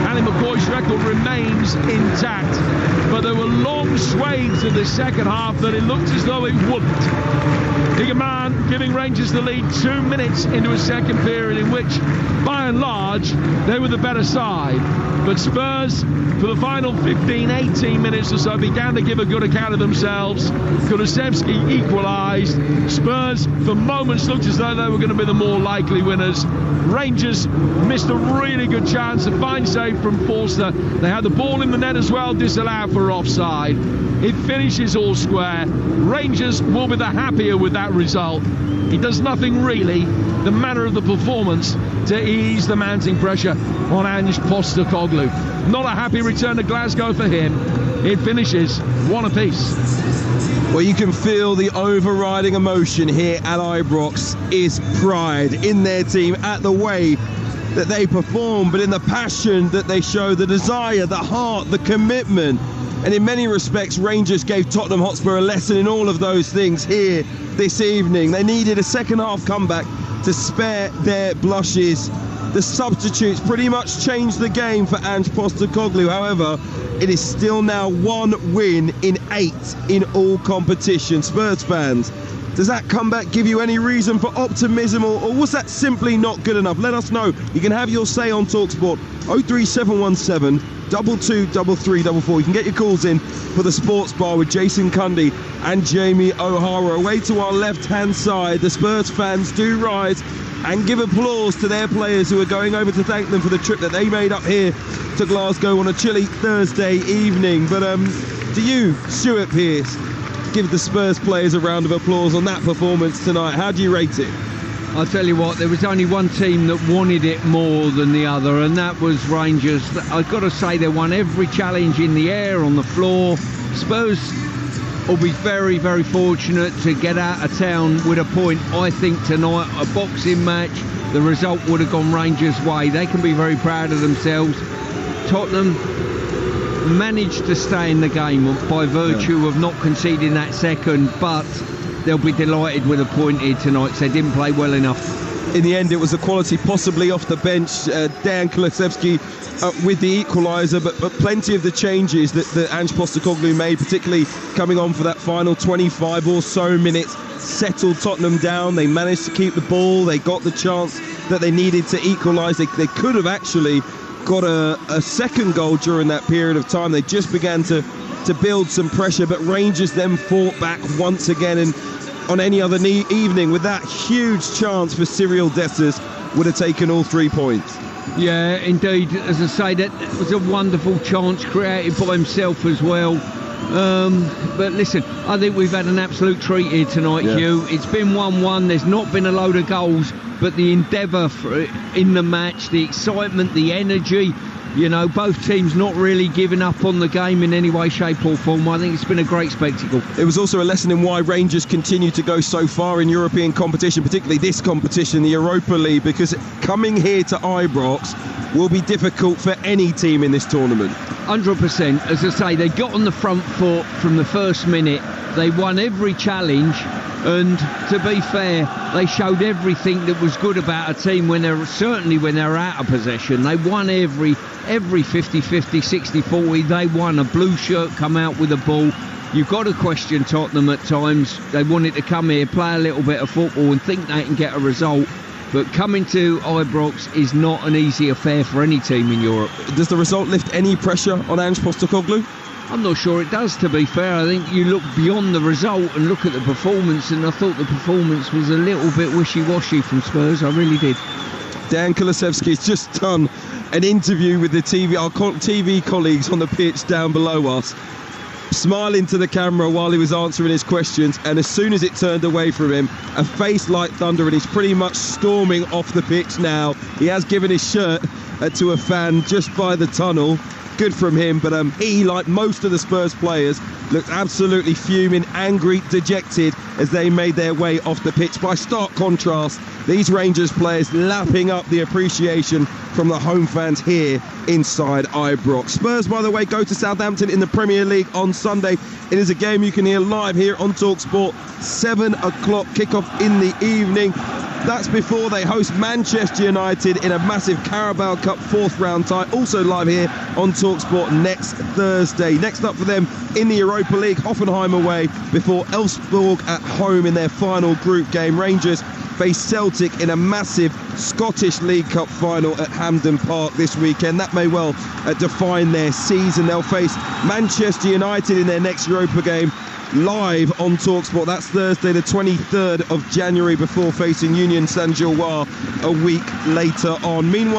Andy McCoy's record remains intact. But there were long swathes in the second half that it looked as though it wouldn't. Higaman giving Rangers the lead 2 minutes into a second period in which, by and large, they were the better side. But Spurs, for the final 15, 18 minutes or so, began to give a good account of themselves. Kulusevski equalised. Spurs, for moments, looked as though they were going to be the more likely winners. winners. Rangers missed a really good chance, a fine save from Forster. They had the ball in the net as well, disallowed for offside. It finishes all square. Rangers will be the happier with that result. It does nothing really, the manner of the performance, to ease the mounting pressure on Ange Postecoglou. Not a happy return to Glasgow for him. It finishes 1 apiece. Well, you can feel the overriding emotion here at Ibrox is pride in their team, at the way that they perform, but in the passion that they show, the desire, the heart, the commitment. And in many respects, Rangers gave Tottenham Hotspur a lesson in all of those things here this evening. They needed a second half comeback to spare their blushes. The substitutes pretty much changed the game for Ange Postecoglou. However, it is still now 1 win in 8 in all competitions. Spurs fans, does that comeback give you any reason for optimism, or was that simply not good enough? Let us know. You can have your say on Talksport 03717 223344. You can get your calls in for the Sports Bar with Jason Cundy and Jamie O'Hara. Away to our left-hand side, the Spurs fans do rise and give applause to their players who are going over to thank them for the trip that they made up here to Glasgow on a chilly Thursday evening. But do you, Stuart Pearce, give the Spurs players a round of applause on that performance tonight? How do you rate it? I'll tell you what, there was only one team that wanted it more than the other, and that was Rangers. I've got to say, they won every challenge in the air, on the floor. Spurs will be very, very fortunate to get out of town with a point. I think tonight, a boxing match, the result would have gone Rangers' way. They can be very proud of themselves. Tottenham managed to stay in the game by virtue of not conceding that second, but they'll be delighted with a point here tonight, because they didn't play well enough. In the end, it was a quality possibly off the bench. Dejan Kulusevski with the equaliser, but plenty of the changes that Ange Postecoglou made, particularly coming on for that final 25 or so minutes, settled Tottenham down. They managed to keep the ball. They got the chance that they needed to equalise. They could have actually got a second goal during that period of time. They just began to build some pressure, but Rangers then fought back once again, and on any other evening with that huge chance for Cyril Dessers would have taken all 3 points. Yeah, indeed. As I say, that was a wonderful chance created by himself as well. But listen, I think we've had an absolute treat here tonight, Hugh. It's been 1-1. There's not been a load of goals, but the endeavour in the match, the excitement, the energy, you know, both teams not really giving up on the game in any way, shape or form. I think it's been a great spectacle. It was also a lesson in why Rangers continue to go so far in European competition, particularly this competition, the Europa League, because coming here to Ibrox will be difficult for any team in this tournament. 100%. As I say, they got on the front foot from the first minute. They won every challenge, and to be fair, they showed everything that was good about a team when they're out of possession. They won every 50-50, 60-40. They won. A blue shirt come out with a ball. You've got to question Tottenham at times. They wanted to come here, play a little bit of football and think they can get a result. But coming to Ibrox is not an easy affair for any team in Europe. Does the result lift any pressure on Ange Postecoglou? I'm not sure it does, to be fair. I think you look beyond the result and look at the performance, and I thought the performance was a little bit wishy-washy from Spurs. I really did. Dejan Kulusevski has just done an interview with our TV colleagues on the pitch down below us, smiling to the camera while he was answering his questions, and as soon as it turned away from him, a face like thunder, and he's pretty much storming off the pitch now. He has given his shirt to a fan just by the tunnel. Good from him, but he, like most of the Spurs players, looked absolutely fuming, angry, dejected as they made their way off the pitch. By stark contrast, these Rangers players lapping up the appreciation from the home fans here inside Ibrox. Spurs, by the way, go to Southampton in the Premier League on Sunday. It is a game you can hear live here on Talksport, 7 o'clock kickoff in the evening. That's before they host Manchester United in a massive Carabao Cup 4th round tie. Also live here on Talksport next Thursday. Next up for them in the Europa League, Hoffenheim away before Elfsborg at home in their final group game. Rangers face Celtic in a massive Scottish League Cup final at Hampden Park this weekend. That may well define their season. They'll face Manchester United in their next Europa game live on Talksport. That's Thursday the 23rd of January before facing Union Saint-Gilloise a week later on. Meanwhile,